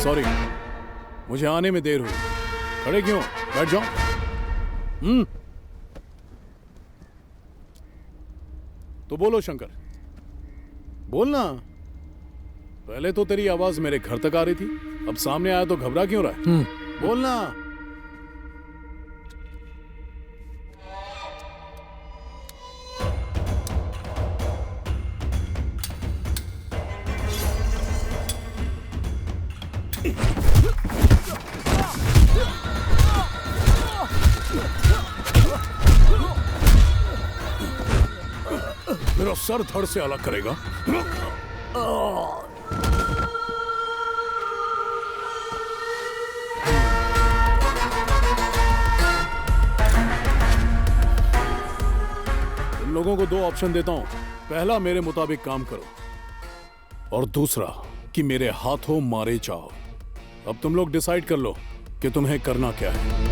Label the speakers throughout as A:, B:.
A: Sorry, मुझे आने में देर हुई। खड़े क्यों? बैठ जाओ। तो बोलो शंकर, बोलना। पहले तो तेरी आवाज मेरे घर तक आ रही थी, अब सामने आया तो घबरा क्यों रहा है? बोलना। मेरा सर धड़ से अलग करेगा। तुम लोगों को दो ऑप्शन देता हूं। पहला, मेरे मुताबिक काम करो, और दूसरा कि मेरे हाथों मारे जाओ। अब तुम लोग डिसाइड कर लो कि तुम्हें करना क्या है।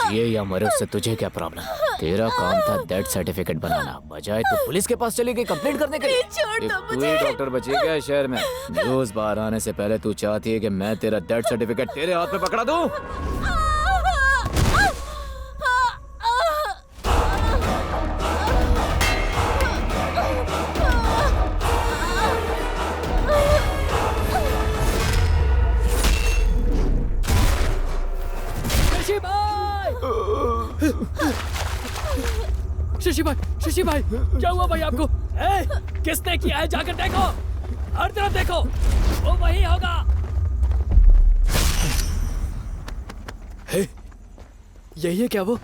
B: जिए या मरे उससे तुझे क्या प्रॉब्लम? तेरा काम था डेथ सर्टिफिकेट बनाना, बजाय तू पुलिस के पास चली गई कंप्लेंट करने के लिए। तू ही डॉक्टर बची क्या शहर में? न्यूज़ बाहर आने से पहले तू चाहती है कि मैं तेरा डेथ सर्टिफिकेट तेरे हाथ में पकड़ा दूं?
C: शशि भाई, क्या हुआ भाई आपको? किसने किया है? जाकर देखो, हर तरफ देखो, वो वही होगा। यही है क्या वो?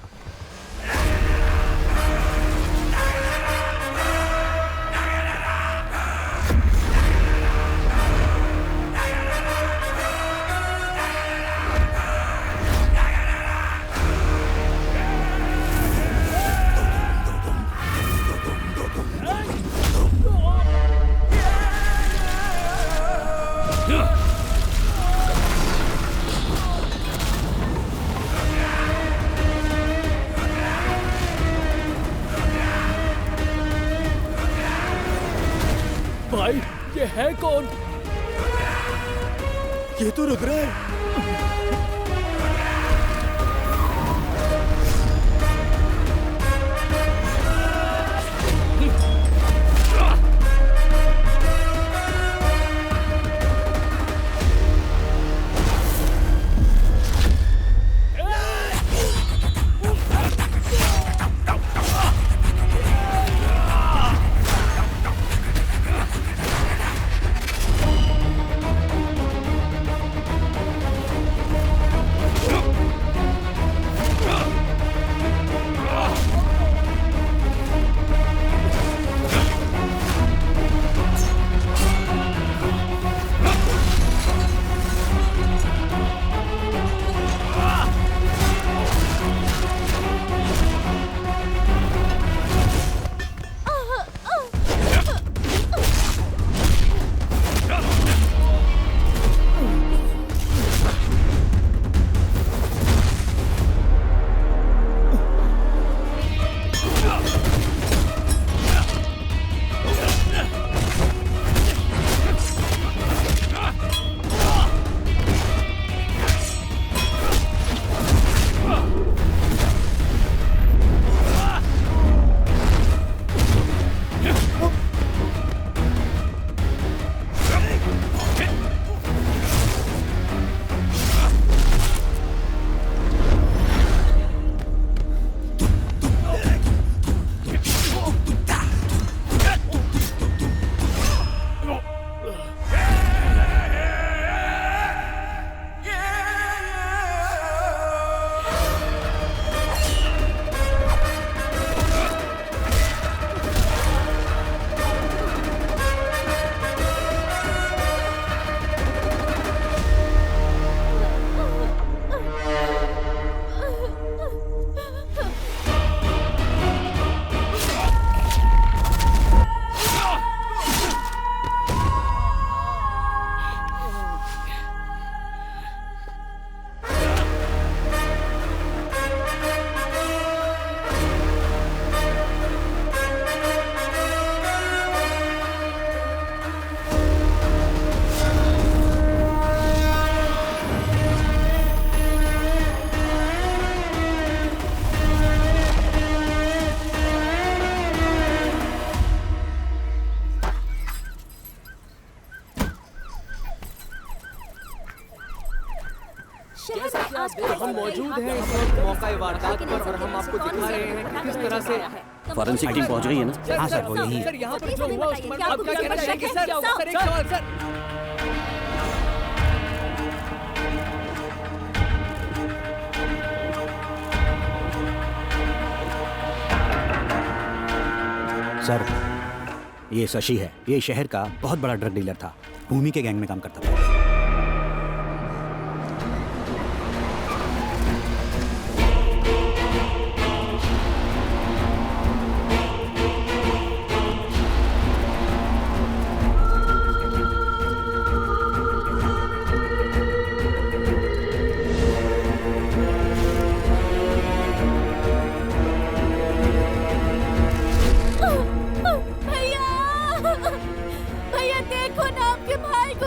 C: भाई, ये है कौन?
D: ये तो रुक रहा है।
C: हम मौजूद हैं इस वक्त मौका वारदात पर और हम आपको दिखा रहे हैं कि किस तरह से
D: फॉरेंसिक टीम पहुंच गई है ना? हाँ सर, वो यही है।
C: सर यहाँ पर जो हुआ उस पर आप क्या कहना चाहेंगे सर? सर एक सवाल सर।
D: सर, ये शशि है। ये शहर का बहुत बड़ा ड्रग डीलर था। भूमि के गैंग में काम करता था।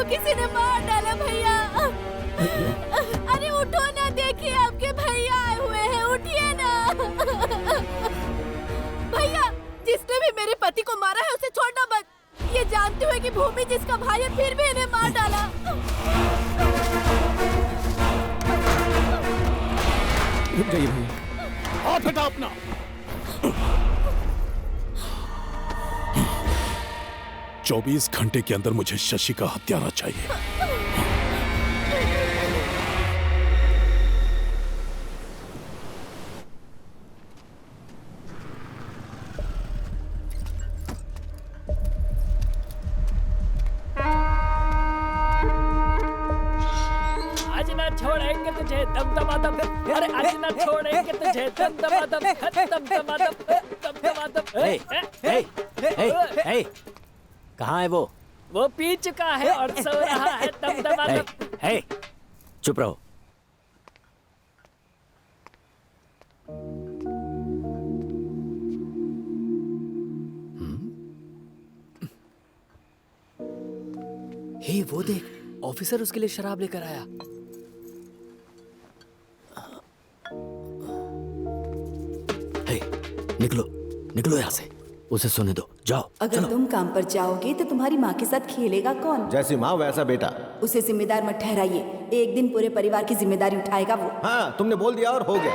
E: किसी ने मार डाला भैया। अरे उठो ना, देखिए आपके भैया आए हुए हैं, उठिए ना। भैया, जिसने भी मेरे पति को मारा है उसे छोड़ना मत। ये जानते हुए कि भूमि जिसका भाई है फिर भी इन्हें मार डाला।
A: रुक जाइए भैया, हाथ हटा अपना। चौबीस घंटे के अंदर मुझे शशि का हत्यारा चाहिए।
C: आज ना छोड़ेंगे तुझे दमदमादम। अरे आज ना छोड़ेंगे तुझे दमदमादम। दमदमादम दमदमादम।
B: कहाँ है वो?
C: वो पी चुका है और सो रहा है दमदमादम।
B: चुप रहो।
C: हे वो देख, ऑफिसर उसके लिए शराब लेकर आया।
B: निकलो निकलो यहाँ से, उसे सोने दो, जाओ।
E: अगर तुम काम पर जाओगे तो तुम्हारी माँ के साथ खेलेगा कौन?
F: जैसी माँ वैसा बेटा।
E: उसे जिम्मेदार मत ठहराइए, एक दिन पूरे परिवार की जिम्मेदारी उठाएगा वो।
F: हाँ, तुमने बोल दिया और हो गया।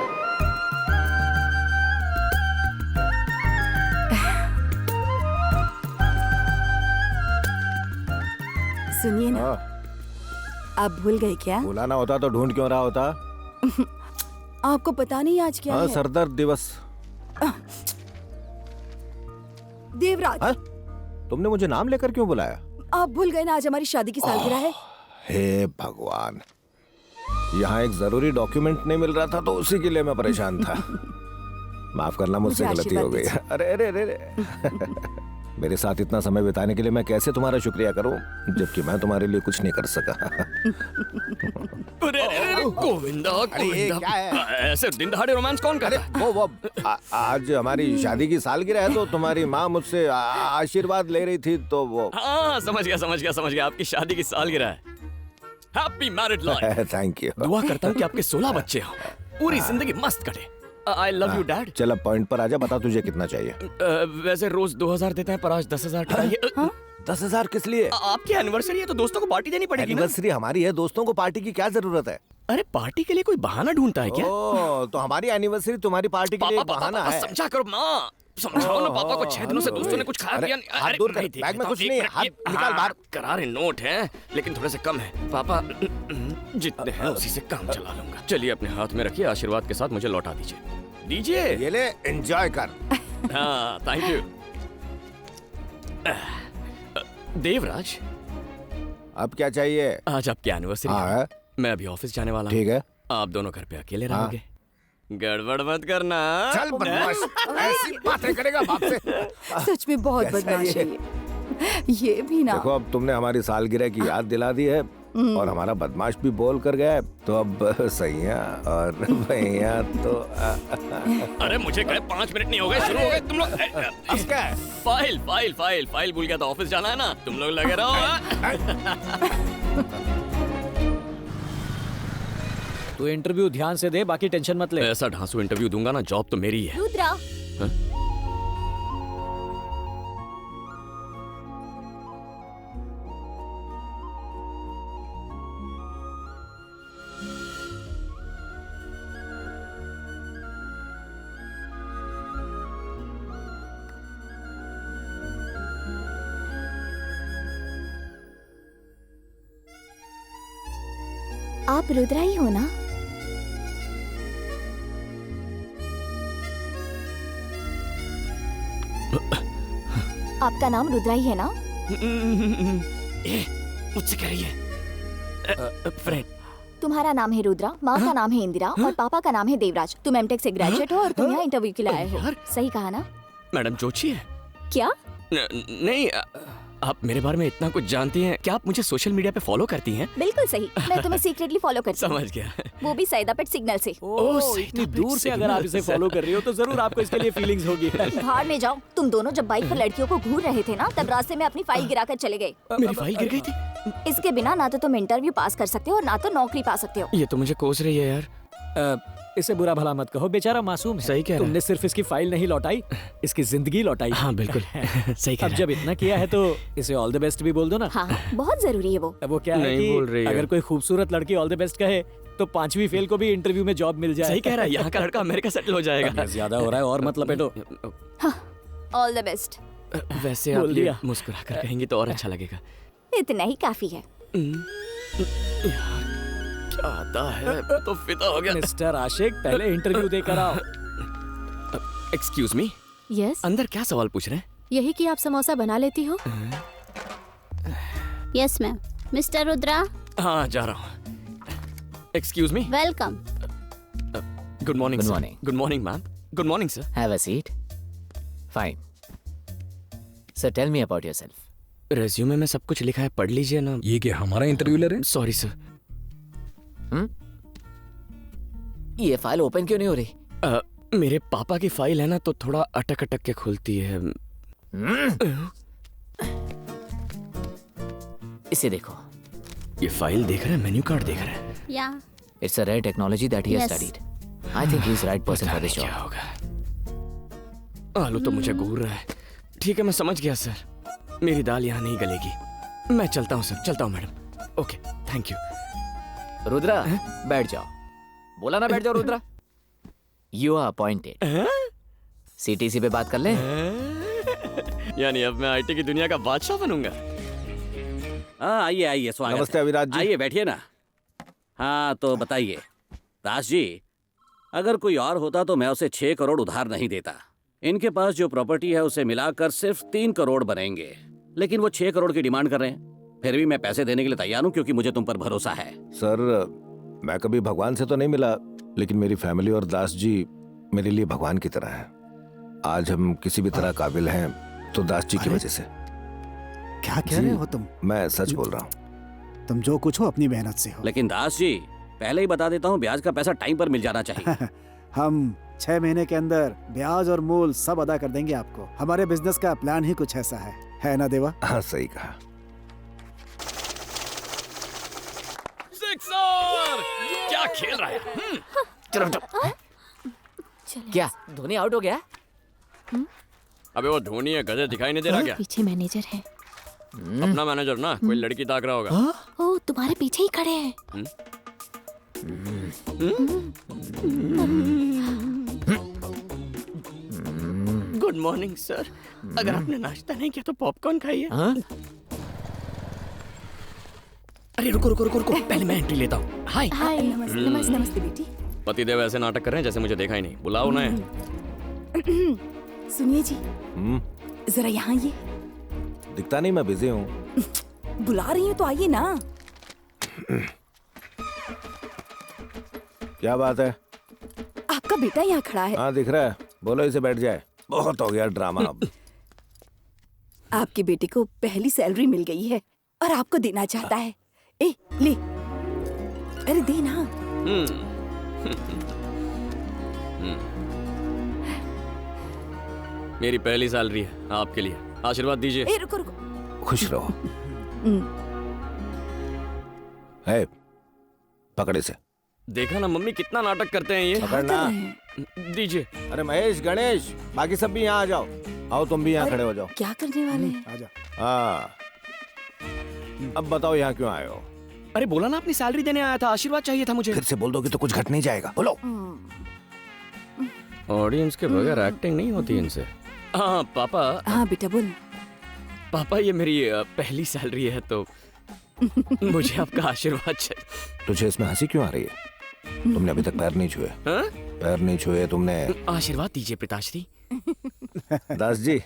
E: सुनिए ना, आप भूल गए क्या?
F: बुलाना होता तो ढूंढ क्यों रहा होता?
E: आपको पता नहीं आज क्या है?
F: सरदर्द दिवस।
E: देवराज।
F: तुमने मुझे नाम लेकर क्यों बुलाया?
E: आप भूल गए ना, आज हमारी शादी की सालगिरह है।
F: हे भगवान, यहाँ एक जरूरी डॉक्यूमेंट नहीं मिल रहा था तो उसी के लिए मैं परेशान था। माफ करना, मुझसे
E: मुझे
F: गलती हो गई।
E: आशीर्वाद
F: अरे अरे अरे मेरे साथ इतना समय बिताने के लिए मैं कैसे तुम्हारा शुक्रिया करूं, जबकि मैं तुम्हारे लिए कुछ नहीं कर सका।
G: गोविंदा,
F: ये क्या है?
G: ऐसे दिन दहाड़े रोमांस कौन कर रहा है?
F: वो आज हमारी शादी की सालगिरह है तो तुम्हारी माँ मुझसे आशीर्वाद ले रही थी तो वो।
G: हाँ, समझ गया, आपकी शादी की सालगिरह है। Happy married life.
F: Thank you.
G: दुआ करता हूँ कि आपके 16 बच्चे हों, पूरी जिंदगी मस्त कटे। आई लव यू डैड।
F: चल अब पॉइंट पर आजा, बता तुझे कितना चाहिए?
G: वैसे रोज 2000 देते हैं पर आज 10,000 चाहिए।
F: 10,000 किस लिए?
G: आपकी एनिवर्सरी है तो दोस्तों को पार्टी देनी पड़ेगी ना।
F: एनिवर्सरी हमारी है, दोस्तों को पार्टी की क्या जरूरत है?
G: अरे पार्टी के लिए कोई बहाना ढूंढता है क्या?
F: ओ, तो हमारी एनिवर्सरी तुम्हारी पार्टी के लिए एक बहाना है।
G: समझा करो माँ, समझाओ ना पापा को। 6 दिनों से दोस्तों ने कुछ खाया पिया नहीं।
F: हाथ दूर कर, बैग में कुछ नहीं है, हाथ निकाल बाहर।
G: करारे नोट हैं लेकिन थोड़े से कम है पापा, जितने हैं उसी से काम चला लूंगा। चलिए अपने हाथ में रखिए, आशीर्वाद के साथ मुझे लौटा दीजिए।
F: ये ले, एंजॉय कर।
G: हाँ थैंक यू। देवराज,
F: अब क्या चाहिए?
G: आज आपकी एनिवर्सरी
F: हाँ।
G: है, मैं अभी ऑफिस जाने वाला हूँ।
F: ठीक है।
G: आप दोनों घर पे अकेले
F: हाँ।
G: रहोगे, गड़बड़ मत करना।
F: चल बदमाश, ऐसी बातें करेगा बाप से।
E: सच में बहुत
F: कैसा
E: बदमाश
F: ये?
E: है ये भी ना।
F: देखो अब तुमने हमारी सालगिरह की याद दिला दी है और हमारा बदमाश भी बोल कर गया है, तो अब सैया और भैया तो
G: अरे मुझे गए 5 मिनट नहीं हो गए, शुरू हो गए तुम लोग।
F: इसका है?
G: फाइल भूल गया था, ऑफिस जाना है ना, तुम लोग लगे रहो।
B: तू इंटरव्यू ध्यान से दे, बाकी टेंशन मत ले।
G: ऐसा ढांसू इंटरव्यू दूंगा ना, जॉब तो मेरी है।
E: रुद्रा, आप रुद्रा ही हो ना? आपका नाम रुद्रा ही है ना?
G: ये मुझसे कह रही है फ्रेंड।
E: तुम्हारा नाम है रुद्रा, माँ का नाम है इंदिरा और पापा का नाम है देवराज। तुम एमटेक से ग्रेजुएट हो और तुम यहाँ इंटरव्यू के लिए आए हो। सही कहा ना?
G: मैडम जोशी है?
E: क्या?
G: नहीं, आप मेरे बारे में इतना कुछ जानती हैं। क्या आप मुझे सोशल मीडिया पे फॉलो करती हैं?
E: बिल्कुल सही, मैं तुम्हें सीक्रेटली फॉलो करती हूँ।
G: समझ गया।
E: वो भी सैदापेट सिग्नल से।
C: ओह, इतनी दूर से अगर आप इसे फॉलो कर रही हो तो जरूर आपको इसके लिए फीलिंग्स होगी।
E: भाड़ में जाओ। तुम दोनों जब बाइक पर लड़कियों को घूर रहे थे ना, तब रास्ते में अपनी फाइल गिराकर चले गए।
G: मेरी फाइल गिर गई थी।
E: इसके बिना ना तो तुम इंटरव्यू पास कर सकते हो और ना तो नौकरी पा सकते हो।
G: ये तो मुझे कोस रही है यार।
C: इसे बुरा भला मत कहो, बेचारा मासूम है।
G: सही कह रहा है।
C: तुमने सिर्फ इसकी फाइल नहीं लौटाई, इसकी जिंदगी लौटाई।
G: हाँ बिल्कुल सही कह
C: अब
G: रहा
C: जब इतना किया है तो इसे ऑल द बेस्ट भी बोल दो ना।
E: हाँ, बहुत जरूरी है वो।
C: अब वो क्या है
G: नहीं
C: कि
G: बोल रही है।
C: अगर कोई खूबसूरत लड़की ऑल द बेस्ट कहे तो 5वीं फेल को भी इंटरव्यू में जॉब मिल जाए।
G: सही कह रहा है। यहाँ का लड़का अमेरिका सेटल हो जाएगा।
C: ज्यादा हो रहा है और मत लपेटो।
E: All the best.
G: वैसे आप
C: बोल
G: ये
C: दिया।
G: मुस्कुरा कर कहेंगी तो और अच्छा लगेगा।
E: इतना ही काफी है।
G: क्या आता है, तो फिदा हो गया।
C: मिस्टर आशिक, पहले इंटरव्यू देकर आओ।
G: एक्सक्यूज मी,
H: यस,
G: अंदर क्या सवाल पूछ रहे हैं?
H: यही कि आप समोसा बना लेती हो।
I: Yes ma'am. मिस्टर रुद्रा,
G: हाँ जा रहा हूँ। Excuse me.
I: Welcome.
G: Good morning.
B: Good morning.
G: Good morning ma'am. Good morning sir.
B: Have a seat. Fine. So tell me about yourself.
G: Resume में सब कुछ लिखा है, पढ़ लीजिए ना।
J: ये क्या हमारा इंटरव्यू ले रहे हैं?
G: Sorry sir.
B: ये फाइल ओपन क्यों नहीं हो रही?
G: मेरे पापा की फाइल है ना, तो थोड़ा अटक अटक के खुलती है।
B: इसे देखो।
G: ये फाइल देख रहे हैं, मेन्यू कार्ड देख रहे हैं।
I: या
B: It's a rare technology that he has
I: Yes.
B: studied. I think he's the right person for this
G: क्या
B: job.
G: होगा? आलू तो मुझे घूर रहा है। ठीक है, मैं समझ गया सर। मेरी दाल यहाँ नहीं गलेगी। मैं चलता हूँ सर, चलता हूँ madam. Okay, thank you.
B: Rudra, बैठ जाओ। बोला ना बैठ जाओ Rudra. You are appointed. CTC पे बात कर ले।
G: यानी अब मैं आईटी की दुनिया का बादशाह बनूंगा।
K: हाँ, आइए आइए, स्वागत
F: नमस्ते
K: है।
F: अविराज जी।
K: आइए बैठिए ना। हाँ तो बताइए दास जी, अगर कोई और होता तो मैं उसे 6 करोड़ उधार नहीं देता। इनके पास जो प्रॉपर्टी है उसे मिलाकर सिर्फ 3 करोड़ बनेंगे, लेकिन वो 6 करोड़ की डिमांड कर रहे हैं। फिर भी मैं पैसे देने के लिए तैयार हूँ क्योंकि मुझे तुम पर भरोसा है।
F: सर, मैं कभी भगवान से तो नहीं मिला, लेकिन मेरी फैमिली और दास जी मेरे लिए भगवान की तरह हैं। आज हम किसी भी तरह काबिल हैं तो दास जी की वजह से।
D: क्या कह रहे हो तुम?
F: मैं सच बोल रहा हूँ।
D: तुम जो कुछ हो अपनी मेहनत से हो।
K: लेकिन दास जी, पहले ही बता देता हूँ, ब्याज का पैसा टाइम पर मिल जाना चाहिए।
L: हम 6 महीने के अंदर ब्याज और मूल सब अदा कर देंगे आपको। हमारे बिजनेस का प्लान ही कुछ ऐसा है ना देवा?
F: हाँ, सही कहा।
G: क्या खेल रहा है?
B: चलो हटो। क्या धोनी आउट हो गया?
G: अबे वो धोनी है, गधे दिखाई नहीं दे रहा क्या?
H: पीछे मैनेजर है।
G: अपना मैनेजर ना, कोई लड़की ताक रहा होगा।
H: ओ, तुम्हारे पीछे ही खड़े हैं।
G: Good morning sir. अगर आपने नाश्ता नहीं किया तो पॉपकॉर्न खाइए। अरे रुको रुको रुको रुको, पहले मैं एंट्री लेता हूँ। हाय।
H: हाय, नमस्ते नमस्ते बेटी।
G: पतिदेव ऐसे नाटक कर रहे हैं जैसे मुझे देखा ही नहीं। बुलाओ उन्हें।
M: सुनिए जी, जरा यहाँ ये।
F: दिखता नहीं, मैं बिजी हूँ।
M: बुला रही हूँ तो आइए ना।
F: क्या बात है?
M: आपका बेटा यहाँ खड़ा है।
F: हाँ दिख रहा है। बोलो इसे बैठ जाए। बहुत हो गया ड्रामा अब।
M: आपके बेटे को पहली सैलरी मिल गई है और आपको देना चाहता है। ए, ले। अरे दे ना।
G: मेरी पहली सैलरी है, आपके लिए। आशीर्वाद दीजिए।
M: ए, रुको रुको।
F: खुश रहो। है, पकड़े से।
G: देखा ना मम्मी, कितना नाटक करते हैं ये।
F: पकड़ना।
G: दीजिए।
F: अरे महेश, गणेश, बाकी सब भी यहाँ आ जाओ। आओ तुम भी यहाँ खड़े हो जाओ।
M: क्या करने वाले हैं?
L: आजा।
F: हाँ, अब बताओ यहाँ क्यों आए हो?
G: अरे बोला ना, अपनी सैलरी देने आया था। आशीर्वाद चाहिए था मुझे।
F: फिर से बोल दोगे तो कुछ घट नहीं जाएगा। बोलो।
G: ऑडियंस के बगैर एक्टिंग नहीं होती इनसे। हाँ पापा।
M: हाँ बेटा बोल।
G: पापा, ये मेरी पहली सैलरी है तो मुझे आपका आशीर्वाद चाहिए।
F: तुझे इसमें हंसी क्यों आ रही है? तुमने अभी तक पैर नहीं छुए।
G: हाँ?
F: पैर नहीं छुए तुमने।
G: आशीर्वाद दीजिए पिताश्री।
F: दास जी,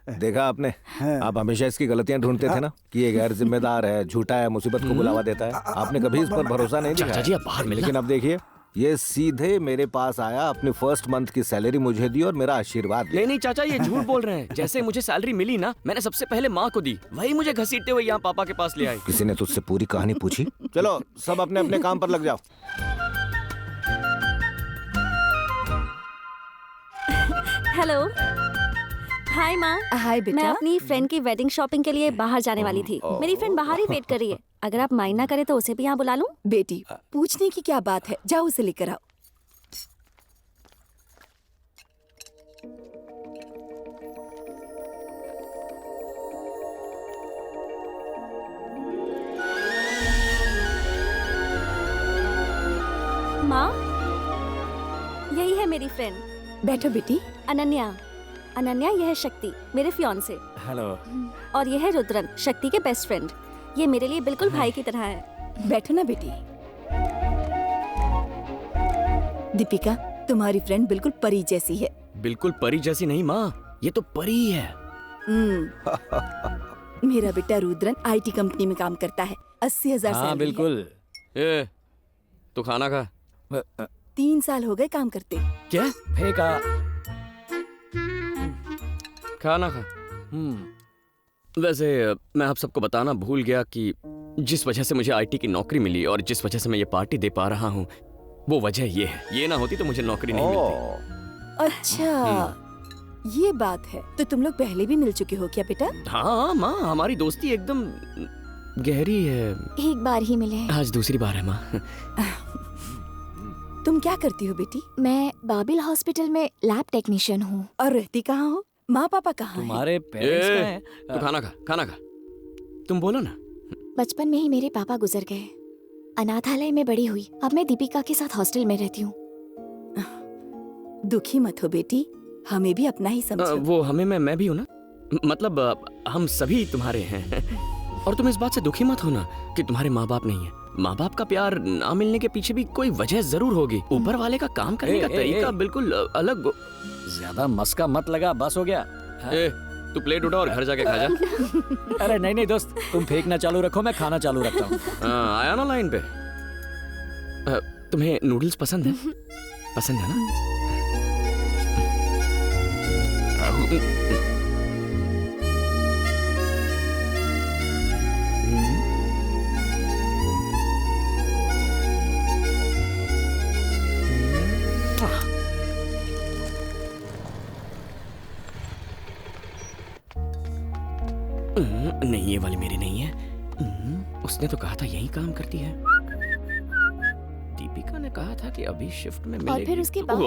F: देखा आपने, आप हमेशा इसकी गलतियां ढूंढते थे ना कि ये गैर जिम्मेदार है, झूठा है, मुसीबत को बुलावा देता है। आपने कभी इस पर भरोसा नहीं दिखाया।
G: चाचा जी, आप बाहर मिलना।
F: लेकिन अब देखिए, ये सीधे मेरे पास आया, अपनी फर्स्ट मंथ की सैलरी मुझे दी और मेरा आशीर्वाद दिया।
G: नहीं चाचा, ये झूठ बोल रहे हैं। जैसे मुझे सैलरी मिली ना, मैंने सबसे पहले माँ को दी, वही मुझे घसीटते हुए यहाँ पापा के पास ले आई।
F: किसी ने तुझसे पूरी कहानी पूछी? चलो सब अपने अपने काम पर लग जाओ।
E: हेलो, हाय माँ।
M: हाय बेटा।
E: मैं अपनी फ्रेंड की वेडिंग शॉपिंग के लिए बाहर जाने वाली थी। मेरी फ्रेंड बाहर ही वेट कर रही है। अगर आप माइंड ना करें तो उसे भी यहाँ बुला लूं?
M: बेटी, पूछने की क्या बात है, जाओ उसे लेकर आओ।
E: माँ, यही है मेरी फ्रेंड।
M: बैठो बेटी।
E: अनन्या। अनन्या, यह है शक्ति, मेरे फियांसे।
B: हेलो।
E: और यह है रुद्रन, शक्ति के बेस्ट फ्रेंड। ये मेरे लिए बिल्कुल भाई की तरह है।
M: बैठो ना बेटी। दीपिका, तुम्हारी फ्रेंड बिल्कुल परी जैसी है।
G: बिल्कुल परी जैसी नहीं माँ, ये तो परी ही है।
M: मेरा बेटा रुद्रन आईटी कंपनी में काम करता है, 80,000 सैलरी है।
B: बिल्कुल।
G: ए, तू खाना खा।
M: 3 साल हो गए काम करते।
G: क्या?
B: फेंका।
G: खाना खा। वैसे मैं आप सबको बताना भूल गया कि जिस वजह से मुझे आईटी की नौकरी मिली और जिस वजह से मैं ये पार्टी दे पा रहा हूँ, वो वजह ये है। ये ना होती तो मुझे नौकरी नहीं मिलती।
M: अच्छा, ये बात है। तो तुम लोग पहले भी मिल चुके हो क्या बेटा?
G: हाँ माँ, हमारी दोस्ती एकदम गहरी है।
H: एक बार ही मिले हैं।
G: आज दूसरी बार है माँ।
M: तुम क्या करती हो बेटी?
H: मैं बाबिल हॉस्पिटल में लैब टेक्नीशियन हूँ।
M: और रहती कहाँ हो? माँ पापा कहाँ हैं?
B: तुम्हारे पेरेंट्स कहाँ हैं?
G: तू खाना खा, खाना खा। तुम बोलो ना।
H: बचपन में ही मेरे पापा गुजर गए। अनाथालय में बड़ी हुई। अब मैं दीपिका के साथ हॉस्टल में रहती हूँ।
M: दुखी मत हो बेटी, हमें भी अपना ही समझो।
G: वो हमें मैं भी हूँ ना, मतलब हम सभी तुम्हारे हैं। और तुम इस बात से दुखी मत हो ना कि तुम्हारे माँ बाप नहीं है। माँ बाप का प्यार ना मिलने के पीछे भी कोई वजह जरूर होगी। ऊपर वाले का काम करने का तरीका बिल्कुल अलग।
B: ज्यादा मस्का मत लगा, बस हो गया।
G: ए, तू प्लेट उठा और घर जाके खा जा।
B: अरे नहीं दोस्त, तुम फेंकना चालू रखो, मैं खाना चालू रखता हूँ।
G: आया ना लाइन पे। तुम्हें नूडल्स पसंद है? पसंद है ना? नहीं, ये वाली मेरी नहीं है। उसने तो कहा था यही काम करती है। दीपिका ने कहा था कि अभी शिफ्ट में मिलेगी।
H: और फिर उसके बाद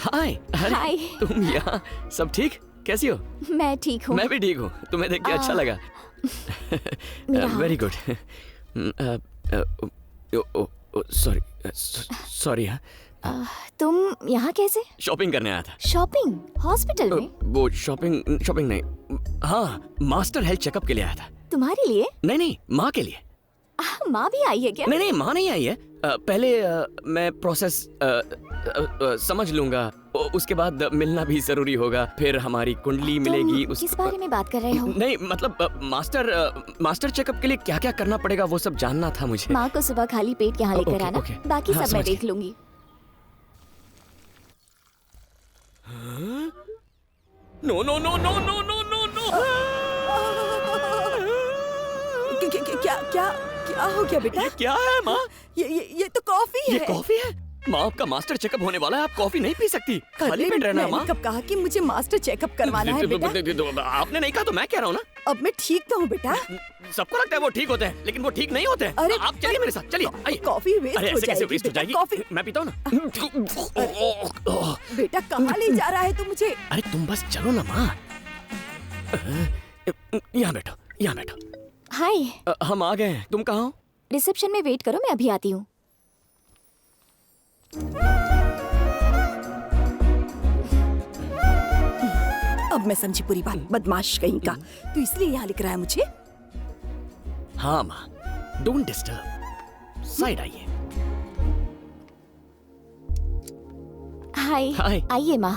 G: हाय।
H: हाय।
G: तुम यहाँ? सब ठीक? कैसी हो?
H: मैं ठीक हूँ।
G: मैं भी ठीक हूँ। तुम्हें देख के अच्छा लगा। Very good. सॉरी।
H: तुम यहाँ कैसे?
G: शॉपिंग करने आया था।
H: शॉपिंग? हॉस्पिटल में?
G: वो शॉपिंग नहीं, हाँ, मास्टर हेल्थ चेकअप के लिए आया था।
H: तुम्हारे लिए?
G: नहीं, माँ के लिए।
H: माँ भी आई है क्या?
G: नहीं, माँ नहीं आई है। पहले मैं प्रोसेस समझ लूंगा, उसके बाद मिलना भी जरूरी होगा। फिर हमारी कुंडली मिलेगी।
H: किस बारे में बात कर रहे हो?
G: नहीं, मतलब मास्टर चेकअप के लिए क्या क्या करना पड़ेगा वो सब जानना था मुझे।
H: माँ को सुबह खाली पेट यहाँ लेकर आना। बाकी
G: हाँ,
H: सब मैं देख लूंगी।
G: No no no no no no no no.
M: क्या हो गया बेटा?
G: ये क्या है माँ?
M: ये तो कॉफी है।
G: ये कॉफी है? माँ, आपका मास्टर चेकअप होने वाला है, आप कॉफी नहीं पी सकती। खाली पेट रहना माँ।
M: कब कहा कि मुझे मास्टर चेकअप करवाना है बेटा?
G: आपने नहीं कहा तो मैं कह रहा हूँ ना।
M: अब मैं ठीक तो हूँ बेटा।
G: सबको लगता है वो ठीक होते हैं, लेकिन वो ठीक नहीं होते हैं।
M: अरे
G: आप चलिए मेरे साथ, चलिए। आइए।
M: कॉफी वेस्ट हो जाएगी।
G: वेस्ट हो जाएगी।
M: कॉफी
G: मैं पीता हूँ ना।
M: बेटा, कहाँ ले जा रहा है तू मुझे?
G: अरे तुम बस चलो ना माँ। यहाँ बैठो, यहाँ बैठो।
H: हाय।
G: हम आ गए हैं। तुम कहाँ हो?
H: रिसेप्शन में वेट करो, मैं अभी आती हूँ।
M: अब मैं समझी पूरी बात, बदमाश कहीं का। तू इसलिए यहाँ लिख रहा है मुझे?
G: हाँ माँ, डोंट डिस्टर्ब, साइड आइए।
H: हाय।
G: हाय।
H: आइए माँ।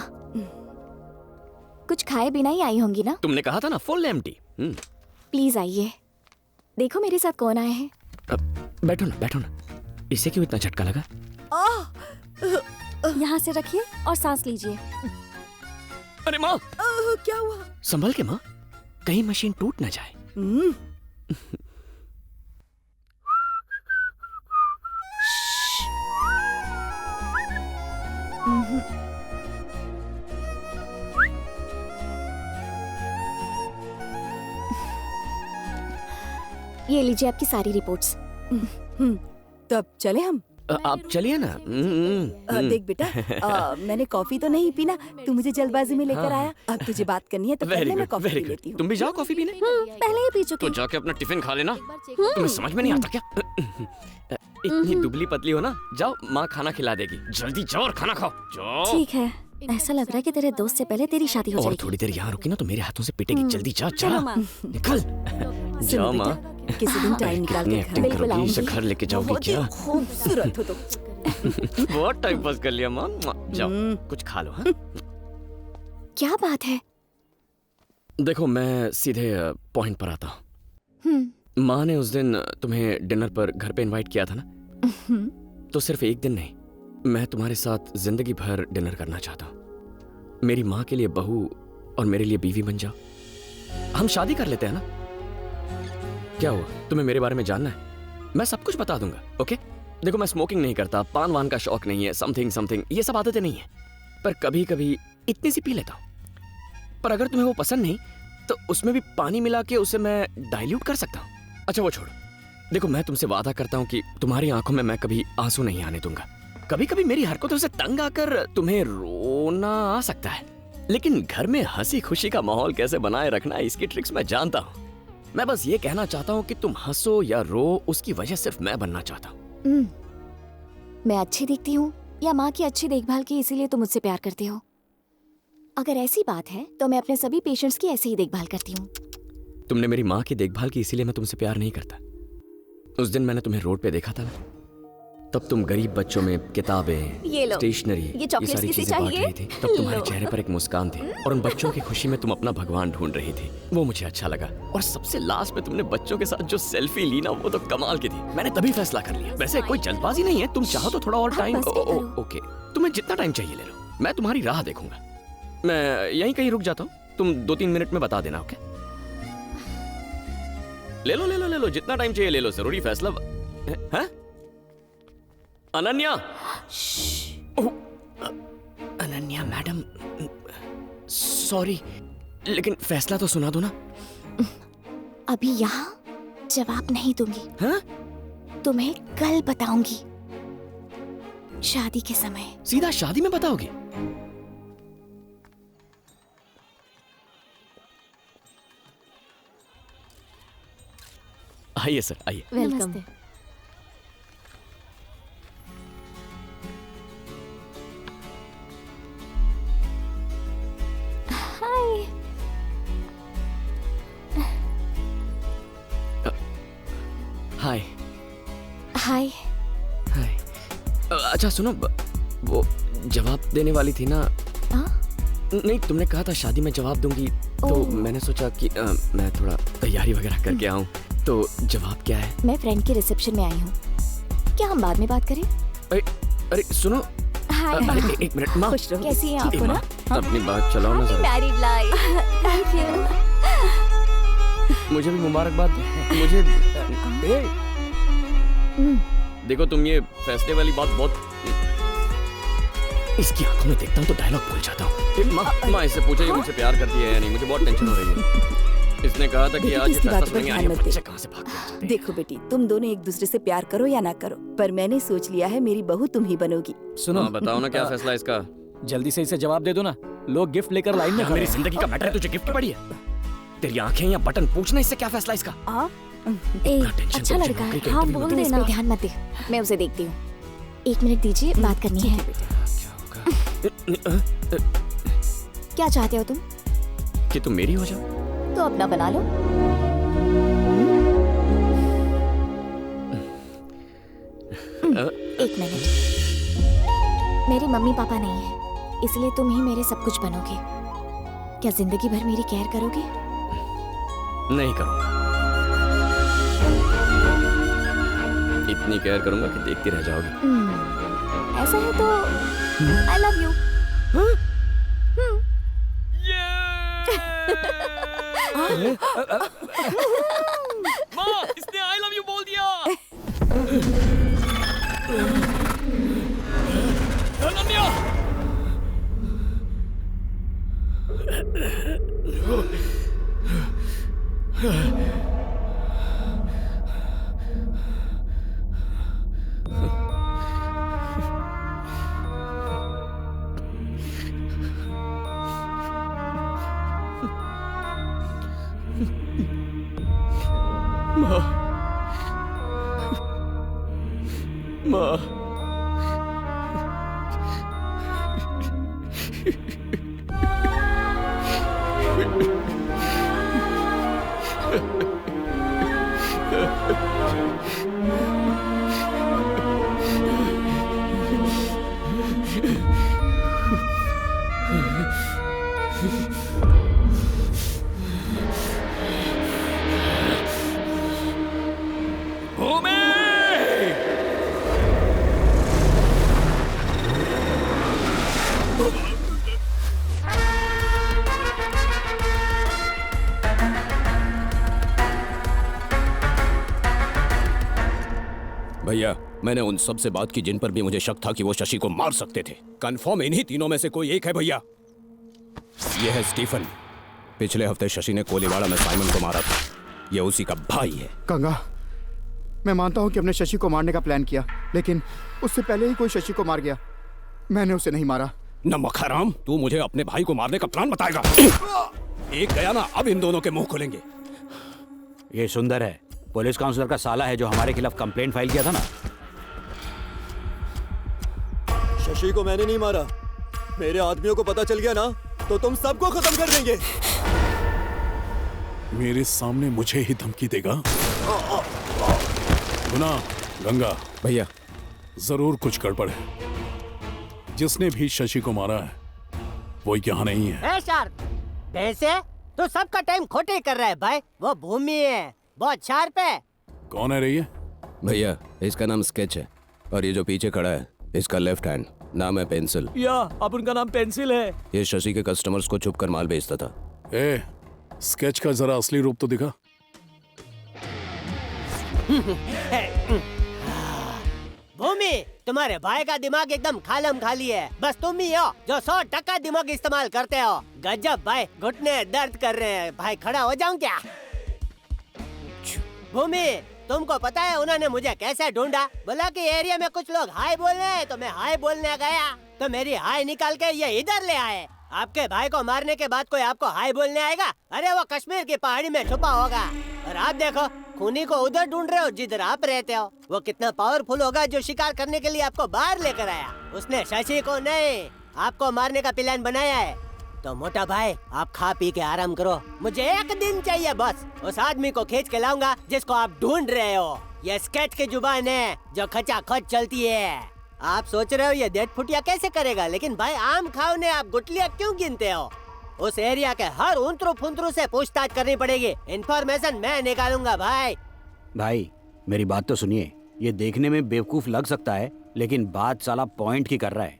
H: कुछ खाए बिना ही आई होंगी ना?
G: तुमने कहा था ना फुल एम्प्टी।
H: प्लीज आइए, देखो मेरे साथ कौन आए हैं।
G: बैठो ना, बैठो ना। इसे क्यों इतना झटका लगा?
H: यहाँ से रखिए और सांस लीजिए।
G: अरे माँ,
M: क्या हुआ?
G: संभल के माँ, कहीं मशीन टूट ना जाए।
H: ये लीजिए आपकी सारी रिपोर्ट्स।
M: तब चले हम?
G: आप चलिए ना।
M: देख बेटा, मैंने कॉफी तो नहीं पीना, तू मुझे जल्दबाजी में लेकर आया। अब तुझे बात करनी है तो पहले मैं कॉफी पी लेती हूँ।
G: तुम भी जाओ कॉफी पीने।
H: पहले ही पी चुकी।
G: तो जाके अपना टिफिन खा लेना। तुम्हें समझ में नहीं आता क्या? इतनी दुबली पतली हो ना, जाओ माँ खाना खिला देगी। जल्दी जाओ और खाना खाओ, जाओ।
H: ठीक है, ऐसा लग रहा है कि तेरे दोस्त से पहले तेरी शादी हो
G: और
H: जाएगी।
G: थोड़ी देर यहाँ रुकी ना तो मेरे हाथों से पिटेगी। जल्दी जा, जा, निकल।
M: सुन
G: जाओ
M: बेटा,
G: माँ।
M: किसी दिन टाइम निकाल के घर
G: एक्टिंग करोगी, इसे घर लेके जाओगी क्या?
M: खूबसूरत हो तुम।
G: बहुत टाइम पास कर लिया माँ। जाओ कुछ खा लो। हाँ?
H: क्या बात है?
G: देखो मैं सीधे पॉइंट पर आता हूँ। माँ ने उस दिन तुम्हें डिनर पर घर पे इनवाइट किया था ना, तो सिर्फ एक दिन नहीं, मैं तुम्हारे साथ जिंदगी भर डिनर करना चाहता हूँ। मेरी माँ के लिए बहू और मेरे लिए बीवी बन जाओ। हम शादी कर लेते हैं ना? क्या हुआ, तुम्हें मेरे बारे में जानना है? मैं सब कुछ बता दूंगा। ओके? देखो मैं स्मोकिंग नहीं करता, पान वान का शौक नहीं है, समथिंग ये सब आदतें नहीं है, पर कभी कभी इतनी सी पी लेता हूँ। पर अगर तुम्हें वो पसंद नहीं तो उसमें भी पानी मिला के उसे मैं डाइल्यूट कर सकता हूँ। अच्छा वो छोड़ो, देखो मैं तुमसे वादा करता हूँ कि तुम्हारी आंखों में मैं कभी आंसू नहीं आने दूंगा। कभी कभी मेरी हरकतों से तंग आकर तुम्हें रोना आ सकता है, लेकिन घर में हंसी खुशी का माहौल कैसे बनाए रखना है इसकी ट्रिक्स मैं जानता हूँ। मैं बस ये कहना चाहता हूँ कि तुम हंसो या रो, उसकी वजह सिर्फ मैं बनना चाहता हूँ।
H: मैं अच्छी दिखती हूँ या माँ की अच्छी देखभाल की इसीलिए तुम मुझसे प्यार करते हो? अगर ऐसी बात है तो मैं अपने सभी पेशेंट्स की ऐसे ही देखभाल करती हूँ।
G: तुमने मेरी माँ की देखभाल की इसीलिए मैं तुमसे प्यार नहीं करता। उस दिन मैंने तुम्हें रोड पे देखा था ना, तब तुम गरीब बच्चों में किताबें, स्टेशनरी, ये सारी चीजें बांट रही थी। तब तुम्हारे चेहरे पर एक मुस्कान थी और उन बच्चों की खुशी में तुम अपना भगवान ढूंढ रही थी। वो मुझे अच्छा लगा। और सबसे लास्ट में तुमने बच्चों के साथ जो सेल्फी ली ना, वो तो कमाल की थी। मैंने तभी फैसला कर लिया। वैसे कोई जल्दबाजी नहीं है, तुम चाहो तो थोड़ा और टाइम। ओके, तुम्हें जितना टाइम चाहिए ले लो, मैं तुम्हारी राह देखूंगा। मैं यहीं कहीं रुक जाता हूँ, तुम 2-3 मिनट में बता देना। ओके? ले लो, जितना टाइम चाहिए ले लो। जरूरी फैसला है? अनन्या, अनन्या मैडम, सॉरी, लेकिन फैसला तो सुना दो ना।
H: अभी यहाँ जवाब नहीं दूंगी।
G: हाँ?
H: तुम्हें कल बताऊंगी, शादी के समय।
G: सीधा शादी में बताओगे? आइए सर, आइए।
H: वेलकम। हाय।
G: हाय।
H: हाय।
G: हाय। अच्छा सुनो, वो जवाब देने वाली थी ना? नहीं, तुमने कहा था शादी में जवाब दूंगी, तो मैंने सोचा कि मैं थोड़ा तैयारी वगैरह करके आऊं। तो जवाब क्या है?
H: मैं फ्रेंड के रिसेप्शन में आई हूँ, क्या हम बाद में बात करें?
G: अरे सुनो।
H: हाय।
G: अरे एक मिनट माँ,
H: कैसी हैं आप?
G: माँ, अपनी बात चलाओ ना जरा।
H: Married life. Thank you.
G: मुझे भी मुबारकबाद। मुझे देखो, तुम ये फैसले वाली बात बहुत, इसकी आंखों में देखता हूँ तो डायलॉग भूल जाता हूँ। माँ इससे पूछो ये मुझसे प्यार करती है या नहीं, मुझे बहुत टेंशन हो रही है। इसने कहा था कि आज ये फैसला सुनेंगे, आज ये बच्चे कहाँ से भाग गए।
M: देखो बेटी, तुम दोनों एक दूसरे से प्यार करो या ना करो, पर मैंने सोच लिया है मेरी बहू तुम ही बनोगी।
G: सुनो, बताओ ना क्या फैसला है इसका।
C: जल्दी से इसे जवाब दे दो ना, लोग गिफ्ट लेकर लाइन में खड़े
G: मेरी
C: हैं।
G: जिंदगी का मैटर है, तुझे गिफ्ट की पड़ी है? तेरी आंखें या बटन, पूछना इससे क्या फैसला इसका।
H: अच्छा लड़का है, हाँ बोल देना। ध्यान मत दे, मैं उसे देखती हूँ। 1 मिनट दीजिए, बात करनी है। क्या चाहते हो तुम?
G: कि तुम मेरी हो जाओ?
H: तो अपना बना लो। एक मिनट, मेरे मम्मी पापा नहीं है, इसलिए तुम ही मेरे सब कुछ बनोगे। क्या जिंदगी भर मेरी केयर करोगे?
G: नहीं करूंगा। इतनी केयर करूंगा कि देखती रह जाओगी।
H: ऐसा है तो आई लव यू।
G: माँ, इसने आई लव यू बोल दिया। अनन्या! माँ,
J: भैया, मैंने उन सब से बात की जिन पर भी मुझे शक था कि वो शशि को मार सकते थे। कंफर्म इन्हीं तीनों में से कोई एक है भैया। यह है स्टीफन। पिछले हफ्ते शशि ने कोलीवाड़ा में साइमन को मारा था। यह उसी का भाई है।
N: गंगा, मैं मानता हूं कि हमने शशि को मारने का प्लान किया, लेकिन उससे पहले ही कोई शशि को मार गया। मैंने उसे नहीं मारा।
J: नमक हराम, तू मुझे अपने भाई को मारने का प्लान बताएगा? एक गया ना, अब इन दोनों के मुंह खुलेंगे।
D: ये सुंदर है, पुलिस काउंसलर का साला है जो हमारे खिलाफ कंप्लेंट फाइल किया था ना।
O: शशि को मैंने नहीं मारा। मेरे आदमियों को पता चल गया ना तो तुम सबको खत्म कर देंगे।
A: मेरे सामने मुझे ही धमकी देगा? गुना, गंगा
J: भैया,
A: जरूर कुछ गड़बड़ है। जिसने भी शशि को मारा है वो यहाँ नहीं है।
P: शार्प, वैसे तो सबका टाइम खोटे कर रहा है भाई। वो भूमि है, बहुत शार्प है।
A: कौन है रही है?
J: भैया, इसका नाम स्केच है और ये जो पीछे खड़ा है इसका लेफ्ट हैंड, नाम है पेंसिल।
C: या अब उनका नाम पेंसिल है।
J: ये शशि के कस्टमर्स को छुप कर माल बेचता था।
A: ए, स्केच का जरा असली रूप तो दिखा।
P: भूमि, तुम्हारे भाई का दिमाग एकदम खालम खाली है। बस तुम ही हो जो 100% दिमाग इस्तेमाल करते हो। गजब भाई, घुटने दर्द कर रहे हैं भाई। खड़ा हो जाऊं क्या? भूमि, तुमको पता है उन्होंने मुझे कैसे ढूंढा? बोला कि एरिया में कुछ लोग हाय बोल रहे हैं, तो मैं हाय बोलने गया तो मेरी हाय निकाल के ये इधर ले आए। आपके भाई को मारने के बाद कोई आपको हाय बोलने आएगा? अरे वो कश्मीर की पहाड़ी में छुपा होगा। और आप देखो, खूनी को उधर ढूंढ रहे हो जिधर आप रहते हो। वो कितना पावरफुल होगा जो शिकार करने के लिए आपको बाहर लेकर आया। उसने शशि को नहीं, आपको मारने का प्लान बनाया है। तो मोटा भाई, आप खा पी के आराम करो। मुझे एक दिन चाहिए बस। उस आदमी को खींच के लाऊंगा जिसको आप ढूंढ रहे हो। ये स्केच की जुबान है जो खचाखच चलती है। आप सोच रहे हो ये डेढ़ फुटिया कैसे करेगा, लेकिन भाई आम खाओ ने आप गुटलियां क्यों गिनते हो? उस एरिया के हर उंतरू फुंतरू से पूछताछ करनी पड़ेगी। इन्फॉर्मेशन मैं निकालूंगा भाई।
D: भाई, मेरी बात तो सुनिए। ये देखने में बेवकूफ लग सकता है, लेकिन बात साला पॉइंट की कर रहा है।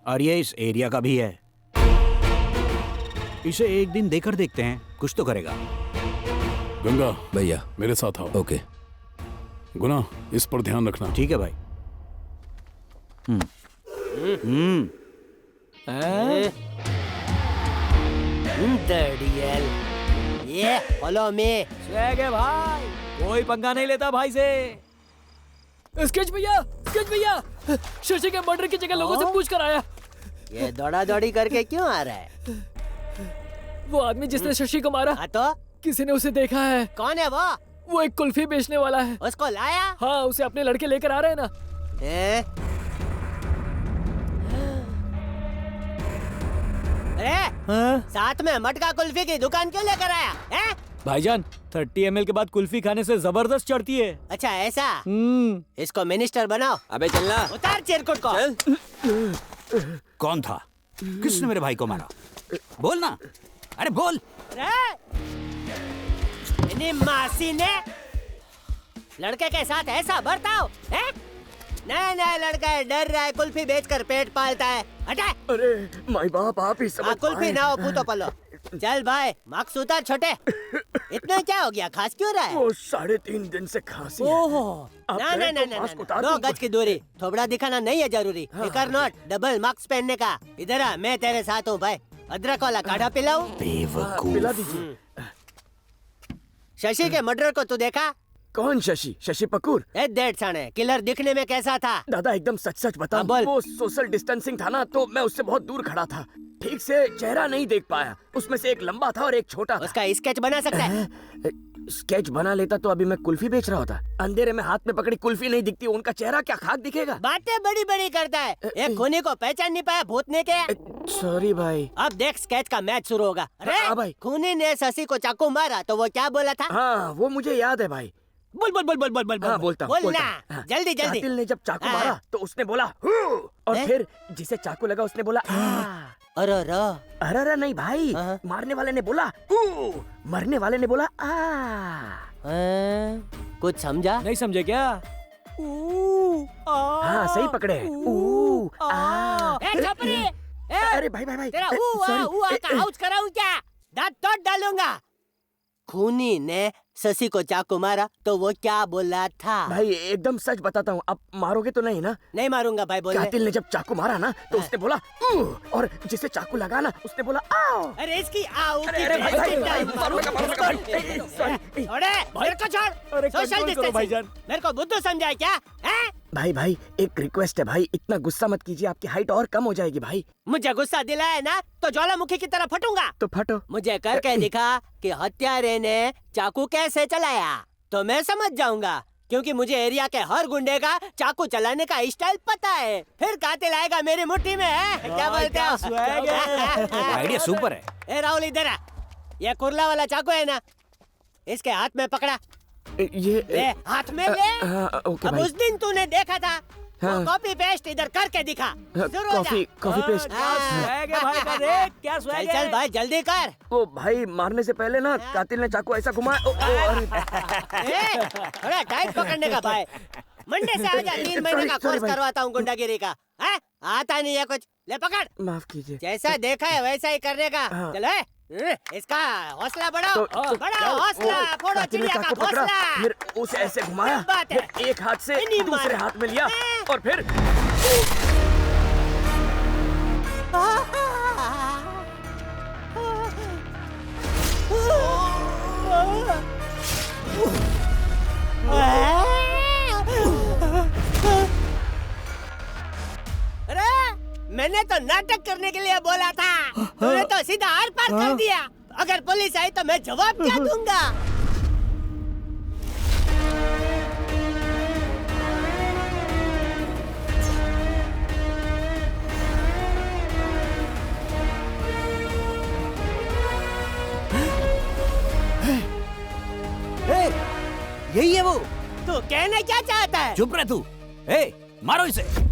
D: और ये इस एरिया का भी है। इसे एक दिन देकर देखते हैं, कुछ तो करेगा।
A: गंगा
J: भैया,
A: मेरे साथ आओ।
J: ओके।
A: गुना, इस पर ध्यान रखना।
D: ठीक है भाई।
P: ये फॉलो मी।
C: स्वैग है भाई, कोई पंगा नहीं लेता भाई से। स्केच भैया, स्केच भैया, शशि के मर्डर की जगह लोगों से पूछ कर आया।
P: ये दौड़ा दौड़ी करके क्यों आ रहा है?
C: वो आदमी जिसने शशि को मारा,
P: तो
C: किसी ने उसे देखा है।
P: कौन है वो?
C: वो एक कुल्फी बेचने वाला है।
P: उसको लाया?
C: हाँ, उसे अपने लड़के लेकर आ रहे हैं ना।
P: अरे साथ में मटका कुल्फी की दुकान क्यों लेकर आया है?
C: भाईजान 30 ml के बाद कुल्फी खाने से जबरदस्त चढ़ती है।
P: अच्छा ऐसा? इसको मिनिस्टर बनाओ।
O: अबे चलना।
P: उतार चिरकुट को।
D: कौन था? किसने मेरे भाई को मारा? बोल ना, अरे बोल।
P: मासी ने लड़के के साथ ऐसा बर्ताव है? नया लड़का है, डर रहा है, कुल्फी बेचकर पेट पालता है। हटा।
G: अरे माई बाप आप ही समझ
P: कुल्फी ना हो पूतो पलो। चल भाई मार्क्स उतार छोटे। इतना क्या हो गया, खांस क्यों रहा है?
G: वो 3.5 दिन से खांसी है।
P: ओहो ना 2 गज की दूरी, थोबड़ा दिखाना नहीं है जरूरी। फिकर नॉट, डबल मार्क्स पहनने का। इधर आ, मैं तेरे साथ हूँ भाई। अदरक वाला काढ़ा पिलाऊं?
D: बेवकूफ।
G: पिला दीजिए।
P: शशि के मर्डर को तू देखा?
G: कौन शशि? शशि पकूर?
P: डेढ़ साढ़े किलर दिखने में कैसा था?
G: दादा एकदम सच बता। वो सोशल डिस्टेंसिंग था ना, तो मैं उससे बहुत दूर खड़ा था, ठीक से चेहरा नहीं देख पाया। उसमें से एक लंबा था और एक छोटा था।
P: उसका स्केच बना सकता है?
G: स्केच बना लेता तो अभी मैं कुल्फी बेच रहा होता। अंधेरे में हाथ में पकड़ी कुल्फी नहीं दिखती, उनका चेहरा क्या खाक दिखेगा?
P: बातें बड़ी बड़ी करता है। एक खूनी को पहचान नहीं पाया भूतने के।
G: सॉरी भाई।
P: अब देख स्केच का मैच शुरू होगा। अरे
G: भाई,
P: खूनी ने शशि को चाकू मारा तो वो क्या बोला था?
G: हाँ वो मुझे याद है भाई।
P: बोल
G: हाँ, बोलता
P: बोलना जल्दी।
G: कातिल ने जब चाकू मारा तो उसने बोला और फिर जिसे चाकू लगा उसने बोला अरे नहीं भाई, मारने वाले ने बोला मरने वाले ने बोला
P: कुछ समझा?
C: नहीं समझे क्या?
G: हाँ सही पकड़े।
P: अरे भाई तेरा का आउच कराऊं क्या? दांत तोड़ डालूंगा। खूनी ने शशि को चाकू मारा तो वो क्या बोला था?
G: भाई एकदम सच बताता हूँ, आप मारोगे तो नहीं ना?
P: नहीं मारूंगा भाई। बोले
G: कातिल ने जब चाकू मारा ना तो उसने बोला और जिसे चाकू लगा ना उसने बोला आओ।
P: अरे इसकी आओ की मेरे को छोड़। सोशल डिस्टेंसिंग मेरे को बुद्धू समझाए क्या?
G: भाई एक रिक्वेस्ट है भाई, इतना गुस्सा मत कीजिए, आपकी हाइट और कम हो जाएगी भाई।
P: मुझे गुस्सा दिलाया ना तो ज्वालामुखी की तरह फटूंगा।
G: तो फटो।
P: मुझे करके दिखा कि हत्यारे ने चाकू कैसे चलाया तो मैं समझ जाऊंगा, क्योंकि मुझे एरिया के हर गुंडे का चाकू चलाने का स्टाइल पता है। फिर कातिल आएगा मेरी मुट्ठी में। क्या बोलते हो?
D: आइडिया सुपर है।
P: ए राहुल इधर आ, ये कुर्ला वाला चाकू है ना, इसके हाथ में पकड़ा।
G: ये
P: हाथ में ले। अब उस दिन तूने देखा था, कॉपी पेस्ट इधर करके दिखा।
G: Copy paste.
P: क्या चल भाई जल्दी कर।
G: ओ भाई मारने से पहले ना कातिल ने चाकू ऐसा घुमाया।
P: थोड़ा टाइट पकड़ने का भाई। मंडे से आजा, 3 महीने का कोर्स करवाता हूँ गुंडागिरी का। आता नहीं है कुछ, ले पकड़।
G: माफ कीजिए।
P: जैसा देखा है वैसा ही करने का। चलो इसका हौसला बढ़ाओ। बढ़ाओ हौसला, फोड़ो चिड़िया का घोंसला।
G: फिर उसे ऐसे घुमाया, फिर एक हाथ से दूसरे हाथ में लिया और फिर
P: मैंने तो नाटक करने के लिए बोला था, तूने तो सीधा आर पार कर दिया। अगर पुलिस आई तो मैं जवाब क्या दूंगा?
D: यही है वो।
P: तू कहना क्या चाहता है?
D: चुप रह तू। मारो इसे।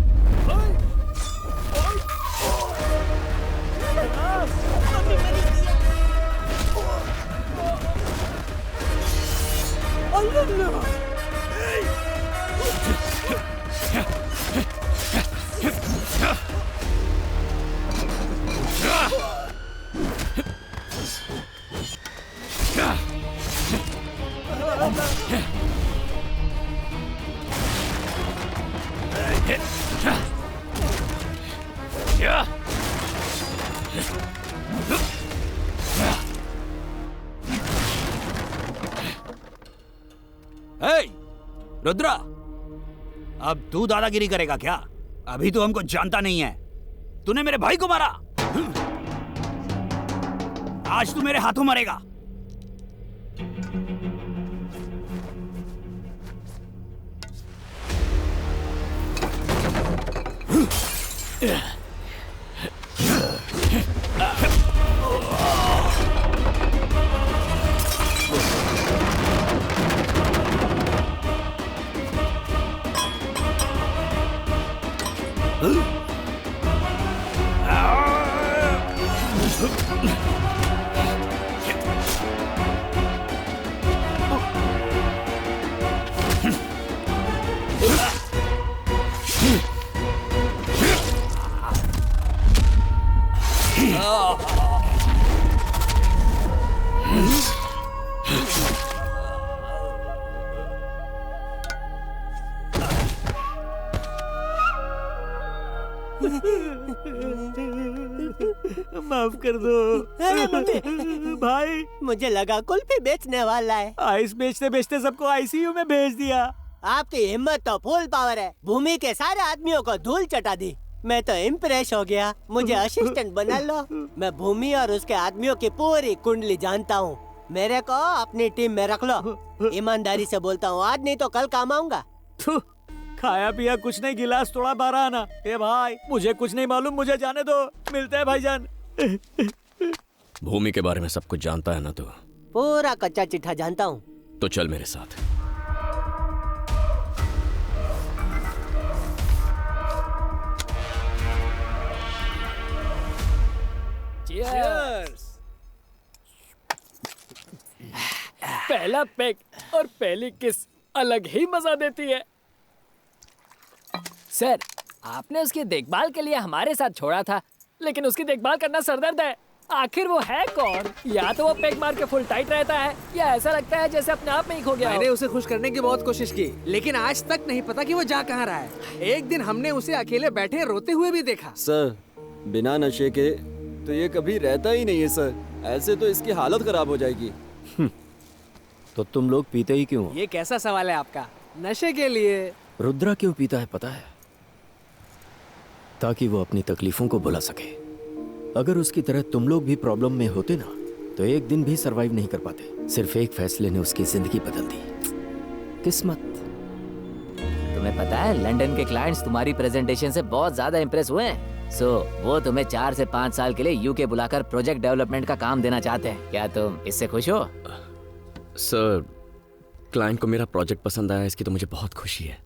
D: रुद्रा, अब तू दादागिरी करेगा क्या? अभी तो हमको जानता नहीं है। तूने मेरे भाई को मारा, आज तू मेरे हाथों मरेगा।
P: माफ कर दो। अरे मम्मी, भाई मुझे लगा कुल्फी बेचने वाला है। आइस बेचते बेचते सबको आईसीयू में भेज दिया। आपकी हिम्मत तो फुल पावर है। भूमि के सारे आदमियों को धूल चटा दी। मैं तो इम्प्रेस हो गया। मुझे असिस्टेंट बना लो। मैं भूमि और उसके आदमियों की पूरी कुंडली जानता हूँ। मेरे को अपनी टीम में रख लो। ईमानदारी से बोलता हूँ, आज नहीं तो कल काम आऊंगा।
C: खाया पिया कुछ नहीं, गिलास तोड़ा 12 आना। ए भाई, मुझे कुछ नहीं मालूम, मुझे जाने दो। मिलते हैं भाईजान।
G: भूमि के बारे में सब कुछ जानता है ना तू?
P: पूरा कच्चा चिट्ठा जानता हूँ।
G: तो चल मेरे साथ।
C: Cheers! पहला पेग और पहली किस अलग ही मजा देती है। सर, आपने उसकी देखभाल के लिए हमारे साथ छोड़ा था, लेकिन उसकी देखभाल करना सरदर्द है। आखिर वो है कौन? या तो वो पेग मार के फुल टाइट रहता है, या ऐसा लगता है जैसे अपने आप में ही खो गया हो।
Q: मैंने उसे खुश करने की बहुत कोशिश की, लेकिन आज तक नहीं पता कि वो जा कहाँ रहा है। एक दिन हमने उसे अकेले बैठे रोते हुए भी देखा।
O: सर, बिना नशे के तो ये कभी रहता ही नहीं है सर। ऐसे तो इसकी हालत खराब हो जाएगी।
R: तो तुम लोग पीते ही क्यों?
Q: ये कैसा सवाल है आपका? नशे के लिए।
R: रुद्रा क्यों पीता है पता है? ताकि वो अपनी तकलीफों को भुला सके। अगर उसकी तरह तुम लोग भी प्रॉब्लम में होते ना, तो एक दिन भी सरवाइव नहीं कर पाते। सिर्फ एक फैसले ने उसकी जिंदगी बदल दी। किस्मत।
B: तुम्हें पता है, लंदन के क्लाइंट्स तुम्हारी प्रेजेंटेशन से बहुत ज्यादा इंप्रेस हुए हैं। वो तुम्हें 4 से 5 साल के लिए यूके बुलाकर प्रोजेक्ट डेवलपमेंट का काम देना चाहते हैं। क्या तुम इससे खुश हो?
G: सर, क्लाइंट को मेरा प्रोजेक्ट पसंद आया, इसकी तो मुझे बहुत खुशी है।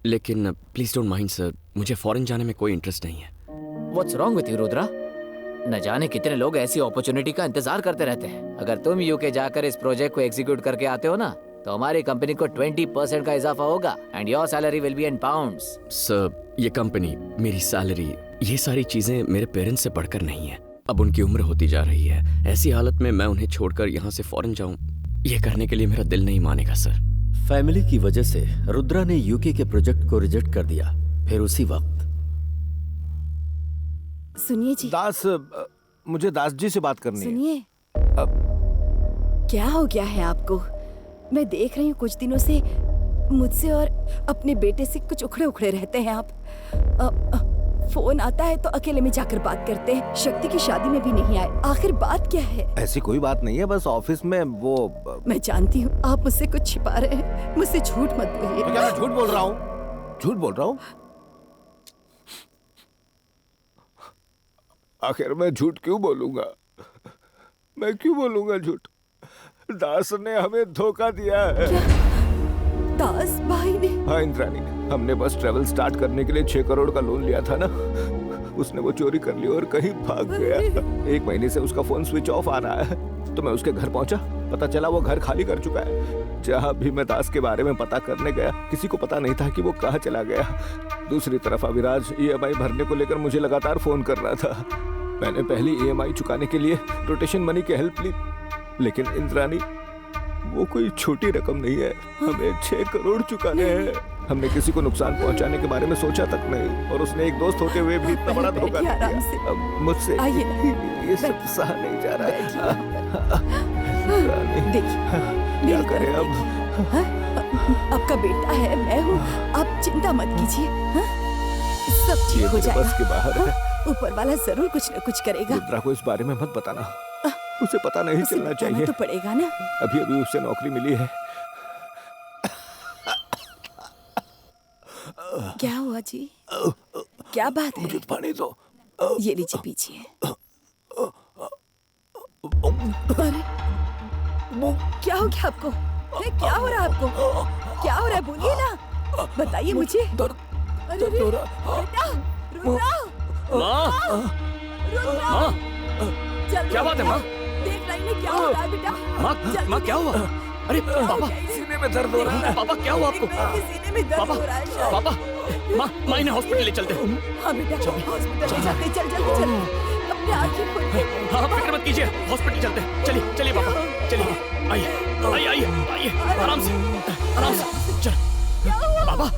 G: लेकिन प्लीज डोंट माइंड सर, मुझे फॉरेन जाने में कोई इंटरेस्ट नहीं है।
B: What's wrong with you, Rudra? न जाने कितने लोग ऐसी अपॉर्चुनिटी का इंतजार करते रहते हैं। अगर तुम यूके जाकर इस प्रोजेक्ट को एग्जीक्यूट करके आते हो ना, तो हमारी कंपनी को 20% का इजाफा होगा and your salary will be in pounds.
G: Sir, ये कंपनी, मेरी सैलरी, ये सारी चीजें मेरे पेरेंट्स से बढ़कर नहीं है। अब उनकी उम्र होती जा रही है। ऐसी हालत में मैं उन्हें छोड़कर यहाँ से फॉरेन जाऊँ, ये करने के लिए मेरा दिल नहीं मानेगा सर।
R: फैमिली की वजह से रुद्रा ने यूके के प्रोजेक्ट को रिजेक्ट कर दिया। फिर उसी वक्त
M: सुनिए जी।
F: दास, मुझे दास जी से बात करनी है।
M: सुनिए, क्या हो गया है आपको? मैं देख रही हूँ कुछ दिनों से मुझसे और अपने बेटे से कुछ उखड़े उखड़े रहते हैं आप। फोन आता है तो अकेले में जाकर बात करते हैं। शक्ति की शादी में भी नहीं आए। आखिर बात क्या है?
F: ऐसी कोई बात नहीं है, बस ऑफिस में वो।
M: मैं जानती हूँ आप मुझसे कुछ छिपा रहे हैं। मुझसे झूठ मत बोलिए।
F: क्या मैं झूठ बोल रहा हूँ? झूठ बोल रहा हूँ? आखिर मैं झूठ क्यों बोलूंगा? मैं क्यों बोलूंगा झूठ? दास ने हमें धोखा दिया है।
M: क्या? दास भाई ने?
F: हाँ इंद्राणी, हमने बस ट्रेवल स्टार्ट करने के लिए 6 करोड़ का लोन लिया था ना, उसने वो चोरी कर ली और कहीं भाग गया। 1 महीने से उसका फोन स्विच ऑफ आ रहा है। तो मैं उसके घर पहुंचा, पता चला वो घर खाली कर चुका है। जहाँ भी मैं दास के बारे में पता करने गया, किसी को पता नहीं था कि वो कहाँ चला गया। दूसरी तरफ अविराज EMI भरने को लेकर मुझे लगातार फोन कर रहा था। मैंने पहली EMI चुकाने के लिए रोटेशन मनी की हेल्प ली, लेकिन इंद्राणी, वो कोई छोटी रकम नहीं है। हमें 6 करोड़ चुकाने हैं। हमने किसी को नुकसान पहुंचाने के बारे में सोचा तक नहीं, और उसने एक दोस्त होते हुए भी इतना बड़ा धोखा दिया। अब मुझसे ये सब सहा नहीं जा रहा। क्या करें अब?
M: आपका बेटा है, मैं हूँ, आप चिंता मत कीजिए। सब ठीक हो जाएगा।
F: बस के बाहर है।
M: ऊपर वाला जरूर कुछ न कुछ करेगा।
F: रुद्रा को इस बारे में मत बताना, उसे पता नहीं चलना चाहिए।
M: तो पड़ेगा ना।
F: अभी अभी उसे नौकरी मिली है।
M: क्या हुआ जी? क्या बात है?
F: मुझे पानी दो।
M: ये लीजिए पीछिए। अरे क्या हो गया आपको? क्या हो रहा है आपको? क्या हो रहा है? बोलिए ना, बताइए मुझे। बेटा,
G: माँ, क्या बात है माँ?
M: देख रही है क्या हो रहा है बेटा?
G: माँ क्या हुआ? अरे पापा, सीने में दर्द हो रहा है। पापा क्या हुआ आपको?
M: सीने में दर्द हो रहा है शायद।
G: पापा, माँ इन्हें हॉस्पिटल ले चलते हैं।
M: हाँ बेटा, हॉस्पिटल ले चलते, चल जल्दी चल। अपने आँखें खोल के।
G: हाँ फिक्र मत कीजिए, हॉस्पिटल चलते हैं। चलिए चलिए पापा, चलिए। आइए आराम से चल। पापा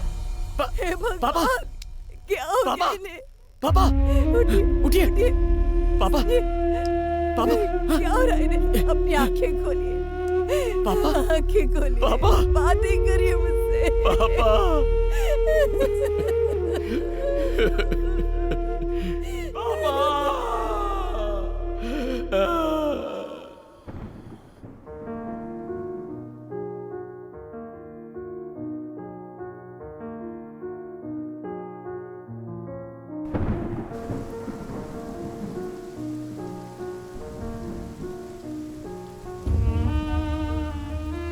G: पापा
M: क्या हो
G: पापा
M: गया?
G: पापा उठिए पापा पापा
M: क्या हो रहा है इन्हें? अपनी आँखें खोलिए
G: पापा,
M: आँखें खोलिए
G: पापा,
M: बातें करिए मुझसे
G: पापा।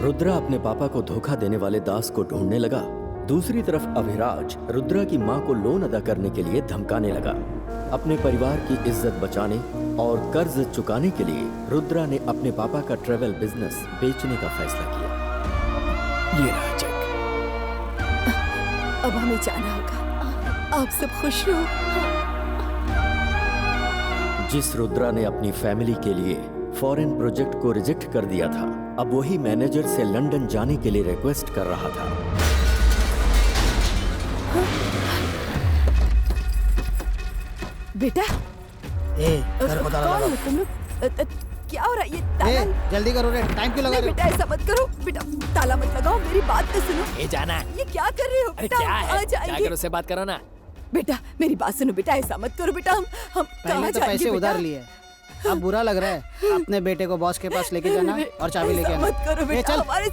R: रुद्रा अपने पापा को धोखा देने वाले दास को ढूंढने लगा। दूसरी तरफ अभिराज रुद्रा की मां को लोन अदा करने के लिए धमकाने लगा। अपने परिवार की इज्जत बचाने और कर्ज चुकाने के लिए रुद्रा ने अपने पापा का ट्रेवल बिजनेस बेचने का फैसला किया।
C: ये रहा चेक।
M: अब हमें जाना होगा। आप सब खुश रहो।
R: जिस रुद्रा ने अपनी फैमिली के लिए फॉरेन प्रोजेक्ट को रिजेक्ट कर दिया था, अब वही मैनेजर से लंदन जाने के लिए रिक्वेस्ट कर रहा था।
M: बेटा
S: घर को ताला लगाओ।
M: तुम लोग क्या हो रहा है? ये ताला
S: जल्दी करो रे, टाइम क्यों लगा रहे हो?
M: बेटा ऐसा मत करो बेटा, ताला मत लगाओ, मेरी बात तो सुनो।
C: ये जाना।
M: ये क्या कर रहे हो बेटा?
C: क्या है?
M: आ जाएंगे।
C: जाकर उससे बात करो ना।
M: बेटा मेरी बात सुनो बेटा, ऐसा मत करो बेटा। हम
S: पहले तो पैसे उधार लिए, अब बुरा लग रहा है। अपने बेटे को बॉस के पास लेके जाना और चाबी लेके आना।
M: मत करो बेटा,
S: चल।
M: हमारे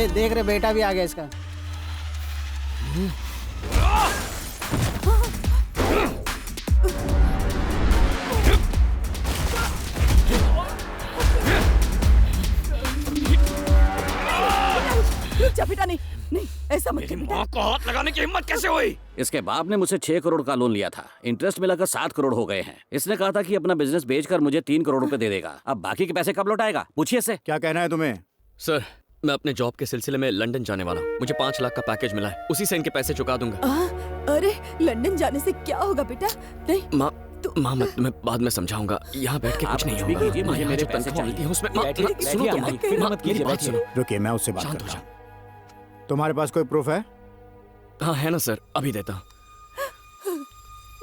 S: देख रहे बेटा भी आ गया इसका।
M: बेटा नहीं नहीं ऐसा मत कर बेटा।
G: माँ को हाथ लगाने की हिम्मत कैसे हुई?
K: इसके बाप ने मुझसे 6 करोड़ का लोन लिया था। इंटरेस्ट मिलाकर 7 करोड़ हो गए हैं। इसने कहा था कि अपना बिजनेस बेचकर मुझे 3 करोड़ रुपए दे देगा। अब बाकी के पैसे कब लौटाएगा? पूछिए इससे।
D: क्या कहना है तुम्हें?
G: सर मैं अपने जॉब के सिलसिले में लंदन जाने वाला हूँ। मुझे 5 लाख का पैकेज मिला है, उसी से इनके पैसे चुका दूंगा।
M: अरे लंदन जाने से क्या होगा बेटा? नहीं
G: माँ मैं तुम्हें बाद में समझाऊंगा। यहाँ बैठ के कुछ नहीं होगा। मुझे मेरे पैसे चाहिए उसमें। सुनो तो मेरी बात सुनो।
D: रुकिए, मैं उससे बात करता हूँ। तुम्हारे पास कोई प्रूफ है?
G: हाँ है ना सर, अभी देता हूँ।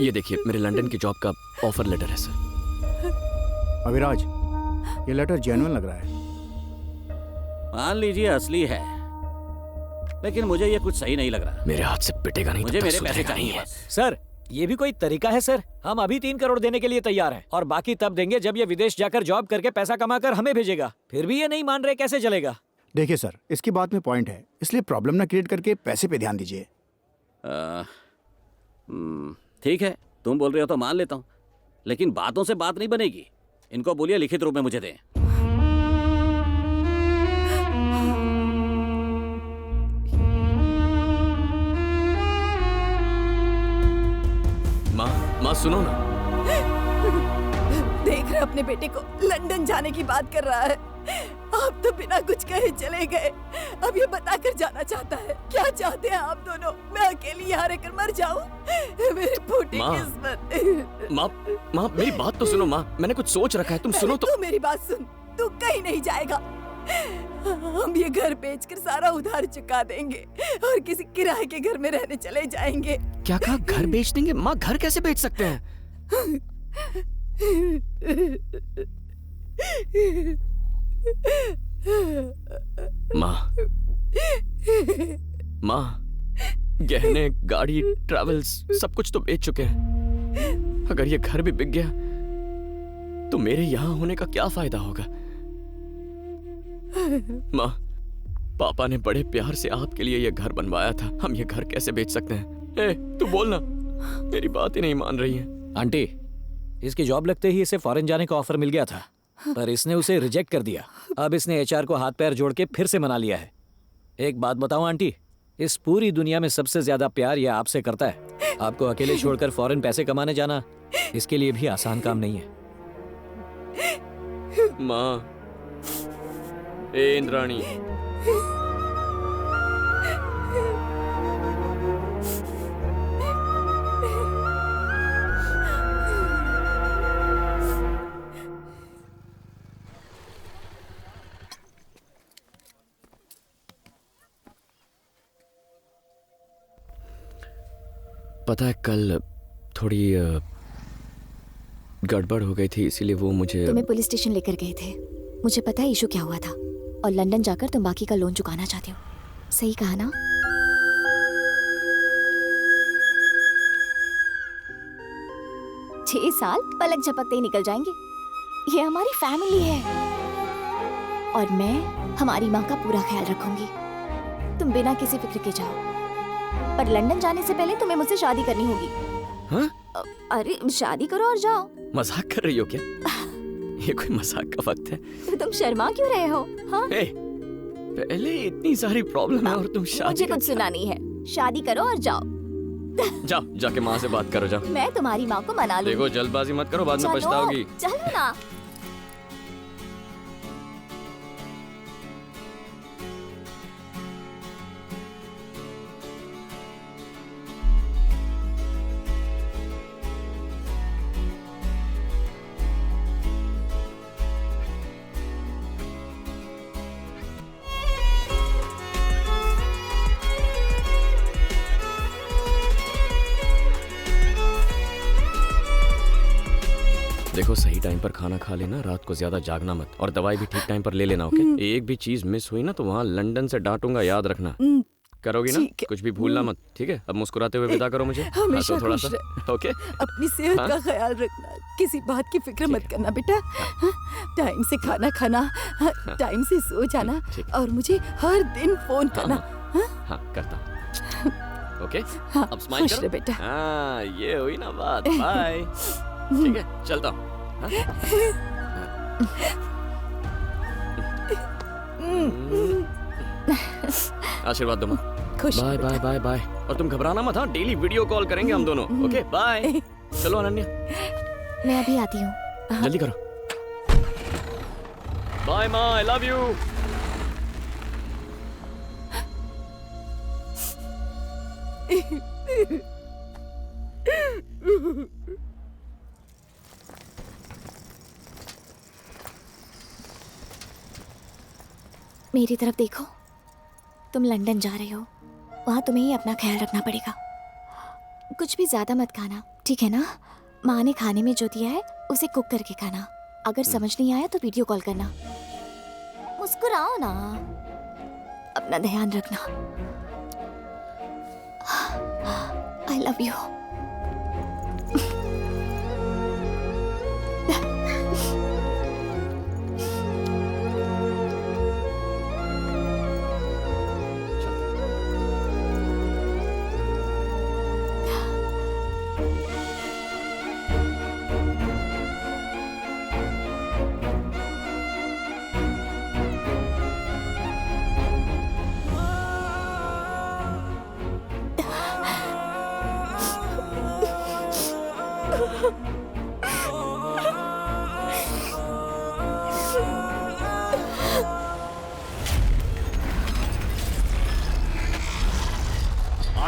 G: ये देखिए मेरे लंदन की जॉब का ऑफर लेटर है सर।
D: अभिराज, ये लेटर जेन्युइन लग रहा है।
K: मान लीजिए असली है, लेकिन मुझे ये कुछ सही नहीं लग रहा।
G: मेरे हाथ से पिटेगा नहीं,
K: मुझे मेरे पैसे चाहिए।
B: सर ये भी कोई तरीका है सर? हम अभी 3 करोड़ देने के लिए तैयार हैं और बाकी तब देंगे जब ये विदेश जाकर जॉब करके पैसा कमाकर हमें भेजेगा। फिर भी ये नहीं मान रहे, कैसे चलेगा?
D: देखिए सर, इसकी बात में पॉइंट है, इसलिए प्रॉब्लम ना क्रिएट करके पैसे पे ध्यान दीजिए।
K: ठीक है, तुम बोल रहे हो तो मान लेता हूँ, लेकिन बातों से बात नहीं बनेगी। इनको बोलिए लिखित रूप में मुझे दें।
G: माँ सुनो ना।
M: देख रहे अपने बेटे को लंदन जाने की बात कर रहा है। आप तो बिना कुछ कहे चले गए, अब ये बताकर जाना चाहता है। क्या चाहते हैं आप दोनों? मैं अकेली यहाँ रहकर मर जाऊं? मेरी फूटी किस्मत।
G: माँ मेरी बात तो सुनो माँ, मैंने कुछ सोच रखा है, तुम सुनो तो।
M: तू मेरी बात सुन, तू कहीं नहीं जाएगा। हम ये घर बेचकर सारा उधार चुका देंगे और किसी किराए के घर में रहने चले जाएंगे।
G: क्या कहा? घर बेच देंगे? माँ घर कैसे बेच सकते हैं? माँ गहने, गाड़ी, ट्रैवल्स सब कुछ तो बेच चुके हैं। अगर ये घर भी बिक गया तो मेरे यहाँ होने का क्या फायदा होगा? माँ पापा ने बड़े प्यार से आपके लिए ये घर बनवाया था, हम ये घर कैसे बेच सकते हैं? तू बोलना, मेरी बात ही नहीं मान रही है।
B: आंटी, इसकी जॉब लगते ही इसे फॉरेन जाने का ऑफर मिल गया था, पर इसने उसे रिजेक्ट कर दिया। अब इसने एचआर को हाथ पैर जोड़ के फिर से मना लिया है एक बात बताऊं आंटी, इस पूरी दुनिया में सबसे ज्यादा प्यार ये आपसे करता है। आपको अकेले छोड़कर फॉरेन पैसे कमाने जाना इसके लिए भी आसान काम नहीं है।
G: माँ, ए इंद्राणी, पता है कल थोड़ी गड़बड़ हो गई थी, इसीलिए वो मुझे
H: तुम्हें पुलिस स्टेशन लेकर गए थे। मुझे पता है इशू क्या हुआ था, और लंदन जाकर तुम बाकी का लोन चुकाना चाहते हो। सही कहा ना? छह साल पलक झपकते ही निकल जाएंगे। ये हमारी फैमिली है और मैं हमारी माँ का पूरा ख्याल रखूंगी। तुम बिना किसी फिक्र के जाओ, पर लंदन जाने से पहले तुम्हें मुझसे शादी करनी होगी।
G: हाँ?
H: अरे शादी करो और जाओ।
G: मजाक कर रही हो क्या? ये कोई मजाक का वक्त है?
H: तो तुम शर्मा क्यों रहे हो? हाँ?
G: पहले इतनी सारी प्रॉब्लम है और तुम शादी।
H: मुझे कुछ सुना नहीं है। शादी करो और जाओ।
G: जाओ, जाके माँ से बात करो, जाओ।
H: मैं तुम्हारी माँ को मना लूंगी।
G: देखो जल्दबाजी मत करो, बाद में पछताओगी।
H: चलो ना।
G: देखो सही टाइम पर खाना खा लेना, रात को ज्यादा जागना मत, और दवाई भी ठीक टाइम पर ले लेना, ओके? एक भी चीज मिस हुई ना तो वहाँ लंदन से डांटूंगा, याद रखना। करोगी ना? कुछ भी भूलना मत, ठीक है? अब मुस्कुराते हुए विदा करो मुझे।
M: हमेशा
G: थोड़ा
M: खुश
G: सा,
M: रहे।
G: ओके?
M: अपनी सेहत का ख्याल रखना, किसी बात की फिक्र मत करना बेटा। टाइम से खाना खाना, टाइम से सो जाना, और मुझे हर दिन फोन करना।
G: हाँ करता। ओके? अब स्माइल
M: खुश
G: करो
M: रहे बेटा।
G: हाँ, ये हुई ना बात। बाय। ठीक है, चलता हूँ। हाँ? आशीर्वाद दो माँ।
M: खुश
G: बाय बाय बाय बाय। और तुम घबराना मत, हाँ? डेली वीडियो कॉल करेंगे हम दोनों, ओके? बाय। चलो अनन्या,
H: मैं अभी आती हूँ।
G: जल्दी करो। बाय माँ, आई लव यू।
H: मेरी तरफ देखो, तुम लंदन जा रहे हो, वहां तुम्हें ही अपना ख्याल रखना पड़ेगा। कुछ भी ज्यादा मत खाना, ठीक है ना? माँ ने खाने में जो दिया है उसे कुक करके खाना। अगर समझ नहीं आया तो वीडियो कॉल करना। मुस्कुराओ ना, अपना ध्यान रखना। I love you.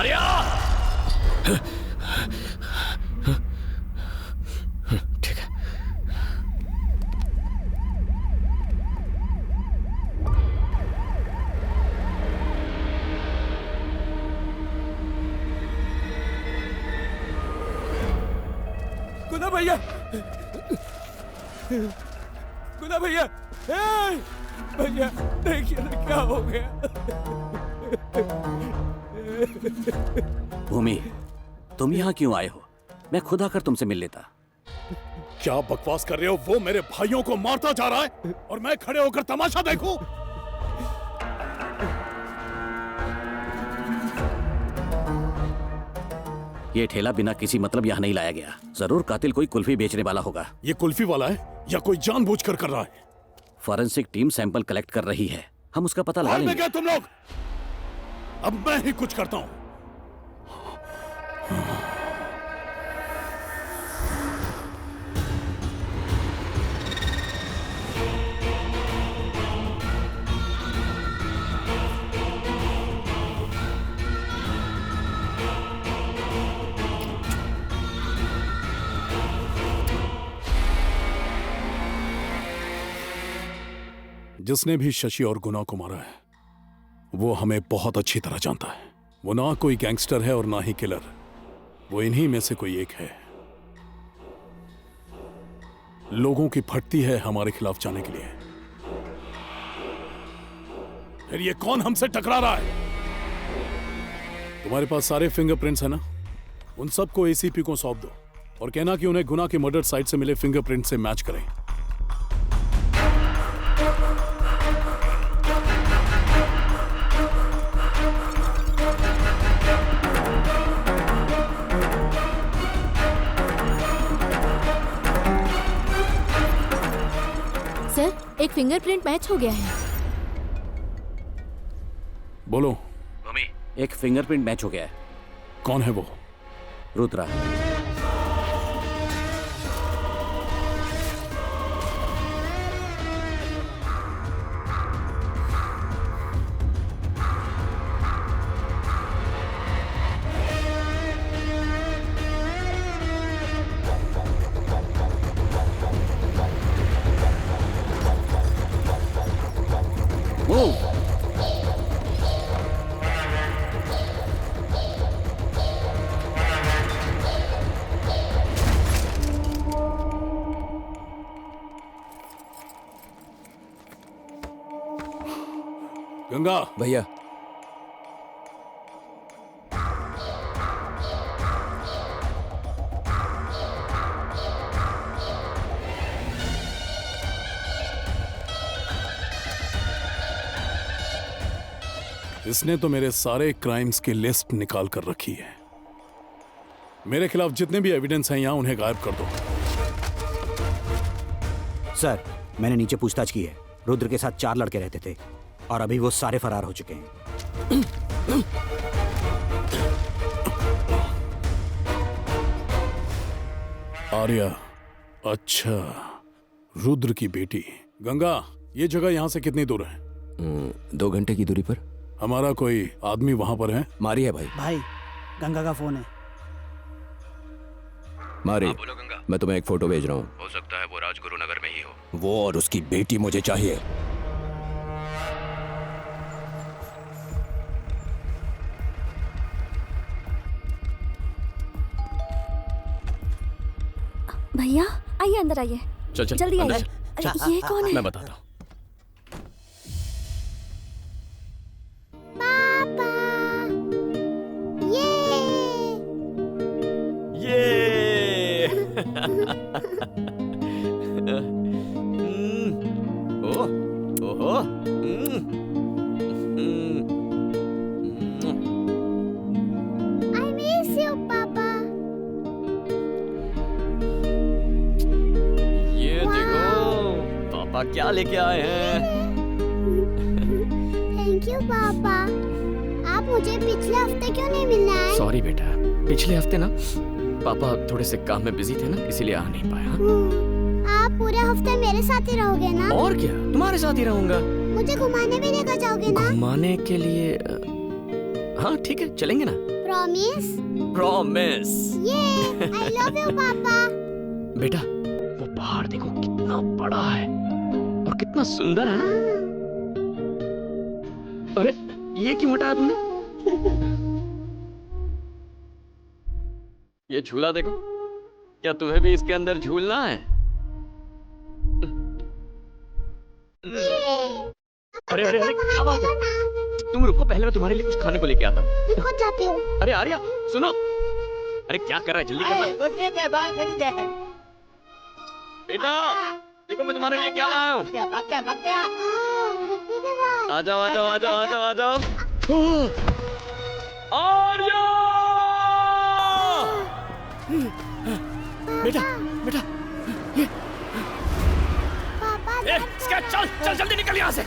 G: आर्या! ठीक है।
F: गुना भैया, गुना भैया, भैया देखिए ना क्या हो गया।
K: भूमि, तुम यहाँ क्यों आए हो? मैं खुद आकर तुमसे मिल लेता।
A: क्या बकवास कर रहे हो? वो मेरे भाइयों को मारता जा रहा है और मैं खड़े होकर तमाशा देखूं?
K: ये ठेला बिना किसी मतलब यहाँ नहीं लाया गया। जरूर कातिल कोई कुल्फी बेचने वाला होगा।
A: ये कुल्फी वाला है या कोई जानबूझकर कर रहा है?
K: फॉरेंसिक टीम सैंपल कलेक्ट कर रही है, हम उसका पता लगा
A: हाल में
K: लेंगे।
A: क्या तुम लोग? अब मैं ही कुछ करता हूं। जिसने भी शशि और गुना को मारा है वो हमें बहुत अच्छी तरह जानता है। वो ना कोई गैंगस्टर है और ना ही किलर, वो इन्हीं में से कोई एक है। लोगों की फटती है हमारे खिलाफ जाने के लिए। फिर ये कौन हमसे टकरा रहा है? तुम्हारे पास सारे फिंगरप्रिंट्स है ना? उन सबको एसीपी को सौंप दो और कहना कि उन्हें गुना के मर्डर साइट से मिले फिंगरप्रिंट से मैच करें।
E: सर, एक फिंगरप्रिंट मैच हो गया है।
A: बोलो।
K: मम्मी, एक फिंगरप्रिंट मैच हो गया है।
A: कौन है वो?
K: रुद्रा।
A: गंगा
J: भैया,
A: इसने तो मेरे सारे क्राइम्स की लिस्ट निकाल कर रखी है। मेरे खिलाफ जितने भी एविडेंस हैं यहां उन्हें गायब कर दो।
D: सर, मैंने नीचे पूछताछ की है। रुद्र के साथ 4 लड़के रहते थे और अभी वो सारे फरार हो चुके हैं।
A: आर्या, अच्छा, रुद्र की बेटी। गंगा, ये जगह यहां से कितनी दूर है?
J: 2 घंटे की दूरी पर।
A: हमारा कोई आदमी वहां पर है?
J: मारी है भाई।
S: भाई, गंगा का फोन है।
J: मारी।
G: बोलो गंगा।
J: मैं तुम्हें एक फोटो भेज रहा हूँ।
G: हो सकता है वो राजगुरु नगर में ही हो।
J: वो और उसकी बेटी मुझे चाहिए।
H: भैया आइए, अंदर आइए।
G: चल चल
H: जल्दी
G: अंदर
H: आइए।
G: चल।
H: ये कौन है?
G: मैं बताता हूँ। ओहो।
E: I miss you, पापा।
G: ये देखो पापा क्या लेके आए हैं।
E: थैंक यू पापा। आप मुझे पिछले हफ्ते क्यों नहीं मिलने आए?
G: सॉरी बेटा, पिछले हफ्ते ना पापा थोड़े से काम में बिजी थे ना, इसीलिए आ नहीं पाया।
E: आप पूरे हफ्ते मेरे साथ ही रहोगे ना?
G: और क्या, तुम्हारे साथ ही रहूंगा।
E: मुझे घुमाने भी लेकर जाओगे ना?
G: घुमाने के लिए हाँ ठीक है, चलेंगे ना।
E: प्रॉमिस?
G: प्रॉमिस।
E: ये आई लव यू पापा।
G: बेटा वो पहाड़ देखो कितना बड़ा है और कितना सुंदर है ना। अरे ये क्यों हटाया तुमने? ये झूला देखो, क्या तुम्हें भी इसके अंदर झूलना है? अरे अरे अरे क्या बात है? तुम रुको, पहले मैं तुम्हारे लिए कुछ खाने को लेके आता हूँ। अरे आर्या सुनो, अरे क्या कर रहा है, जल्दी करना। बेटा देखो मैं तुम्हारे लिए क्या लाया हूँ। आ जाओ आ जाओ आ जाओ आ जाओ आ जाओ। आर्या! बेटा बेटा ये चल चल जल्दी निकल यहाँ से।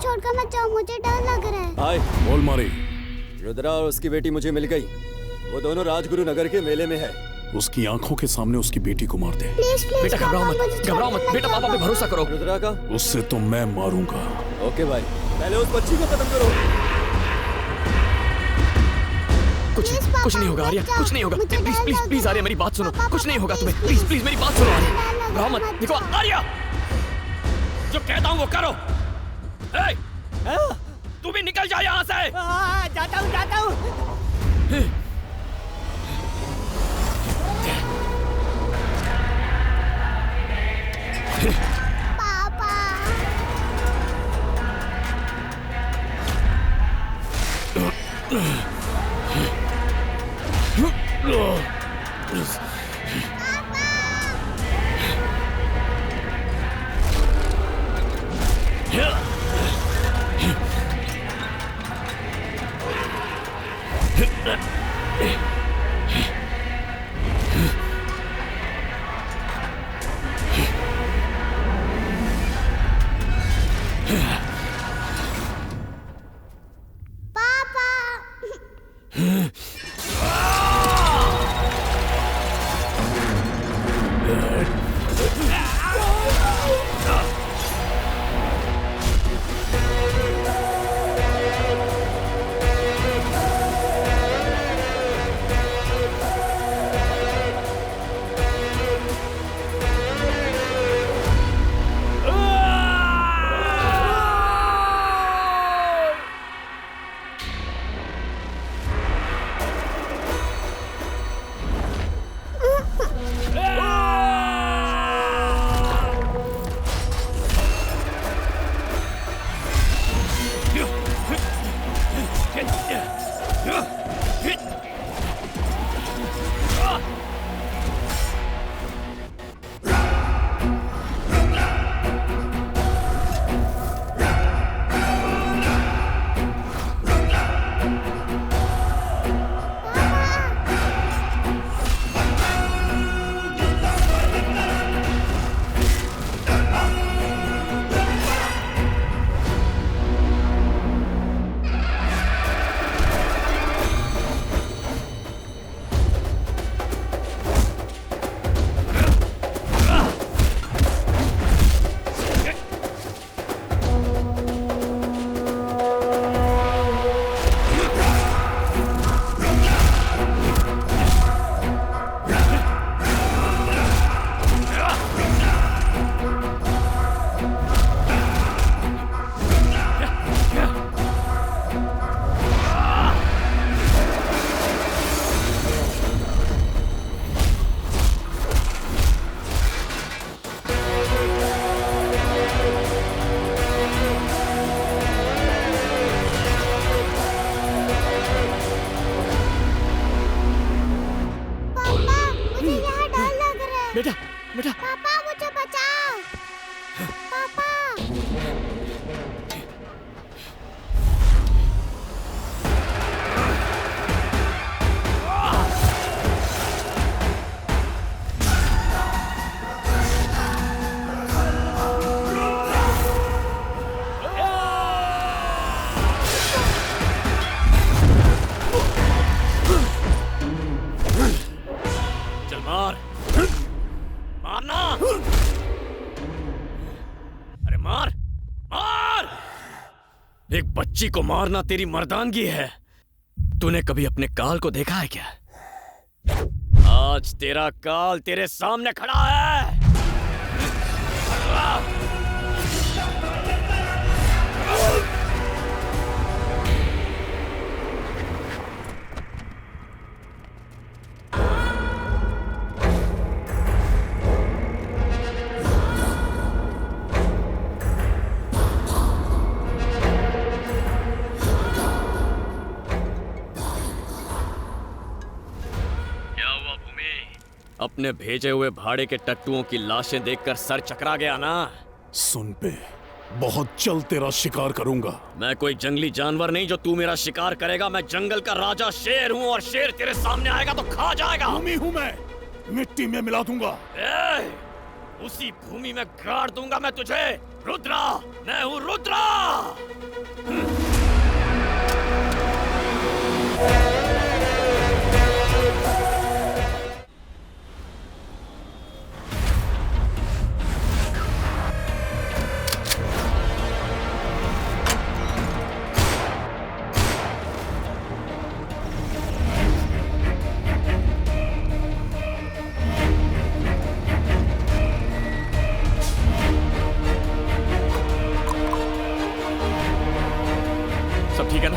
I: छोड़कर मत जाओ, मुझे डर लग रहा है।
O: हाय
A: बोल मारी।
O: रुद्रा और उसकी बेटी मुझे मिल गई। वो दोनों राजगुरु नगर के मेले में है।
A: उसकी आंखों के सामने उसकी बेटी को मार दे।
I: प्लीज प्लीज
G: बेटा घबराओ मत, घबराओ मत बेटा, पापा पे भरोसा करो।
O: रुद्रा का
A: उससे तो मैं मारूंगा।
O: ओके भाई, पहले उस बच्ची को खत्म करो।
G: कुछ नहीं होगा आर्या, कुछ नहीं होगा। प्लीज प्लीज प्लीज आर्या मेरी बात सुनो, कुछ नहीं होगा तुम्हें। प्लीज प्लीज मेरी बात सुनो आर्या, घबराओ मत। देखो आर्या, जो कहता हूँ वो करो। तू भी निकल जा यहाँ से।
P: जाता हूँ जाता हूँ।
G: बेटा बेटा
I: पापा मुझे बचाओ। पापा
G: चल मार, मारना। अरे मार मार। एक बच्ची को मारना तेरी मर्दानगी है। तूने कभी अपने काल को देखा है क्या? आज तेरा काल तेरे सामने खड़ा है। अपने भेजे हुए भाड़े के टट्टुओं की लाशें देखकर सर चकरा गया ना?
A: सुन पे, बहुत जल्द तेरा शिकार करूंगा।
G: मैं कोई जंगली जानवर नहीं जो तू मेरा शिकार करेगा। मैं जंगल का राजा शेर हूँ और शेर तेरे सामने आएगा तो खा जाएगा।
A: भूमि हूँ मैं, मिट्टी में मिला दूंगा।
G: उसी भूमि में गाड़ दूंगा मैं तुझे। रुद्रा, मैं हूँ रुद्रा। सब ठीक है ना?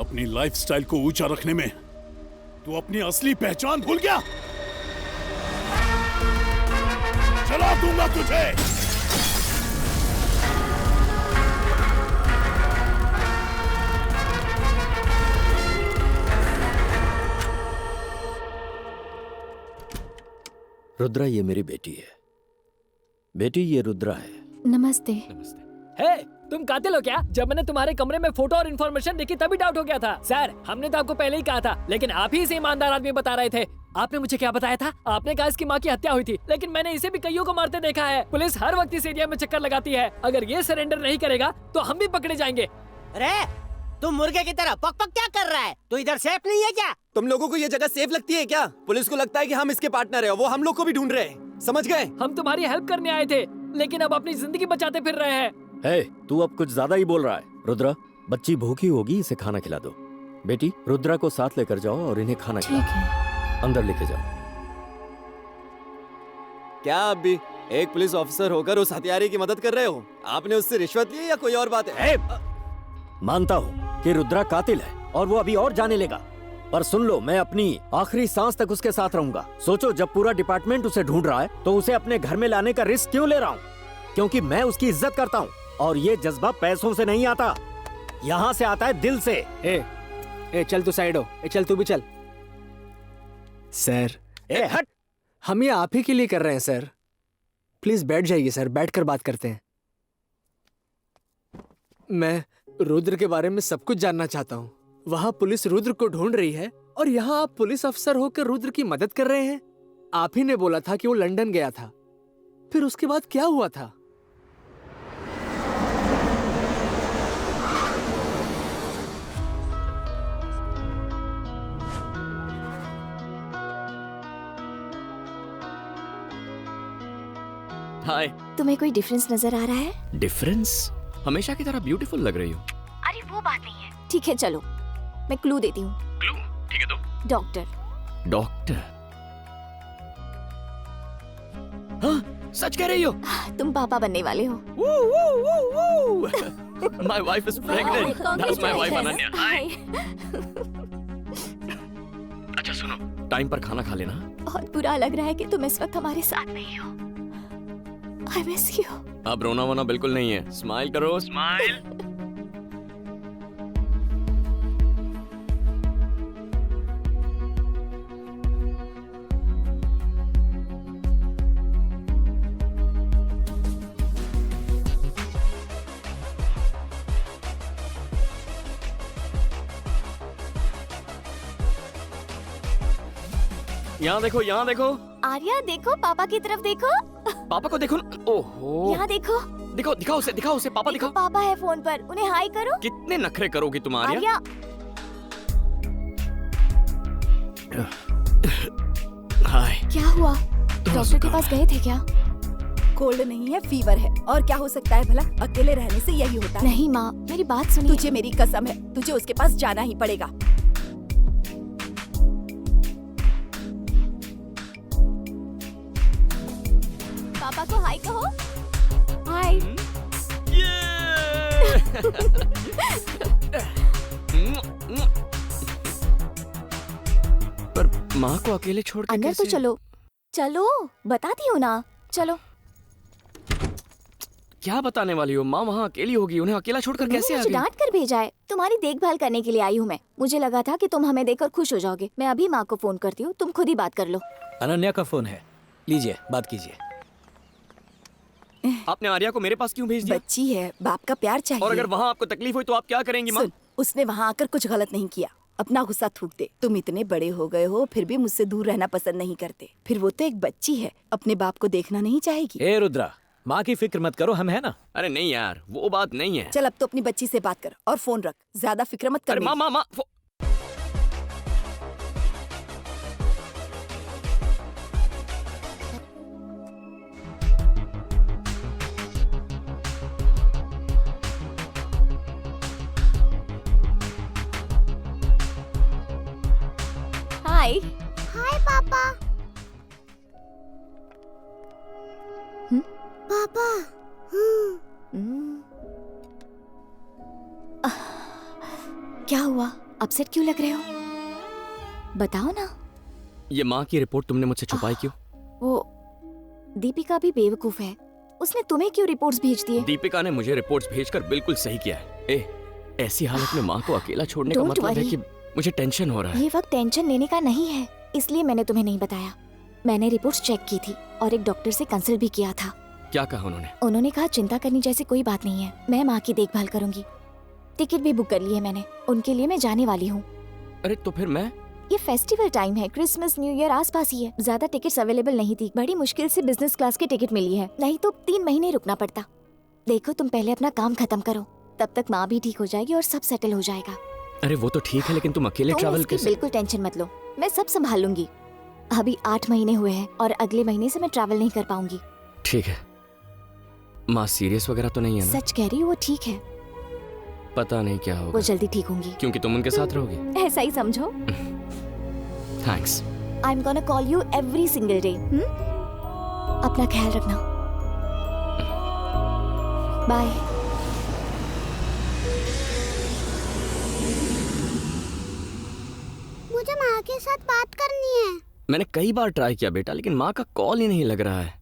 A: अपनी लाइफस्टाइल को ऊंचा रखने में तू अपनी असली पहचान भूल गया। चला दूंगा तुझे।
R: रुद्रा, ये मेरी बेटी है। बेटी, ये रुद्रा है।
H: नमस्ते।
C: हे, तुम कातिल हो क्या? जब मैंने तुम्हारे कमरे में फोटो और इन्फॉर्मेशन देखी तभी डाउट हो गया था। सर, हमने तो आपको पहले ही कहा था, लेकिन आप ही इसे ईमानदार आदमी बता रहे थे। आपने मुझे क्या बताया था? आपने कहा इसकी माँ की हत्या हुई थी, लेकिन मैंने इसे भी कईयों को मारते देखा है। पुलिस हर वक्त इस एरिया में चक्कर लगाती है। अगर ये सरेंडर नहीं करेगा तो हम भी पकड़े जाएंगे।
P: अरे तुम मुर्गे की तरह पक पक क्या कर रहा है? तू इधर सेफ नहीं है क्या?
O: तुम लोगों को ये जगह सेफ लगती है क्या? पुलिस को लगता है कि हम इसके पार्टनर हैं, वो हम लोग को भी ढूंढ रहे हैं। समझ गए?
C: हम तुम्हारी हेल्प करने आए थे, लेकिन अब अपनी जिंदगी बचाते फिर रहे हैं।
R: हे, तू अब कुछ ज्यादा ही बोल रहा है। रुद्रा, बच्ची भूखी होगी, इसे खाना खिला दो। बेटी, रुद्रा को साथ लेकर जाओ और इन्हें खाना खिलाओ। अंदर लेके जाओ।
O: क्या आप भी एक पुलिस ऑफिसर होकर उस हत्यारे की मदद कर रहे हो? आपने उससे रिश्वत ली या कोई और बात है?
R: मानता हूँ कि रुद्रा कातिल है और वो अभी और जाने लेगा, पर सुन लो, मैं अपनी आखिरी सांस तक उसके साथ रहूंगा। सोचो, जब पूरा डिपार्टमेंट उसे ढूंढ रहा है तो उसे अपने घर में लाने का रिस्क क्यों ले रहा हूँ? क्योंकि मैं उसकी इज्जत करता हूँ और ये जज्बा पैसों से नहीं आता, यहाँ से आता है दिल से।
Q: ए चल तू साइड हो। चल तू भी चल। सर,
R: हट।
Q: हम ये आप ही के लिए कर रहे हैं सर। प्लीज बैठ जाइए सर, बैठकर बात करते हैं। मैं रुद्र के बारे में सब कुछ जानना चाहता हूँ। वहाँ पुलिस रुद्र को ढूंढ रही है और यहाँ आप पुलिस अफसर होकर रुद्र की मदद कर रहे हैं। आप ही ने बोला था कि वो लंदन गया था, फिर उसके बाद क्या हुआ था?
G: हाय।
H: तुम्हें कोई डिफरेंस नजर आ रहा है?
G: डिफरेंस? हमेशा की तरह ब्यूटीफुल लग रही हो।
H: अरे वो बात नहीं है। ठीक है, चलो मैं क्लू देती हूँ।
G: क्लू? ठीक है, दो।
H: डॉक्टर।
G: डॉक्टर? हाँ, सच कह रही हो?
H: तुम पापा बनने वाले हो।
G: My wife is pregnant. That's my wife Ananya. Hi. अच्छा सुनो, टाइम पर खाना खा लेना।
H: बहुत बुरा लग रहा है कि तुम इस वक्त हमारे साथ नहीं हो। I miss you.
G: अब रोना वोना बिल्कुल नहीं है। स्माइल करो, स्माइल। यहाँ देखो, यहाँ देखो।
H: आर्या, देखो, पापा की तरफ देखो।
G: पापा को देखो। ओहो।
H: यहाँ देखो।
G: दिखाओ, दिखाओ उसे, दिखाओ उसे। पापा दिखाओ।
H: पापा है फोन पर, उन्हें हाई करो।
G: कितने नखरे करोगी तुम आर्या?
H: आर्या।
G: हाय।
H: क्या हुआ? डॉक्टर के पास गए थे क्या?
M: कोल्ड नहीं है, फीवर है। और क्या हो सकता है भला? अकेले रहने से यही होता है।
H: नहीं माँ, मेरी बात सुनिए।
M: तुझे मेरी कसम है, तुझे उसके पास जाना ही पड़ेगा।
H: पापा को हाय कहो। हाय।
G: पर माँ को अकेले छोड़ के
H: अंदर तो चलो। चलो, बताती हूँ ना। चलो।
G: क्या बताने वाली हो? माँ वहाँ अकेली होगी, उन्हें अकेला छोड़कर कैसे आ गई?
H: डांट कर भेजा है। तुम्हारी देखभाल करने के लिए आई हूँ मैं। मुझे लगा था कि तुम हमें देखकर खुश हो जाओगे। मैं अभी माँ को फोन करती हूँ, तुम खुद ही बात कर लो।
T: अनन्या का फोन है, लीजिए बात कीजिए।
G: आपने आर्या को मेरे पास क्यों भेज दिया?
M: बच्ची है, बाप का प्यार चाहिए।
G: और अगर वहाँ आपको तकलीफ हुई तो आप क्या करेंगी माँ?
M: सुन, उसने वहाँ आकर कुछ गलत नहीं किया, अपना गुस्सा थूक दे। तुम इतने बड़े हो गए हो फिर भी मुझसे दूर रहना पसंद नहीं करते। फिर वो तो एक बच्ची है, अपने बाप को देखना नहीं चाहेगी।
T: ए रुद्रा, माँ की फिक्र मत करो, हम है ना।
G: अरे नहीं यार, वो बात नहीं है।
M: चल अब तो अपनी बच्ची से बात कर और फोन रख, ज्यादा फिक्र मत कर।
G: अरे माँ
H: हाय।
I: हाय पापा। पापा।
H: क्या हुआ, अपसेट क्यों लग रहे हो? बताओ ना।
G: ये माँ की रिपोर्ट तुमने मुझसे छुपाई क्यों?
H: वो दीपिका भी बेवकूफ है, उसने तुम्हें क्यों रिपोर्ट्स भेज दिए?
G: दीपिका ने मुझे रिपोर्ट्स भेजकर बिल्कुल सही किया है। ऐसी हालत में माँ को अकेला छोड़ने का
H: Don't
G: मतलब है
H: worry।
G: कि मुझे टेंशन हो रहा है।
H: ये वक्त टेंशन लेने का नहीं है, इसलिए मैंने तुम्हें नहीं बताया। मैंने रिपोर्ट्स चेक की थी और एक डॉक्टर से कंसल्ट भी किया था।
G: क्या कहा उन्होंने?
H: उन्होंने कहा चिंता करने जैसी कोई बात नहीं है, मैं माँ की देखभाल करूंगी। टिकट भी बुक कर ली है मैंने, उनके लिए मैं जाने वाली हूँ।
G: अरे तो फिर मैं?
H: ये फेस्टिवल टाइम है, क्रिसमस न्यू ईयर आसपास ही है, ज्यादा टिकट्स अवेलेबल नहीं थी। बड़ी मुश्किल से बिजनेस क्लास की टिकट मिली है, नहीं तो 3 महीने रुकना पड़ता। देखो तुम पहले अपना काम खत्म करो, तब तक माँ भी ठीक हो जाएगी और सब सेटल हो जाएगा।
G: अरे वो तो ठीक है, लेकिन तुम अकेले ट्रैवल कैसे?
H: बिल्कुल टेंशन मत लो, मैं सब संभाल लूंगी। अभी 8 महीने हुए हैं और अगले महीने से मैं ट्रैवल नहीं कर पाऊंगी।
G: ठीक है। माँ सीरियस वगैरह तो नहीं है ना?
H: सच कह रही हूँ, वो ठीक है।
G: पता नहीं क्या होगा।
H: वो जल्दी ठीक होंगी।
G: क्योंकि तुम उनके साथ रहोगी।
H: ऐसा ही समझो।
G: Thanks.
H: I am gonna call you every single day. अपना ख्याल रखना। बाय।
I: मुझे माँ के साथ बात करनी है।
G: मैंने कई बार ट्राई किया बेटा, लेकिन माँ का कॉल ही नहीं लग रहा है।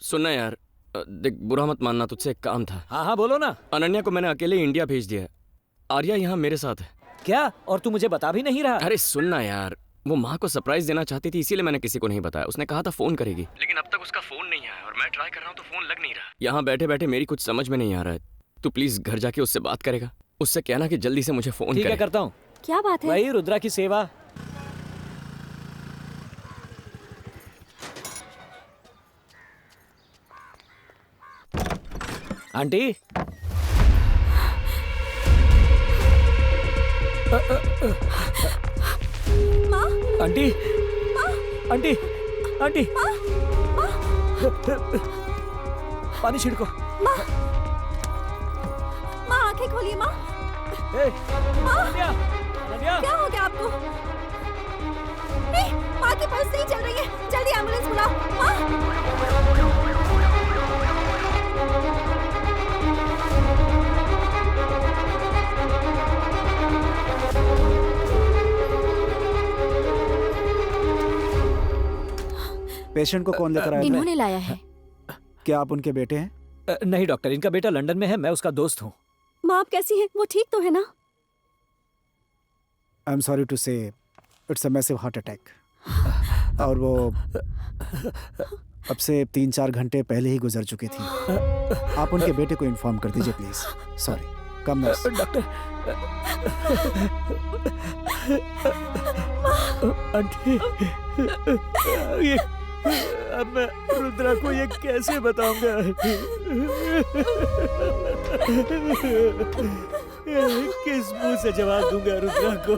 G: सुनना यार, देख बुरा मत मानना, तुझसे एक काम था।
T: हाँ बोलो ना।
G: अनन्या को मैंने अकेले इंडिया भेज दिया है। आर्या यहाँ मेरे साथ है।
T: क्या? और तू मुझे बता भी नहीं रहा?
G: अरे सुनना यार, वो माँ को सरप्राइज देना चाहती थी, इसीलिए मैंने किसी को नहीं बताया। उसने कहा था फोन करेगी, लेकिन अब तक उसका फोन नहीं आया और मैं ट्राई कर रहा हूँ तो फोन लग नहीं रहा। यहाँ बैठे बैठे मेरी कुछ समझ में नहीं आ रहा है। तू प्लीज घर जाके उससे बात करेगा, उससे कहना कि जल्दी से मुझे फोन करे।
T: ठीक है, करता हूँ।
H: क्या बात है?
T: वही रुद्रा की सेवा। आंटी।
M: माँ।
T: आंटी। आंटी। आंटी। पानी छिड़को।
M: माँ। माँ आंखें खोलिए माँ। माँ। क्या हो गया आपको? माँ की पल्स नहीं चल रही है, जल्दी एम्बुलेंस बुलाओ। माँ।
L: पेशेंट को कौन लेकर आया?
H: इन्होंने लाया है।
L: क्या आप उनके बेटे हैं?
T: नहीं डॉक्टर, इनका बेटा लंदन में है, मैं उसका दोस्त हूँ।
M: माँ आप कैसी हैं? वो ठीक तो है ना?
L: आई एम सॉरी टू से it's a massive heart attack. और वो अब से 3-4 घंटे पहले ही गुजर चुकी थी। आप उनके बेटे को इन्फॉर्म कर दीजिए please. Sorry. Come nurse.
T: Doctor. Aunty, ये अब मैं रुद्रा को ये कैसे बताऊंगा? किस मुंह से जवाब दूंगा रुद्रा को?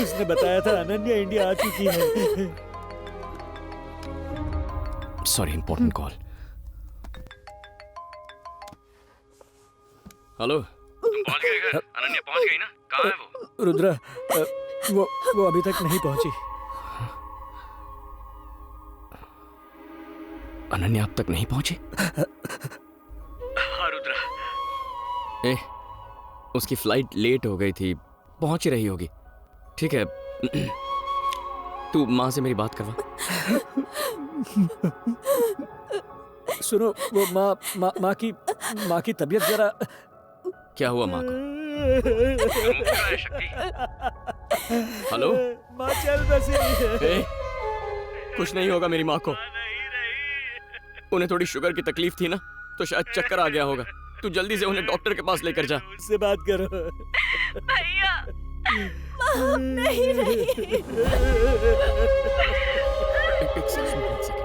T: उसने बताया था अनन्या इंडिया आ चुकी है।
G: Sorry, important call. हेलो। तुम पहुंच गए घर? अनन्या पहुंच गई ना? कहाँ है वो?
T: रुद्रा वो अभी तक नहीं पहुंची।
G: अनन्या अब तक नहीं पहुंची? हाँ रुद्रा। उसकी फ्लाइट लेट हो गई थी, पहुंच ही रही होगी। ठीक है, तू माँ से मेरी बात करवा।
T: सुनो, वो माँ की तबीयत जरा।
G: क्या हुआ माँ को? हेलो
T: माँ चल बसी।
G: ए, कुछ नहीं होगा मेरी माँ को। उन्हें थोड़ी शुगर की तकलीफ थी ना, तो शायद चक्कर आ गया होगा। तू जल्दी से उन्हें डॉक्टर के पास लेकर जा।
T: उससे बात करो।
E: भैया माँ नहीं रही।
G: एक सेकंड।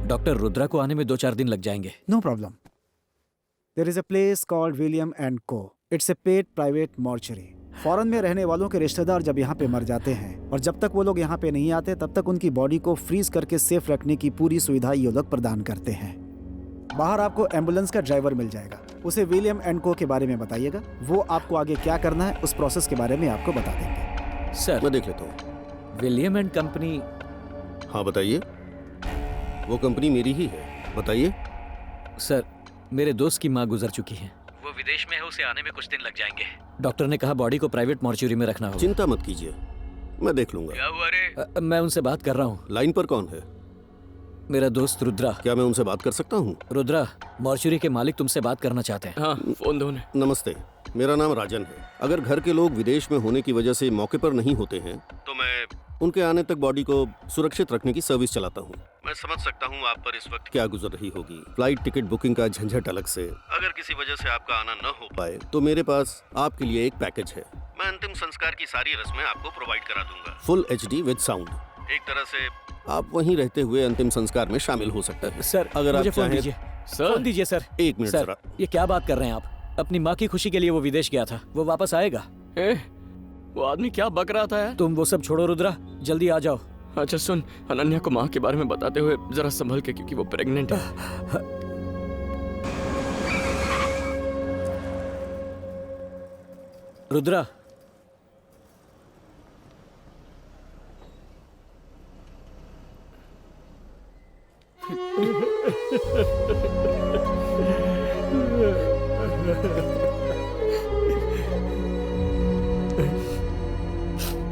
D: डॉक्टर रुद्रा को आने में 2-4 दिन लग जाएंगे।
L: No problem. There is a place called William and co. It's a paid private mortuary. Foreign में रहने वालों के रिश्तेदार जब यहाँ पे मर जाते हैं और जब तक वो लोग यहाँ पे नहीं आते तब तक उनकी बॉडी को फ्रीज करके सेफ रखने की पूरी सुविधा ये लोग प्रदान करते हैं। बाहर आपको एम्बुलेंस का ड्राइवर मिल जाएगा। उसे विलियम एंड को के बारे में बताइएगा। वो आपको आगे क्या करना है उस प्रोसेस के बारे में आपको बता देंगे।
J: सर मैं देख लेता हूँ।
D: William and company.
J: हाँ बताइए। वो कंपनी मेरी ही है, बताइए।
D: सर मेरे दोस्त की माँ गुजर चुकी है।
K: वो विदेश में है, उसे आने में कुछ दिन लग जाएंगे।
D: डॉक्टर ने कहा बॉडी को प्राइवेट मॉर्चुरी में रखना होगा।
J: चिंता मत कीजिए, मैं देख लूंगा।
K: क्या हुआ रे?
D: मैं उनसे बात कर रहा हूँ।
J: लाइन पर कौन है?
D: मेरा दोस्त रुद्रा।
J: क्या मैं उनसे बात कर सकता हूँ?
D: रुद्रा, मॉर्चुरी के मालिक तुमसे बात करना चाहते हैं।
G: हाँ, फोन दो।
J: नमस्ते, मेरा नाम राजन है। अगर घर के लोग विदेश में होने की वजह से मौके पर नहीं होते हैं तो मैं उनके आने तक बॉडी को सुरक्षित रखने की सर्विस चलाता हूँ। मैं समझ सकता हूँ आप पर इस वक्त क्या गुजर रही होगी। फ्लाइट टिकट बुकिंग का झंझट अलग से। अगर किसी वजह से आपका आना न हो पाए तो मेरे पास आपके लिए एक पैकेज है। मैं अंतिम संस्कार की सारी रस्में आपको प्रोवाइड करा दूंगा। Full HD with sound. एक तरह से आप वहीं रहते हुए अंतिम संस्कार में शामिल हो सकते हैं।
D: सर
J: अगर आप
D: फोन दीजिए। फोन दीजिए सर।
J: एक मिनट
D: सर, ये क्या बात कर रहे हैं आप? अपनी माँ की खुशी के लिए वो विदेश गया था, वो वापस आएगा।
G: वो आदमी क्या बक रहा था यार?
D: तुम वो सब छोड़ो रुद्रा, जल्दी आ जाओ।
G: अच्छा सुन, अनन्या को माँ के बारे में बताते हुए जरा संभल के, क्योंकि वो प्रेग्नेंट है।
D: रुद्रा,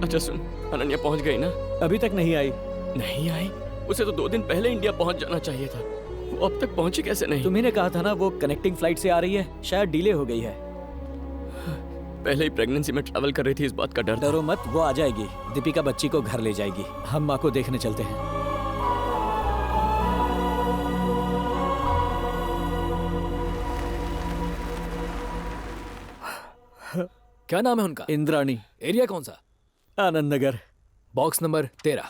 G: अच्छा सुन, अनन्या पहुंच गई ना?
D: अभी तक नहीं आई।
G: नहीं आई? उसे तो 2 दिन पहले इंडिया पहुंच जाना चाहिए था। वो अब तक पहुंची कैसे नहीं?
D: तुम्ही ने कहा था ना वो कनेक्टिंग फ्लाइट से आ रही है, शायद डिले हो गई है।
G: पहले ही प्रेगनेंसी में ट्रैवल कर रही थी, इस बात का डर।
D: डरो मत, वो आ जाएगी। दीपिका बच्ची को घर ले जाएगी। हम माँ को देखने चलते हैं।
C: क्या नाम है उनका?
D: इंद्राणी।
C: एरिया कौन सा?
D: Anand Nagar.
C: Box number 13।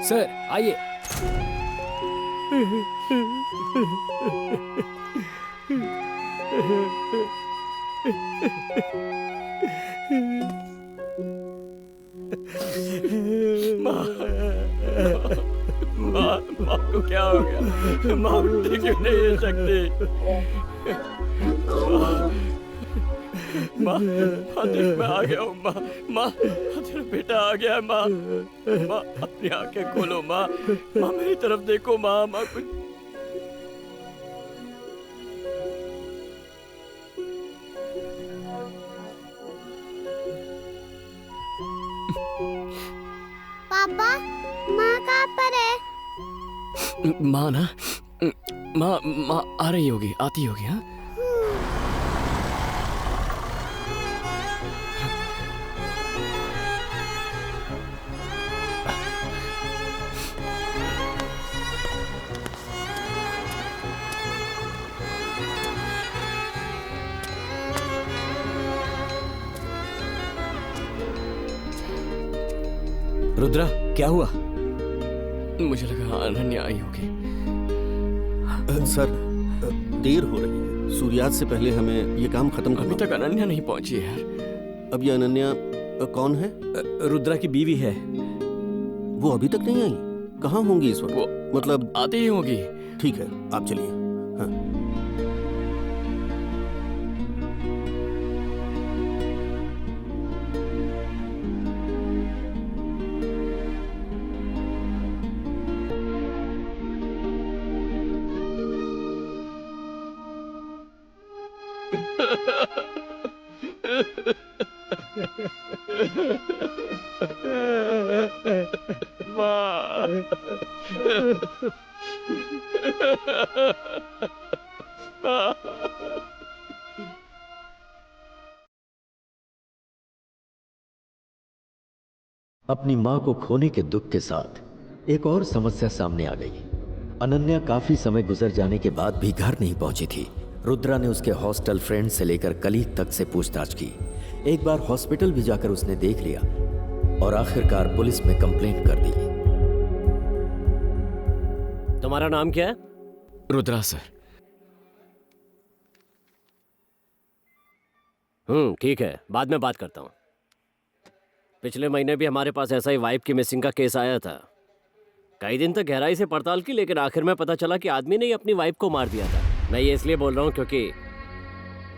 C: Sir आइए।
G: माँ को क्या हो गया? माँ उठती क्यों नहीं है शक्ति? माँ देख, मैं आ गया हूँ। माँ तेरा बेटा आ गया है। माँ अपनी आंखें खोलो। माँ मेरी तरफ देखो। माँ कुछ।
I: पापा, माँ कहाँ पर है?
G: माँ ना, माँ आ रही होगी, आती होगी। हाँ
D: रुद्रा, क्या हुआ?
G: मुझे लगा अनन्या आई होगी।
J: सर देर हो रही है,
R: सूर्यास्त से पहले हमें ये काम खत्म करना।
G: अभी तक अनन्या नहीं पहुंची है यार।
R: अब ये अनन्या कौन है?
T: रुद्रा की बीवी है।
R: वो अभी तक नहीं आई? कहाँ होंगी इस वक्त?
G: वो
R: मतलब
G: आती ही होगी।
R: ठीक है, आप चलिए। हाँ।
K: अपनी मां को खोने के दुख के साथ एक और समस्या सामने आ गई। अनन्या काफी समय गुजर जाने के बाद भी घर नहीं पहुंची थी। रुद्रा ने उसके हॉस्टल फ्रेंड से लेकर कलीग तक से पूछताछ की। एक बार हॉस्पिटल भी जाकर उसने देख लिया और आखिरकार पुलिस में कंप्लेंट कर दी।
T: तुम्हारा नाम क्या है?
G: रुद्रा सर।
T: ठीक है, बाद में बात करता हूँ। पिछले महीने भी हमारे पास ऐसा ही वाइफ की मिसिंग का केस आया था। कई दिन तक गहराई से पड़ताल की, लेकिन आखिर में पता चला कि आदमी ने ही अपनी वाइफ को मार दिया था। मैं ये इसलिए बोल रहा हूँ क्योंकि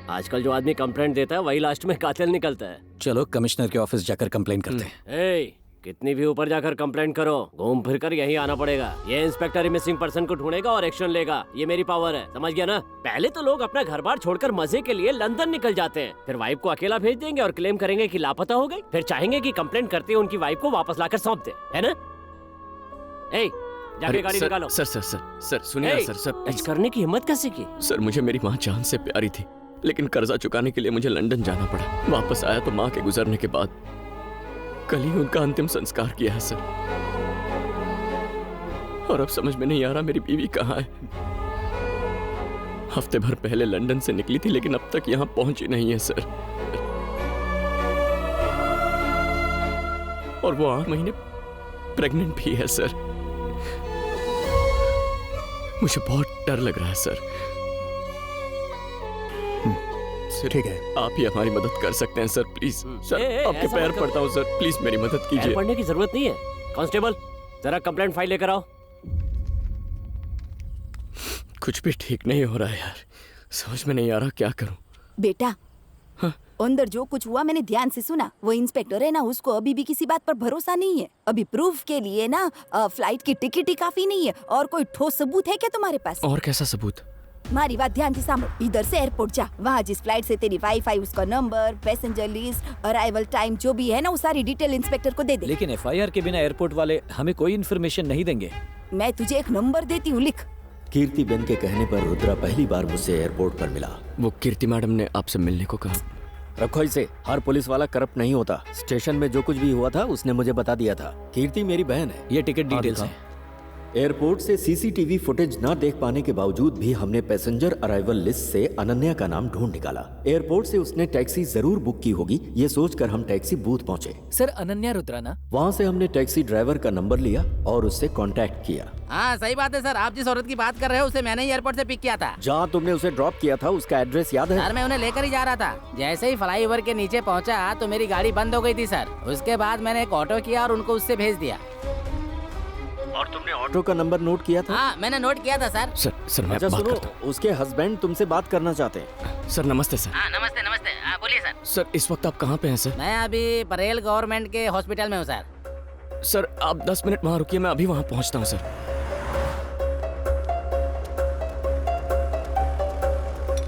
T: आजकल जो आदमी कंप्लेंट देता है वही लास्ट में कातिल निकलता है।
D: चलो कमिश्नर के ऑफिस जाकर कंप्लेंट करते हैं।
T: ए, कितनी भी ऊपर जाकर कंप्लेंट करो, घूम फिर कर यहीं आना पड़ेगा। ये इंस्पेक्टर ही मिसिंग पर्सन को ढूंढेगा और एक्शन लेगा। ये मेरी पावर है, समझ गया ना? पहले तो लोग अपना घर बार छोड़कर मजे के लिए लंदन निकल जाते हैं, फिर वाइफ को अकेला भेज देंगे और क्लेम करेंगे कि लापता हो गई, फिर चाहेंगे कि कंप्लेंट करते हुए उनकी वाइफ को वापस लाकर सौंप दे, है ना? ए, जाके गाड़ी निकालो।
G: सर सुनिए सर।
T: टच करने की हिम्मत कैसे की?
G: सर मुझे मेरी माँ जान से प्यारी थी, लेकिन कर्जा चुकाने के लिए मुझे लंदन जाना पड़ा। वापस आया तो माँ के गुजरने के बाद कल ही उनका अंतिम संस्कार किया है सर। और अब समझ में नहीं आ रहा मेरी बीवी कहाँ है। हफ्ते भर पहले लंदन से निकली थी, लेकिन अब तक यहाँ पहुंची नहीं है सर। और वो 8 महीने प्रेग्नेंट भी है सर। मुझे बहुत डर लग रहा है सर।
D: ठीक है,
G: आप ही हमारी मदद कर सकते हैं सर, प्लीज। सर आपके पैर पड़ता हूँ सर, प्लीज मेरी मदद कीजिए।
T: पढ़ने की जरूरत नहीं है। कांस्टेबल, जरा कंप्लेंट फाइल लेकर आओ।
G: कुछ भी ठीक नहीं हो रहा है यार, समझ में नहीं आ रहा क्या करूं।
M: बेटा, अंदर जो कुछ हुआ मैंने ध्यान से सुना। वो इंस्पेक्टर है ना, उसको अभी भी किसी बात पर भरोसा नहीं है। अभी प्रूफ के लिए ना फ्लाइट की टिकट ही काफी नहीं है। और कोई ठोस सबूत है क्या तुम्हारे पास?
G: और कैसा सबूत?
M: हमारी बात ध्यान से सामने। इधर से एयरपोर्ट जा, वहाँ जिस फ्लाइट से तेरी वाइफ आई उसका number, passenger list, arrival time जो भी है ना, वो सारी डिटेल इंस्पेक्टर को दे दे।
B: लेकिन एफआईआर के बिना एयरपोर्ट वाले हमें कोई इन्फॉर्मेशन नहीं देंगे।
M: मैं तुझे एक नंबर देती हूँ, लिख।
K: कीर्ति बेन के कहने पर रुद्रा पहली बार मुझसे एयरपोर्ट पर मिला।
G: वो कीर्ति मैडम ने आपसे मिलने को कहा।
K: रखो इसे, हर पुलिस वाला करप्ट नहीं होता। स्टेशन में जो कुछ भी हुआ था उसने मुझे बता दिया था। कीर्ति मेरी बहन है।
B: ये टिकट डिटेल्स है।
K: एयरपोर्ट से सीसीटीवी फुटेज न देख पाने के बावजूद भी हमने पैसेंजर अराइवल लिस्ट से अनन्या का नाम ढूंढ निकाला। एयरपोर्ट से उसने टैक्सी जरूर बुक की होगी, ये सोचकर हम टैक्सी बूथ पहुंचे।
C: सर अनन्या रुद्रा ना?
K: वहाँ से हमने टैक्सी ड्राइवर का नंबर लिया और उससे कांटेक्ट किया।
U: हाँ सही बात है सर, आप जिस औरत की बात कर रहे हो उसे मैंने ही एयरपोर्ट से पिक किया था।
K: जहाँ तुमने उसे ड्रॉप किया था उसका एड्रेस याद है?
U: सर मैं उन्हें लेकर ही जा रहा था। जैसे ही फ्लाईओवर के नीचे पहुँचा तो मेरी गाड़ी बंद हो गई थी सर। उसके बाद मैंने एक ऑटो किया और उनको उससे भेज दिया।
K: और तुमने ऑटो का नंबर नोट किया था?
U: हाँ मैंने नोट किया था सर।
G: सर मैं
K: अच्छा
G: बात
K: सुनो,
G: करता हूं।
K: उसके हस्बैंड तुमसे बात करना चाहते हैं।
G: सर नमस्ते सर।
U: हाँ नमस्ते नमस्ते, हाँ बोलिए सर।
G: सर इस वक्त आप कहाँ पे हैं सर?
U: मैं अभी परेल गवर्नमेंट के हॉस्पिटल में हूँ सर।
G: सर आप 10 मिनट वहाँ रुकिए, मैं अभी वहाँ पहुँचता हूँ सर।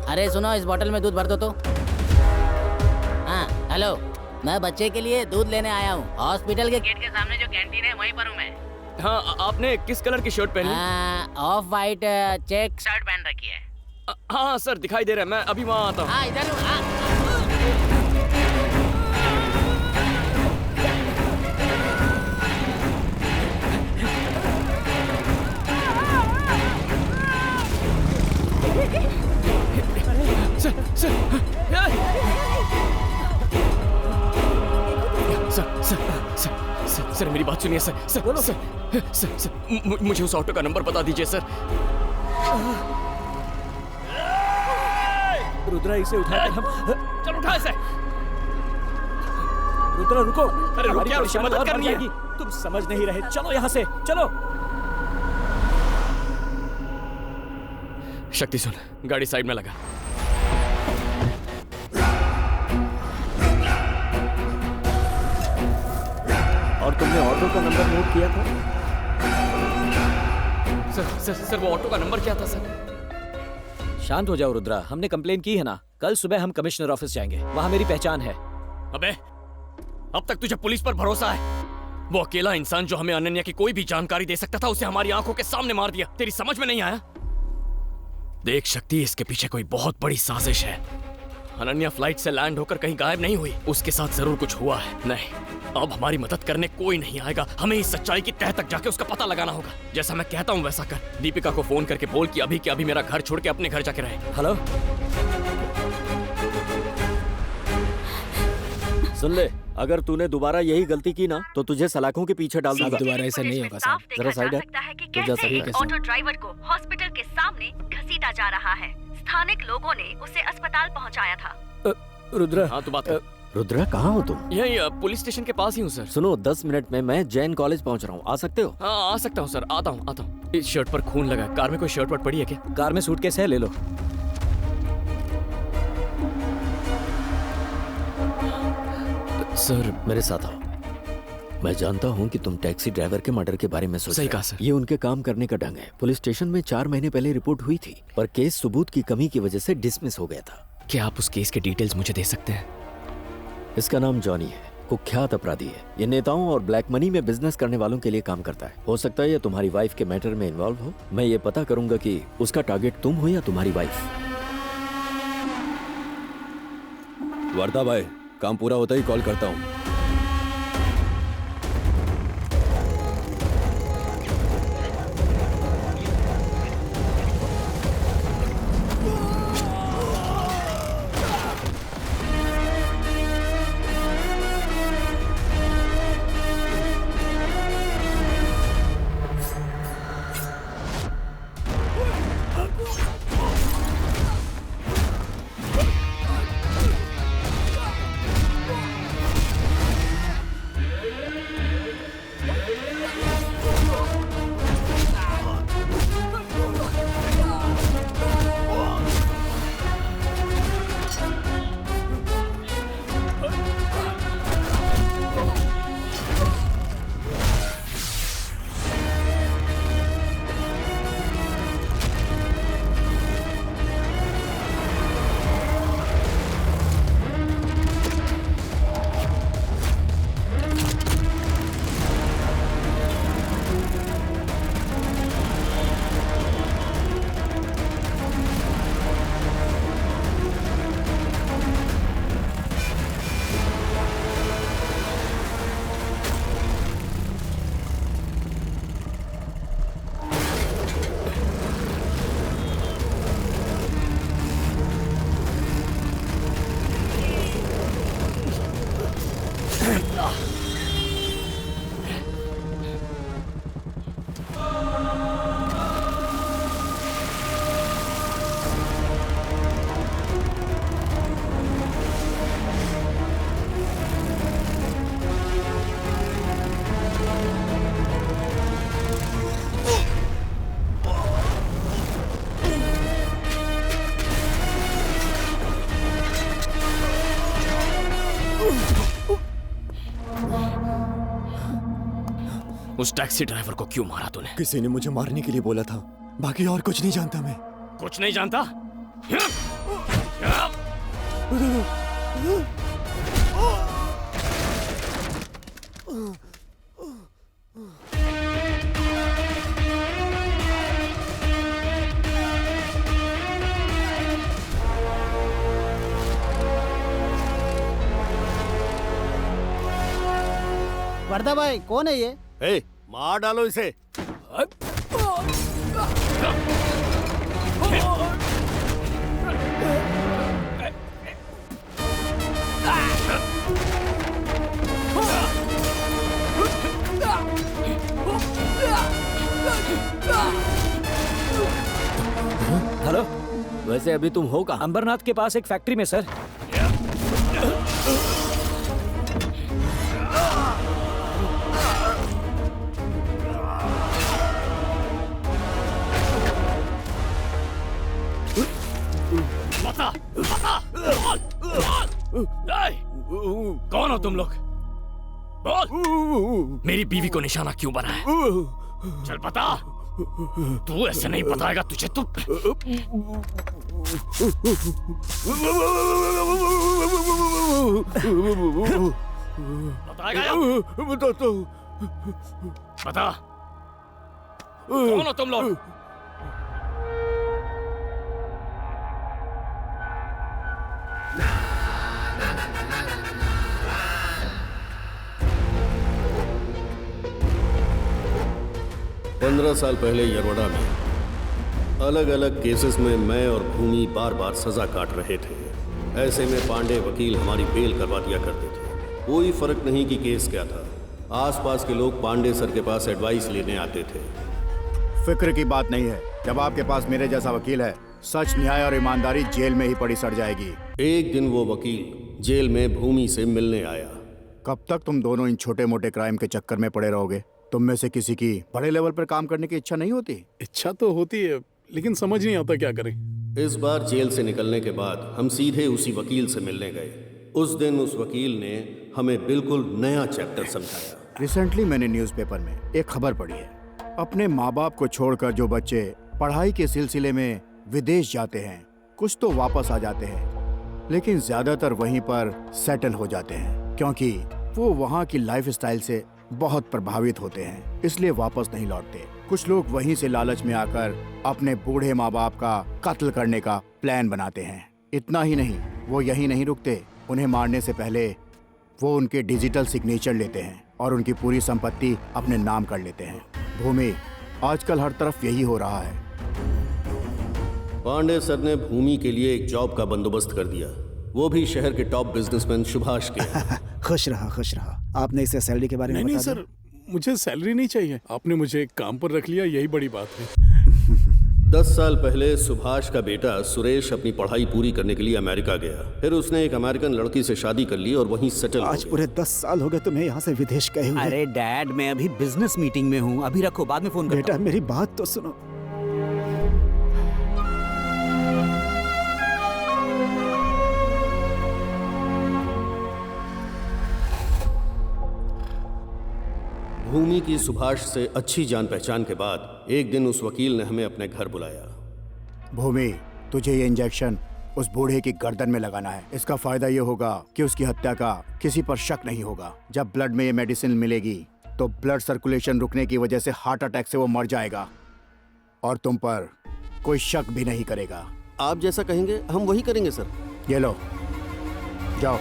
U: अरे सुनो, इस बोतल में दूध भर दो तो। हाँ हेलो, मैं बच्चे के लिए दूध लेने आया हूँ। हॉस्पिटल के गेट के सामने जो कैंटीन है वहीं पर हूँ मैं।
G: हाँ आपने किस कलर की शर्ट पहनी?
U: ऑफ वाइट चेक शर्ट पहन रखी है।
G: हाँ सर दिखाई दे रहा है, मैं अभी वहाँ आता हूँ।
U: हाँ इधर हूँ।
G: सर मेरी बात सुनिए सर। सर मुझे उस ऑटो का नंबर बता दीजिए सर।
B: रुद्रा इसे उठाकर हम
G: चल उठा इसे।
B: रुद्रा रुको,
G: अरे रुक यार, उसे मदद करनी है।
B: तुम समझ नहीं रहे, चलो यहाँ से, चलो।
G: शक्ति सुन, गाड़ी साइड में लगा।
R: और तुमने ऑटो का नंबर नोट किया था?
G: सर वो ऑटो का नंबर क्या था सर?
B: शांत हो जाओ रुद्रा, हमने कंप्लेन की है ना। कल सुबह हम कमिश्नर ऑफिस जाएंगे, वहाँ मेरी पहचान है।
G: अबे, अब तक तुझे पुलिस पर भरोसा है? वो अकेला इंसान जो हमें अनन्या की कोई भी जानकारी दे सकता था, उसे हमारी आंखों के सामने मार दिया। तेरी समझ में नहीं आया? देख शक्ति, इसके पीछे कोई बहुत बड़ी साजिश है। अनन्या फ्लाइट से लैंड होकर कहीं गायब नहीं हुई, उसके साथ जरूर कुछ हुआ है। नहीं, अब हमारी मदद करने कोई नहीं आएगा। हमें इस सच्चाई की तह तक जाके उसका पता लगाना होगा। जैसा मैं कहता हूँ वैसा कर। दीपिका को फोन करके बोल कि अभी के अभी मेरा घर छोड़ के अपने घर जाके रहे।
B: हेलो,
R: सुन ले, अगर तूने दोबारा यही गलती की ना तो तुझे सलाखों के पीछे डाल दूंगा।
Q: दोबारा ऐसा नहीं होगा साहब।
R: जरा साइड
N: ऑटो ड्राइवर को हॉस्पिटल के सामने घसीटा जा रहा है। स्थानिक लोगों ने उसे अस्पताल पहुंचाया था।
B: रुद्रा,
G: हाँ, तू बात कर।
R: रुद्रा, कहाँ हो तुम?
G: यही पुलिस स्टेशन के पास ही हूँ सर।
R: सुनो, 10 मिनट में मैं जैन कॉलेज पहुँच रहा हूँ, आ सकते हो?
G: हाँ, आ सकता हूँ सर, आता हूँ। इस शर्ट पर खून लगा है। कार में कोई शर्ट वर्ट पड़ी है क्या?
B: कार में सूटकेस है, ले लो।
R: सर, मेरे साथ आओ। मैं जानता हूँ कि तुम टैक्सी ड्राइवर के मर्डर के बारे में सोच
G: सही
R: रहे हो।
G: कहा सर।
R: ये उनके काम करने का ढंग है। पुलिस स्टेशन में 4 महीने पहले रिपोर्ट हुई थी, पर केस सबूत की कमी की वजह से डिसमिस हो गया था।
G: क्या आप उस केस के डिटेल्स मुझे दे सकते हैं?
R: इसका नाम जॉनी है, कुख्यात अपराधी है। ये नेताओं और ब्लैक मनी में बिजनेस करने वालों के लिए काम करता है। हो सकता है ये तुम्हारी वाइफ के मैटर में इन्वॉल्व हो। मैं ये पता करूंगा कि उसका टारगेट तुम हो या तुम्हारी वाइफ।
J: वर्दा भाई, काम पूरा होता ही कॉल करता हूँ।
G: उस टैक्सी ड्राइवर को क्यों मारा तूने?
O: किसी ने मुझे मारने के लिए बोला था, बाकी और कुछ नहीं जानता मैं।
G: कुछ नहीं जानता?
S: वर्दा भाई, कौन है ये?
O: ए, मार डालो इसे।
R: हेलो,
D: वैसे अभी तुम हो कहाँ? अंबरनाथ के पास एक फैक्ट्री में सर।
G: बता, बता, कौन हो तुम लोग? बोल, मेरी बीवी को निशाना क्यों बनाया? चल बता। तू ऐसे नहीं बताएगा तुझे तो। बताएगा या?
A: बताता हूँ।
G: बता, कौन हो तुम लोग?
J: 15 साल पहले यरवड़ा में अलग अलग केसेस में मैं और भूमि बार बार सजा काट रहे थे। ऐसे में पांडे वकील हमारी बेल करवा दिया करते थे। कोई फर्क नहीं कि केस क्या था, आसपास के लोग पांडे सर के पास एडवाइस लेने आते थे।
F: फिक्र की बात नहीं है, जब आपके पास मेरे जैसा वकील है, सच, न्याय और ईमानदारी जेल में ही पड़ी सड़ जाएगी।
J: एक दिन वो वकील जेल में भूमि से मिलने आया।
F: कब तक तुम दोनों इन छोटे मोटे क्राइम के चक्कर में पड़े रहोगे? तुम में से किसी की बड़े लेवल पर काम करने की इच्छा नहीं होती?
A: इच्छा तो होती है, लेकिन समझ नहीं आता क्या करें।
J: इस बार जेल से निकलने के बाद हम सीधे उसी वकील से मिलने गए। उस दिन उस वकील ने हमें बिल्कुल नया चैप्टर समझाया।
F: रिसेंटली मैंने न्यूज़पेपर में एक खबर पढ़ी है। अपने माँ बाप को छोड़कर जो बच्चे पढ़ाई के सिलसिले में विदेश जाते हैं, कुछ तो वापस आ जाते हैं, लेकिन ज्यादातर वहीं पर सेटल हो जाते हैं, क्योंकि वो वहाँ की लाइफस्टाइल से बहुत प्रभावित होते हैं, इसलिए वापस नहीं लौटते। कुछ लोग वहीं से लालच में आकर अपने बूढ़े माँ बाप का कत्ल करने का प्लान बनाते हैं। इतना ही नहीं, वो यहीं नहीं रुकते, उन्हें मारने से पहले वो उनके डिजिटल सिग्नेचर लेते हैं और उनकी पूरी संपत्ति अपने नाम कर लेते हैं। भूमि, आजकल हर तरफ यही हो रहा है।
J: पांडे सर ने भूमि के लिए एक जॉब का बंदोबस्त कर दिया, वो भी शहर के टॉप बिजनेसमैन सुभाष के।
L: खुश रहा, खुश रहा। आपने इसे सैलरी के बारे में
A: नहीं
L: बता
A: सर, मुझे सैलरी नहीं चाहिए। आपने मुझे काम पर रख लिया, यही बड़ी बात है।
J: 10 साल पहले सुभाष का बेटा सुरेश अपनी पढ़ाई पूरी करने के लिए अमेरिका गया। फिर उसने एक अमेरिकन लड़की से शादी कर ली और वहीं सेटल हो
L: आज पूरे 10 साल हो गए तुम्हें यहाँ से विदेश गए हुए।
D: अरे डैड, मैं अभी बिजनेस मीटिंग में हूँ, अभी रखो, बाद में फोन करता
L: बेटा मेरी बात तो सुनो।
J: भूमि की सुभाष से अच्छी जान पहचान के बाद एक दिन उस वकील ने हमें अपने घर बुलाया।
F: भूमि, तुझे ये इंजेक्शन उस बूढ़े की गर्दन में लगाना है। इसका फायदा ये होगा कि उसकी हत्या का किसी पर शक नहीं होगा। जब ब्लड में ये मेडिसिन मिलेगी तो ब्लड सर्कुलेशन रुकने की वजह से हार्ट अटैक से वो मर जाएगा और तुम पर कोई शक भी नहीं करेगा।
J: आप जैसा कहेंगे हम वही करेंगे सर।
F: ये लो, जाओ।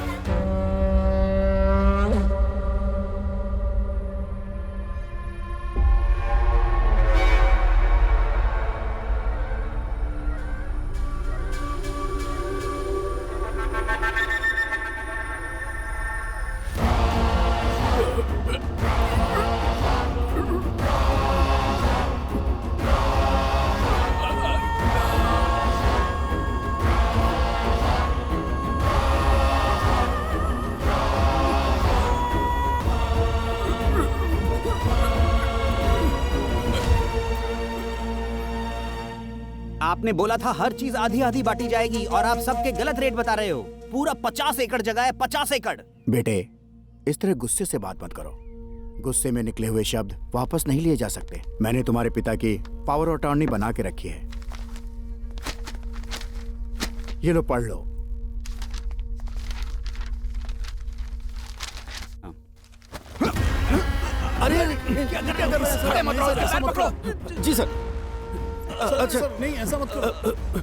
D: आपने बोला था हर चीज आधी आधी बांटी जाएगी और आप सबके गलत रेट बता रहे हो। पूरा 50 एकड़ जगह है, 50 एकड़।
F: बेटे, इस तरह गुस्से से बात मत करो। गुस्से में निकले हुए शब्द वापस नहीं लिए जा सकते। मैंने तुम्हारे पिता की पावर ऑफ अटॉर्नी बना के रखी है। ये लो, पढ़ लो।
A: अरे क्या कर रहे हो?
F: जी सर।
A: अच्छा सर, नहीं ऐसा मत करो।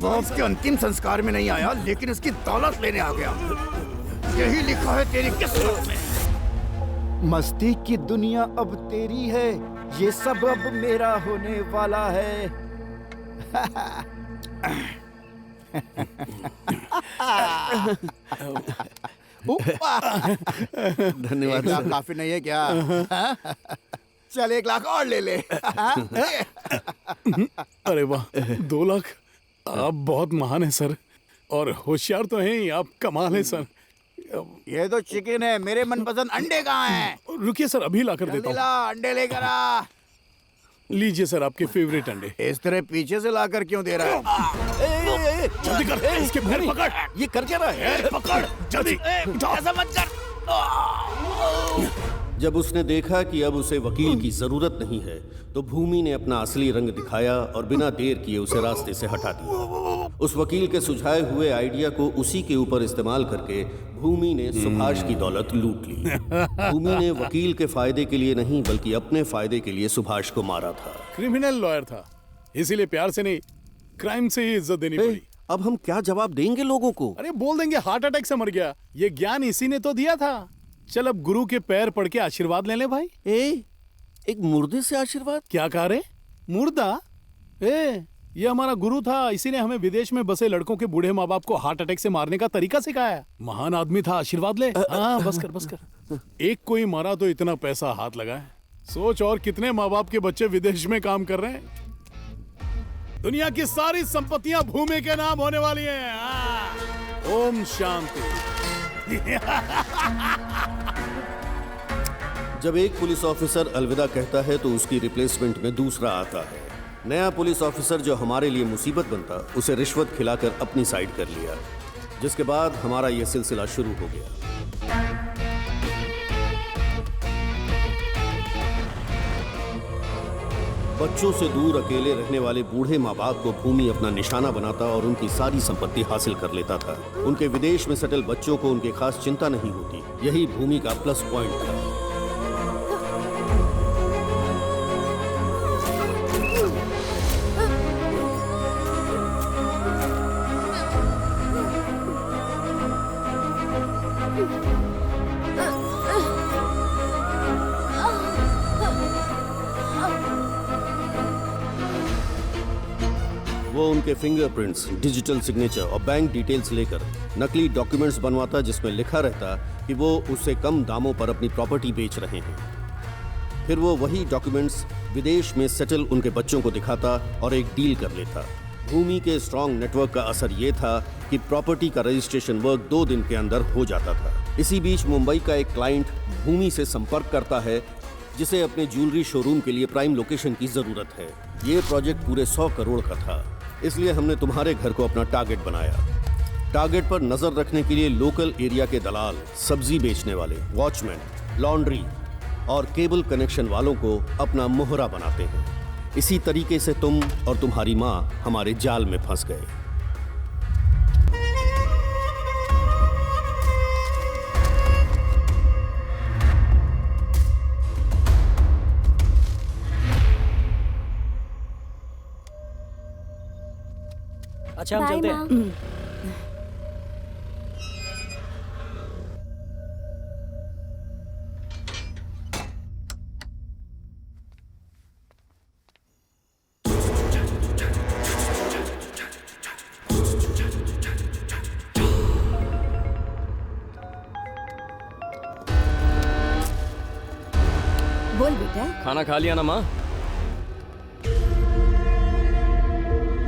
F: बाप के अंतिम संस्कार में नहीं आया, लेकिन उसकी दौलत लेने आ गया। यही लिखा है तेरी किस्मत में। मस्ती की दुनिया अब तेरी है, ये सब अब मेरा होने वाला है।
J: धन्यवाद।
F: काफी नहीं है क्या? चल 1 लाख और ले ले।
A: अरे वाह, 2 लाख। आप बहुत महान है सर, और होशियार तो हैं ही, आप कमाल है सर।
F: ये तो चिकन है, मेरे मनपसंद अंडे कहाँ हैं?
A: रुकिए सर, अभी ला कर देता
F: ला,
A: हूँ।
F: अंडे लेकर आ।
A: लीजिए सर, आपके फेवरेट अंडे।
F: इस तरह पीछे से लाकर क्यों दे रहा है?
A: जल्दी कर, इसके पैर पकड़।
F: ये कर क्या रहा है?
A: पैर पकड़, जल्दी।
F: ऐसा मत कर।
P: जब उसने देखा कि अब उसे वकील की जरूरत नहीं है, तो भूमि ने अपना असली रंग दिखाया और बिना देर किए उसे रास्ते से हटा दिया। उस वकील के सुझाए हुए आइडिया को उसी के ऊपर इस्तेमाल करके भूमि ने सुभाष की दौलत लूट ली। भूमि ने वकील के फायदे के लिए नहीं बल्कि अपने फायदे के लिए सुभाष को मारा था।
A: क्रिमिनल लॉयर था, इसीलिए प्यार से नहीं, क्राइम से ही इज्जत देनी पड़ी।
P: अब हम क्या जवाब देंगे लोगों को?
A: अरे बोल देंगे हार्ट अटैक से मर गया। ये ज्ञान इसी ने तो दिया था। चल अब गुरु के पैर पड़ के आशीर्वाद ले ले भाई।
P: एक मुर्दे से आशीर्वाद?
A: क्या कह रहे? मुर्दा? ये हमारा गुरु था, इसी ने हमें विदेश में बसे लड़कों के बूढ़े माँ बाप को हार्ट अटैक से मारने का तरीका सिखाया। महान आदमी था, आशीर्वाद ले। हाँ बस कर। एक कोई मारा तो इतना पैसा हाथ लगा है। सोच और कितने माँ बाप के बच्चे विदेश में काम कर रहे हैं। दुनिया की सारी संपत्तियां भूमि के नाम होने वाली हैं। ओम शांति।
P: जब एक पुलिस ऑफिसर अलविदा कहता है तो उसकी रिप्लेसमेंट में दूसरा आता है। नया पुलिस ऑफिसर जो हमारे लिए मुसीबत बनता, उसे रिश्वत खिलाकर अपनी साइड कर लिया, जिसके बाद हमारा यह सिलसिला शुरू हो गया। बच्चों से दूर अकेले रहने वाले बूढ़े माँ बाप को भूमि अपना निशाना बनाता और उनकी सारी संपत्ति हासिल कर लेता था। उनके विदेश में सेटल बच्चों को उनकी खास चिंता नहीं होती। यही भूमि का प्लस पॉइंट था। वो उनके फिंगरप्रिंट्स, डिजिटल सिग्नेचर और बैंक डिटेल्स लेकर नकली डॉक्यूमेंट्स बनवाता, जिसमें लिखा रहता कि वो उससे कम दामों पर अपनी प्रॉपर्टी बेच रहे हैं। फिर वो वही डॉक्यूमेंट्स विदेश में सेटल उनके बच्चों को दिखाता और एक डील कर लेता। भूमि के स्ट्रॉन्ग नेटवर्क का असर ये था कि प्रॉपर्टी का रजिस्ट्रेशन वर्क 2 दिन के अंदर हो जाता था। इसी बीच मुंबई का एक क्लाइंट भूमि से संपर्क करता है, जिसे अपने ज्वेलरी शोरूम के लिए प्राइम लोकेशन की जरूरत है। ये प्रोजेक्ट पूरे 100 करोड़ का था, इसलिए हमने तुम्हारे घर को अपना टारगेट बनाया। टारगेट पर नजर रखने के लिए लोकल एरिया के दलाल, सब्जी बेचने वाले, वॉचमैन, लॉन्ड्री और केबल कनेक्शन वालों को अपना मोहरा बनाते हैं। इसी तरीके से तुम और तुम्हारी माँ हमारे जाल में फंस गए।
C: अच्छा हम चलते हैं।
M: बोल बेटा।
G: खाना खा लिया ना माँ?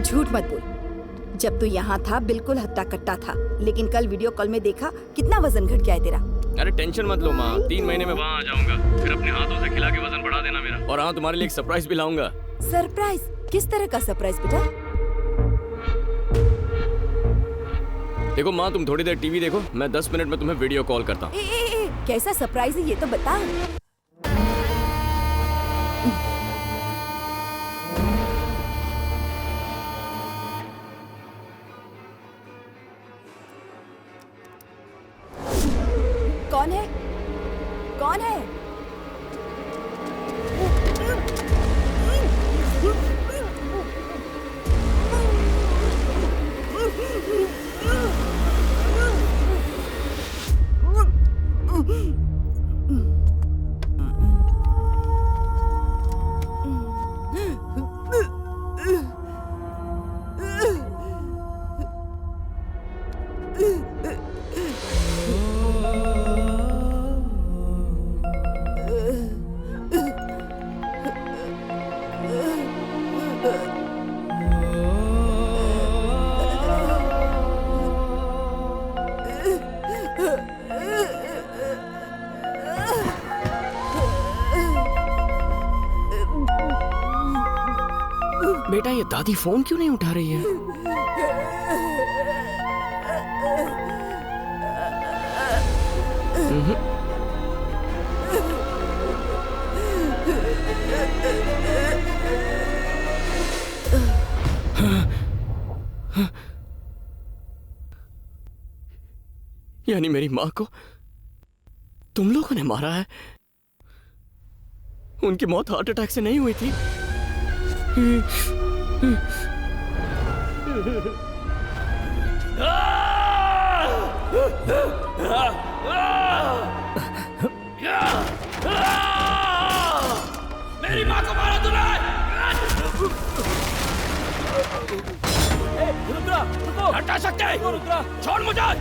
M: झूठ मत बोल। जब तू यहाँ था बिल्कुल हट्टा कट्टा था, लेकिन कल वीडियो कॉल में देखा कितना वजन घट गया है तेरा।
G: अरे टेंशन मत लो माँ, 3 महीने में वहाँ आ जाऊंगा। फिर अपने हाथों से खिला के वजन बढ़ा देना मेरा। और हाँ, तुम्हारे लिए एक सरप्राइज भी लाऊंगा।
M: सरप्राइज? किस तरह का सरप्राइज बेटा?
G: देखो माँ, तुम थोड़ी देर टीवी देखो, मैं 10 मिनट में तुम्हें वीडियो कॉल करता हूँ।
M: कैसा सरप्राइज है ये तो बता। कौन है? कौन है?
G: बेटा ये दादी फोन क्यों नहीं उठा रही है? यानी मेरी माँ को तुम लोगों ने मारा है? उनकी मौत हार्ट अटैक से नहीं हुई थी?
H: मेरी माँ को मारा तूने!
C: रुद्रा, रुको!
H: हटा सकते हैं?
C: रुद्रा,
H: छोड़ मुझे! हट!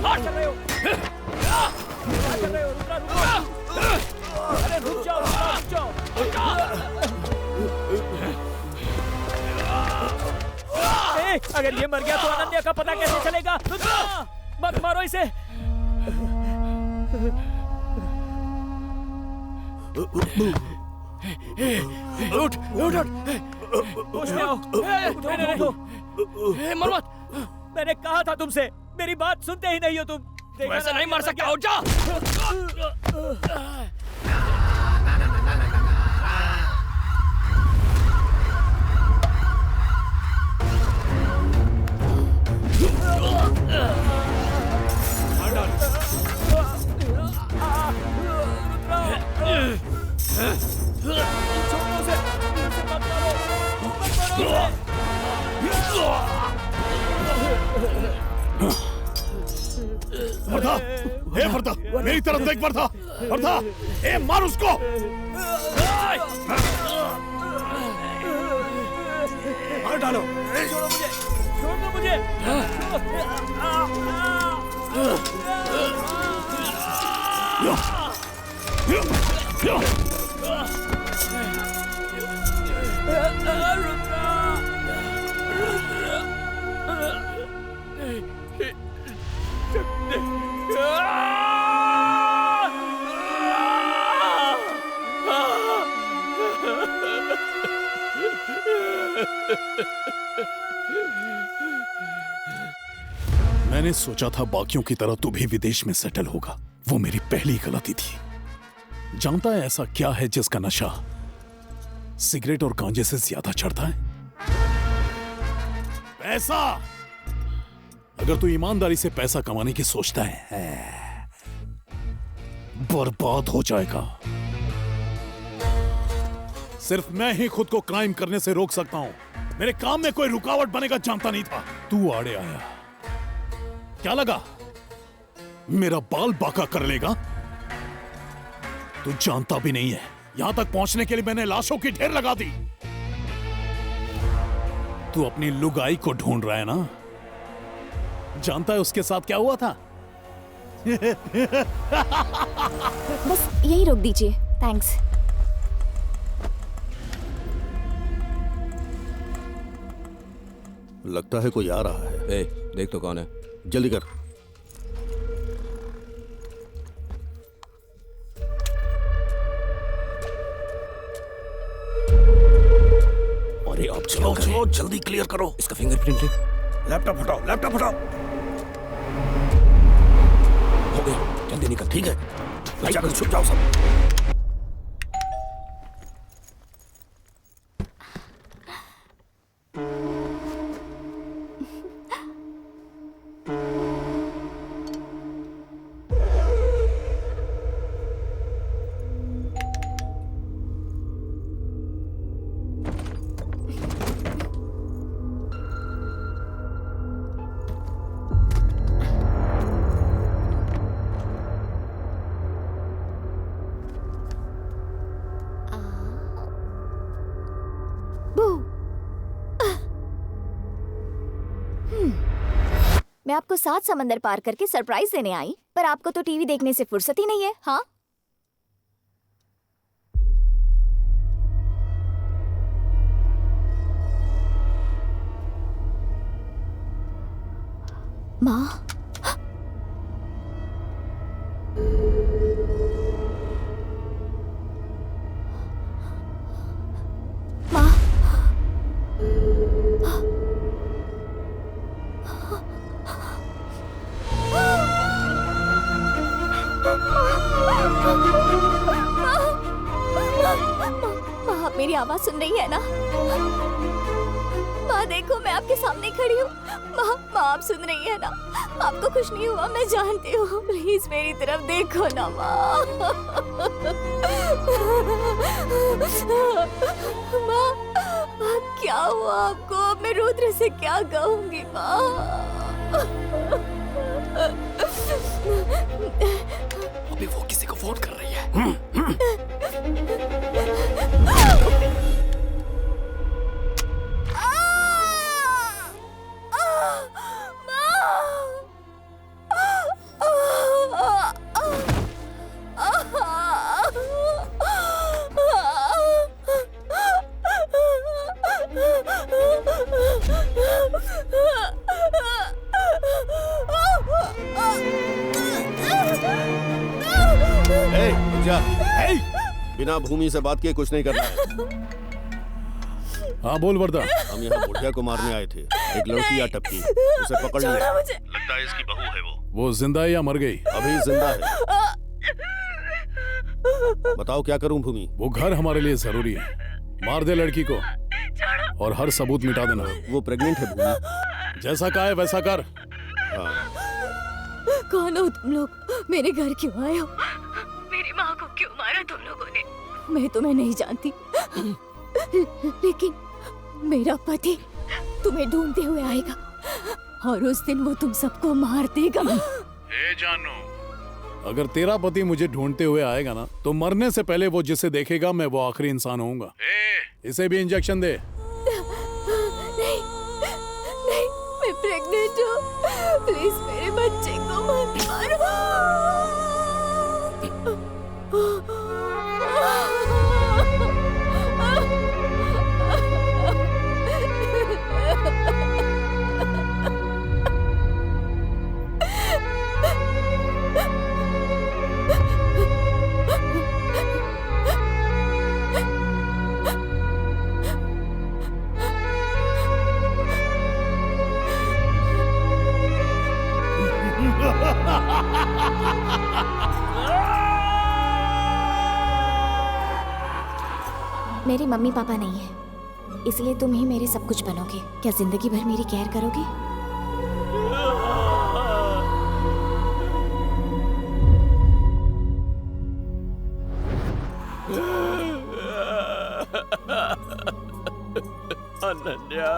C: क्या कर रहे हो? रुद्रा, रुको! अरे रुक जाओ, रुक जाओ! अगर ये मर गया तो अनन्या का पता कैसे चलेगा? रुद्रा, मत मारो इसे!
H: उठ!
C: होश में आओ! उठो!
H: मर मत!
C: मैंने कहा था तुमसे, मेरी बात सुनते ही नहीं हो तुम।
H: वैसे नहीं मर सकता, उठ जा!
A: वर्धा, हे वर्धा, मेरी तरफ देख वर्धा, वर्धा, ए मार उसको! मार डालो!
C: छोड़ो मुझे! छोड़ दो मुझे!
A: मैंने सोचा था बाकियों की तरह तू भी विदेश में सेटल होगा। वो मेरी पहली गलती थी। जानता है ऐसा क्या है जिसका नशा सिगरेट और गांजे से ज्यादा चढ़ता है? पैसा। अगर तू ईमानदारी से पैसा कमाने की सोचता है, बर्बाद हो जाएगा। सिर्फ मैं ही खुद को क्राइम करने से रोक सकता हूं। मेरे काम में कोई रुकावट बनेगा जानता नहीं था। तू आड़े आया, क्या लगा मेरा बाल बांका कर लेगा? तू जानता भी नहीं है, यहां तक पहुंचने के लिए मैंने लाशों की ढेर लगा दी। तू अपनी लुगाई को ढूंढ रहा है ना? जानता है उसके साथ क्या हुआ था?
V: बस यही रोक दीजिए, थैंक्स।
P: लगता है कोई आ रहा है।
J: ए, देख तो कौन है।
P: जल्दी कर।
J: अरे आप चलो जल्दी क्लियर करो। इसका फिंगरप्रिंट ले।
A: लैपटॉप हटाओ, लैपटॉप हटाओ।
J: हो गया, जल्दी निकल। ठीक है, जाकर छुप जाओ सब।
V: मैं आपको 7 समंदर पार करके सरप्राइज देने आई, पर आपको तो टीवी देखने से फुर्सत ही नहीं है। हाँ, माँ। माँ। आवाज सुन रही है ना? माँ देखो, मैं आपके सामने खड़ी हूँ। माँ आप सुन रही है ना? आपको कुछ नहीं हुआ, मैं जानती हूँ। प्लीज मेरी तरफ देखो ना माँ। माँ क्या हुआ आपको? अब मैं रुद्र से क्या कहूँगी माँ?
H: अभी वो किसी को फोन कर रही है।
P: बिना भूमि से बात किए कुछ नहीं करना है।
A: हाँ बोल वरदा।
P: हम यहाँ बुढ़िया को मारने आए थे। एक लड़की आ टपकी, उसे पकड़ लिया। लगता है इसकी बहू है वो
A: जिंदा है या मर गई?
P: अभी जिंदा है। बताओ क्या करूं भूमि?
A: वो घर हमारे लिए जरूरी है। मार दे लड़की को और हर सबूत मिटा देना।
P: वो प्रेग्नेंट है भूमि।
A: जैसा कहा है वैसा कर।
M: कौन हो तुम लोग? मेरे घर क्यों आए हो? मेरी माँ को क्यों मारा तुम लोगों ने? मैं तुम्हें नहीं जानती, लेकिन मेरा पति तुम्हें ढूंढते हुए आएगा और उस दिन वो तुम सबको मार देगा।
A: जानू, अगर तेरा पति मुझे ढूंढते हुए आएगा ना, तो मरने से पहले वो जिसे देखेगा मैं वो आखिरी इंसान होऊंगा। इसे भी इंजेक्शन दे।
M: नहीं, नहीं, मैं प्रेग्नेंट हूँ। प्लीज मेरे बच्चे को मत मारो।
V: मेरे मम्मी पापा नहीं है, इसलिए तुम ही मेरे सब कुछ बनोगे। क्या जिंदगी भर मेरी केयर करोगे?
H: अनन्या।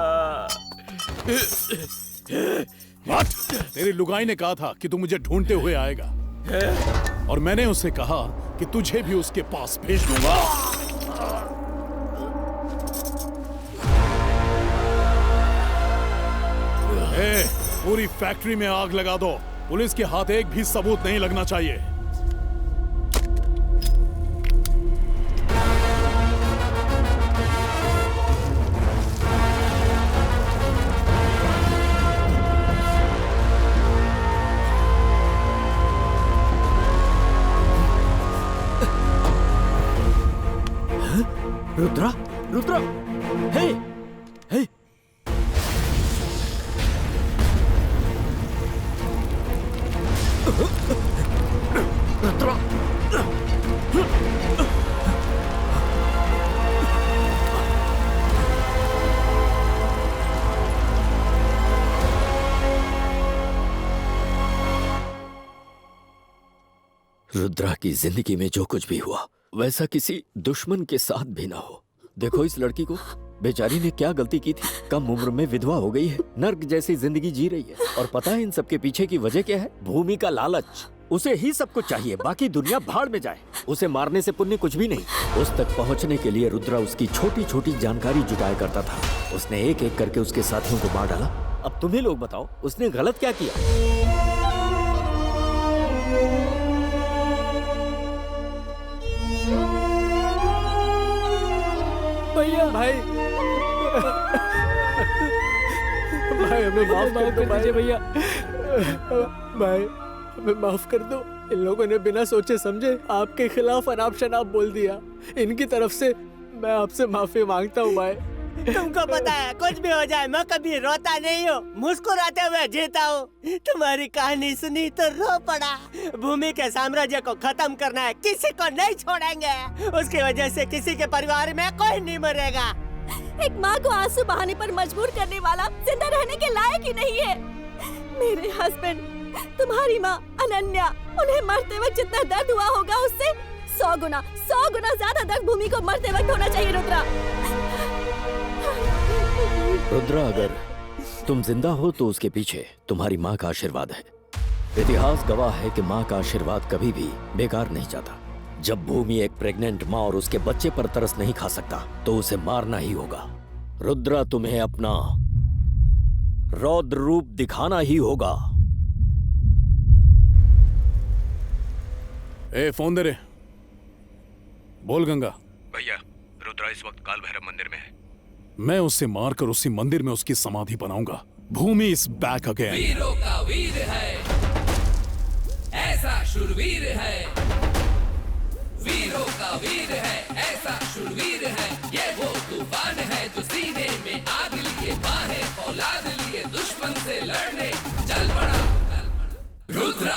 A: तेरी लुगाई ने कहा था कि तू मुझे ढूंढते हुए आएगा, और मैंने उससे कहा कि तुझे भी उसके पास भेज दूंगा। पूरी फैक्ट्री में आग लगा दो। पुलिस के हाथ एक भी सबूत नहीं लगना चाहिए।
R: रुद्रा, रुद्रा, हे, हे। रुद्रा, रुद्रा की जिंदगी में जो कुछ भी हुआ वैसा किसी दुश्मन के साथ भी ना हो। देखो इस लड़की को, बेचारी ने क्या गलती की थी। कम उम्र में विधवा हो गई है, नर्क जैसी जिंदगी जी रही है। और पता है इन सब के पीछे की वजह क्या है? भूमि का लालच। उसे ही सब कुछ चाहिए, बाकी दुनिया भाड़ में जाए। उसे मारने से पुण्य कुछ भी नहीं। उस तक पहुंचने के लिए रुद्रा उसकी छोटी छोटी जानकारी जुटाया करता था। उसने एक एक करके उसके साथियों को मार डाला। अब तुम्हें लोग बताओ, उसने गलत क्या किया?
Q: भैया, भाई, भाई हमें माफ कर दो भैया। भाई हमें माफ कर दो। इन लोगों ने बिना सोचे समझे आपके खिलाफ अनाप शनाप बोल दिया। इनकी तरफ से मैं आपसे माफी मांगता हूँ भाई।
E: तुमको पता है कुछ भी हो जाए मैं कभी रोता नहीं हूँ, मुस्कुराते हुए जीता हूँ। तुम्हारी कहानी सुनी तो रो पड़ा। भूमि के साम्राज्य को खत्म करना है, किसी को नहीं छोड़ेंगे। उसकी वजह से किसी के परिवार में कोई नहीं मरेगा।
V: एक माँ को आंसू बहाने पर मजबूर करने वाला जिंदा रहने के लायक ही नहीं है। मेरे हस्बैंड, तुम्हारी माँ अनन्या, उन्हें मरते वक्त जितना दर्द हुआ होगा उससे 100 गुना ज्यादा दर्द भूमि को मरते वक्त होना चाहिए। रुद्रा,
R: रुद्रा, अगर तुम जिंदा हो तो उसके पीछे तुम्हारी माँ का आशीर्वाद है। इतिहास गवाह है कि माँ का आशीर्वाद कभी भी बेकार नहीं जाता। जब भूमि एक प्रेग्नेंट माँ और उसके बच्चे पर तरस नहीं खा सकता तो उसे मारना ही होगा। रुद्रा, तुम्हें अपना रौद्र रूप दिखाना ही होगा।
A: ए, फोन दे रे। बोल गंगा।
J: भैया, रुद्रा इस वक्त काल भैरव मंदिर में है।
A: मैं उसे मारकर उसी मंदिर में उसकी समाधि बनाऊंगा। भूमि इज बैक अगेन।
I: वीरों का वीर है, ऐसा शूरवीर है। वीरों का वीर है, ऐसा शूरवीर है। ये वो तूफान है जो सीने में आग लिए, बाहें फौलाद लिए दुश्मन से लड़ने चल पड़ा। रुद्रा,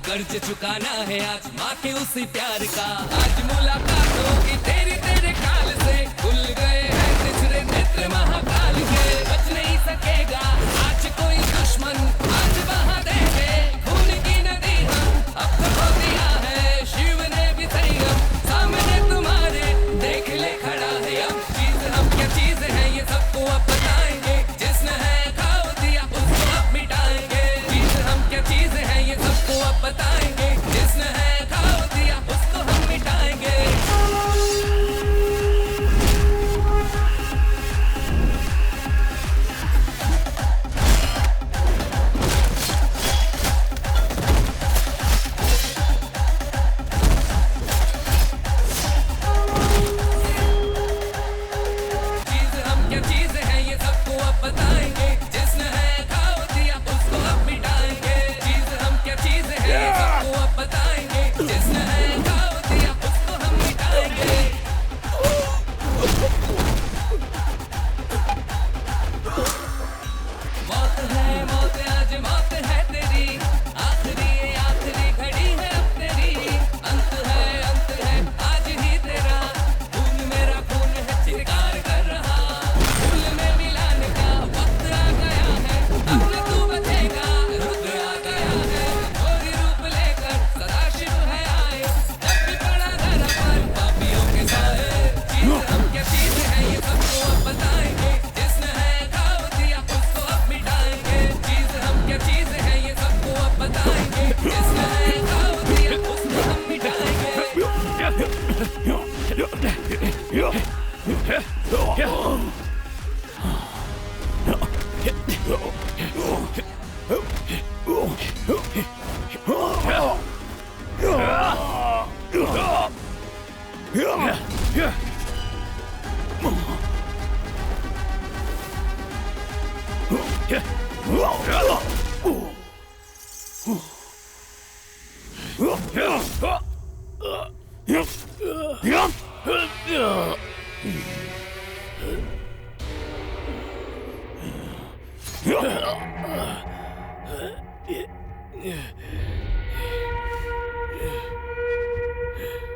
I: कर्ज चुकाना है आज माँ के उसी प्यार का। आज मुलाकात होगी तेरी तेरे काल से, खुल गए हैं तिछरे नेत्र महाकाल के। बच नहीं सकेगा आज कोई दुश्मन, आज बहा देंगे खून की नदी हम। अब तो हो दिया है शिव ने भी संयम, सामने तुम्हारे देख ले खड़ा है अब। चीज हम क्या चीज है ये सबको अब बताएंगे, जिसने है खाओ दिया उसको अब मिटाएंगे। चीज हम क्या चीज है ये सबको अब बताएंगे, जिसने है खाओ दिया उसको हम मिटाएंगे।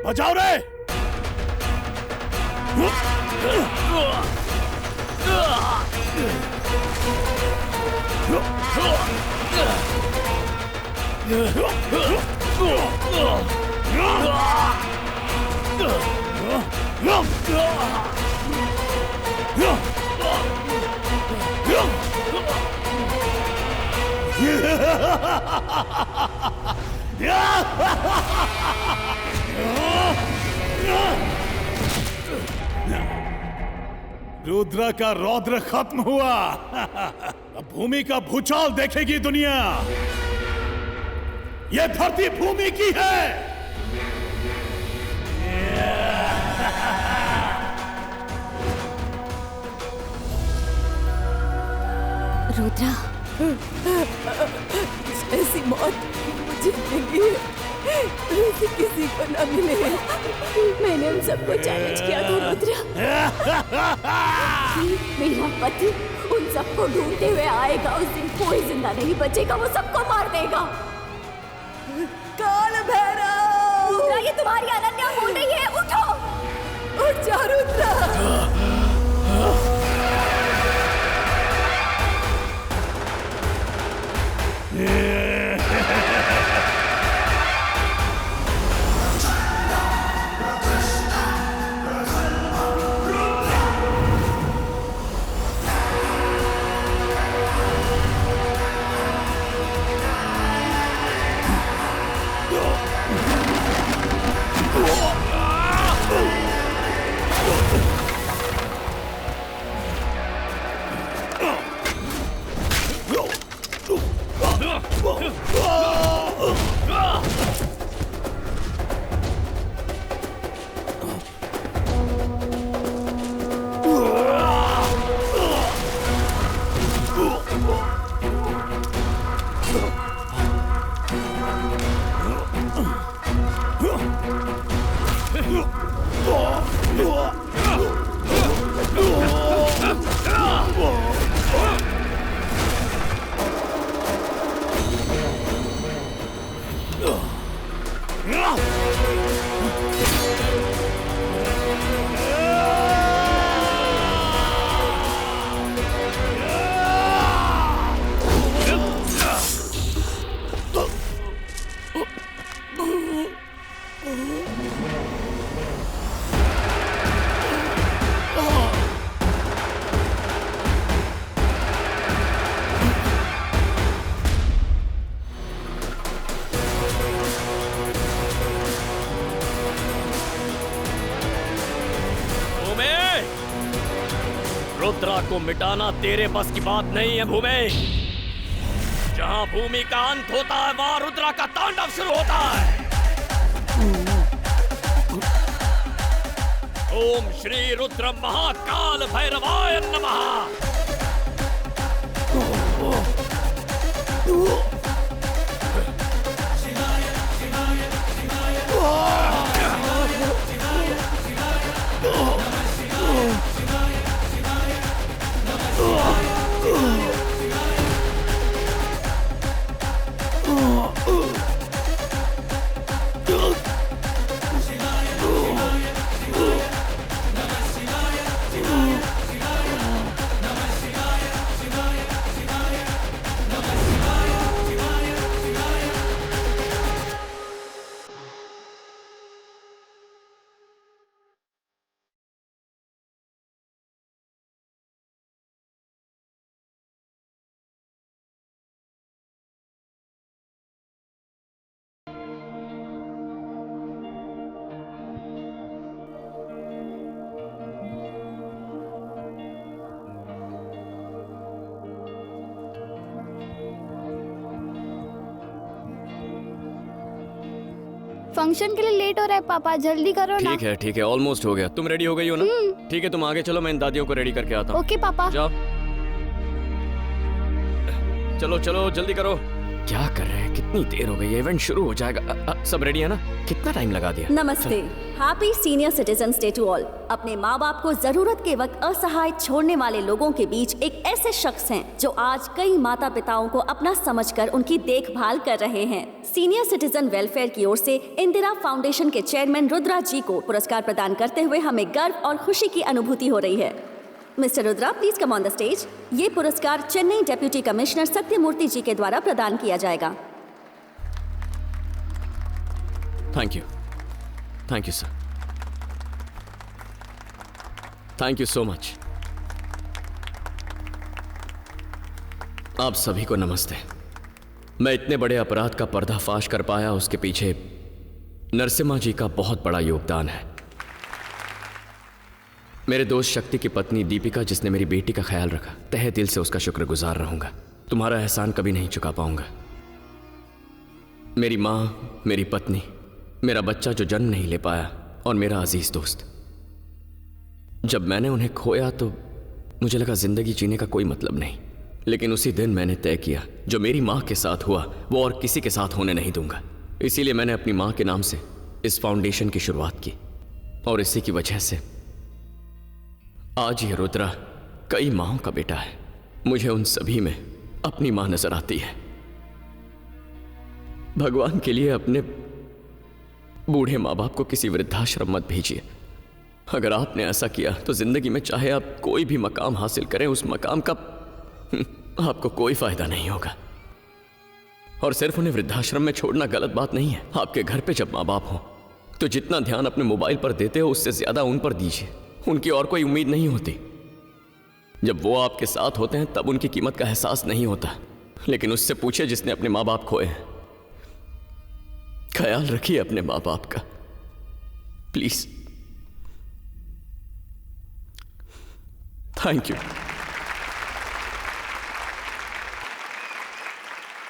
A: बचाओ रे। रुद्र का रौद्र खत्म हुआ। अब भूमि का भूचाल देखेगी दुनिया। यह धरती भूमि की है।
M: रुद्रा, ऐसी मौत मुझे मिली है, ऐसे किसी को न मिले। मैंने उन सबको चैलेंज किया था रुद्रा, मेरा पति उन सबको ढूंढते हुए आएगा। उस दिन कोई जिंदा नहीं बचेगा, वो सबको मार देगा। काल भैरव! रुद्रा, ये तुम्हारी अनन्या बोल रही है, उठो, उठ जा रुद्रा।
G: रुद्रा को मिटाना तेरे बस की बात नहीं है भूमि। जहां भूमि का अंत होता है वहां रुद्रा का तांडव शुरू होता है। ओम श्री रुद्र महाकाल भैरवाय नमः।
K: फंक्शन के लिए लेट हो रहा है पापा, जल्दी करो ना।
G: ठीक है, ऑलमोस्ट हो गया। तुम रेडी हो गई हो ना? ठीक है, तुम आगे चलो, मैं इन दादियों को रेडी करके आता हूँ।
K: ओके पापा।
G: जाओ। चलो चलो जल्दी करो। क्या कर रहे हैं? कितनी देर हो गई है? इवेंट शुरू हो जाएगा। सब रेडी है ना? कितना टाइम लगा दिया?
V: नमस्ते। Happy senior citizens day to all. अपने माँ बाप को जरूरत के वक्त असहाय छोड़ने वाले लोगों के बीच एक ऐसे शख्स हैं जो आज कई माता पिताओं को अपना समझकर उनकी देखभाल कर रहे हैं। सीनियर सिटीजन वेलफेयर की ओर से इंदिरा फाउंडेशन के चेयरमैन रुद्रा जी को पुरस्कार प्रदान करते हुए हमें गर्व और खुशी की अनुभूति हो रही है। Mister Rudra, please come on the stage. ये पुरस्कार चेन्नई डेप्यूटी कमिश्नर सत्यमूर्ति जी के द्वारा प्रदान किया जाएगा।
G: Thank you sir. Thank you so much. आप सभी को नमस्ते। मैं इतने बड़े अपराध का पर्दाफाश कर पाया, उसके पीछे नरसिम्हा जी का बहुत बड़ा योगदान है। मेरे दोस्त शक्ति की पत्नी दीपिका, जिसने मेरी बेटी का ख्याल रखा, तहे दिल से उसका शुक्रगुजार रहूंगा। तुम्हारा एहसान कभी नहीं चुका पाऊंगा। मेरी माँ, मेरी पत्नी, मेरा बच्चा जो जन्म नहीं ले पाया, और मेरा अजीज दोस्त। जब मैंने उन्हें खोया तो मुझे लगा जिंदगी जीने का कोई मतलब नहीं, लेकिन उसी दिन मैंने तय किया जो मेरी माँ के साथ हुआ वो और किसी के साथ होने नहीं दूंगा। इसीलिए मैंने अपनी माँ के नाम से इस फाउंडेशन की शुरुआत की, और इसी की वजह से आज ये रुद्रा कई माँओं का बेटा है। मुझे उन सभी में अपनी माँ नजर आती है। भगवान के लिए अपने बूढ़े माँ बाप को किसी वृद्धाश्रम मत भेजिए। अगर आपने ऐसा किया तो जिंदगी में चाहे आप कोई भी मकाम हासिल करें, उस मकाम का आपको कोई फायदा नहीं होगा। और सिर्फ उन्हें वृद्धाश्रम में छोड़ना गलत बात नहीं है। आपके घर पे जब माँ बाप हो तो जितना ध्यान अपने मोबाइल पर देते हो उससे ज्यादा उन पर दीजिए। उनकी और कोई उम्मीद नहीं होती। जब वो आपके साथ होते हैं तब उनकी कीमत का एहसास नहीं होता, लेकिन उससे पूछे जिसने अपने माँ बाप खोए हैं। ख्याल रखिए अपने माँ बाप का, प्लीज। Thank you.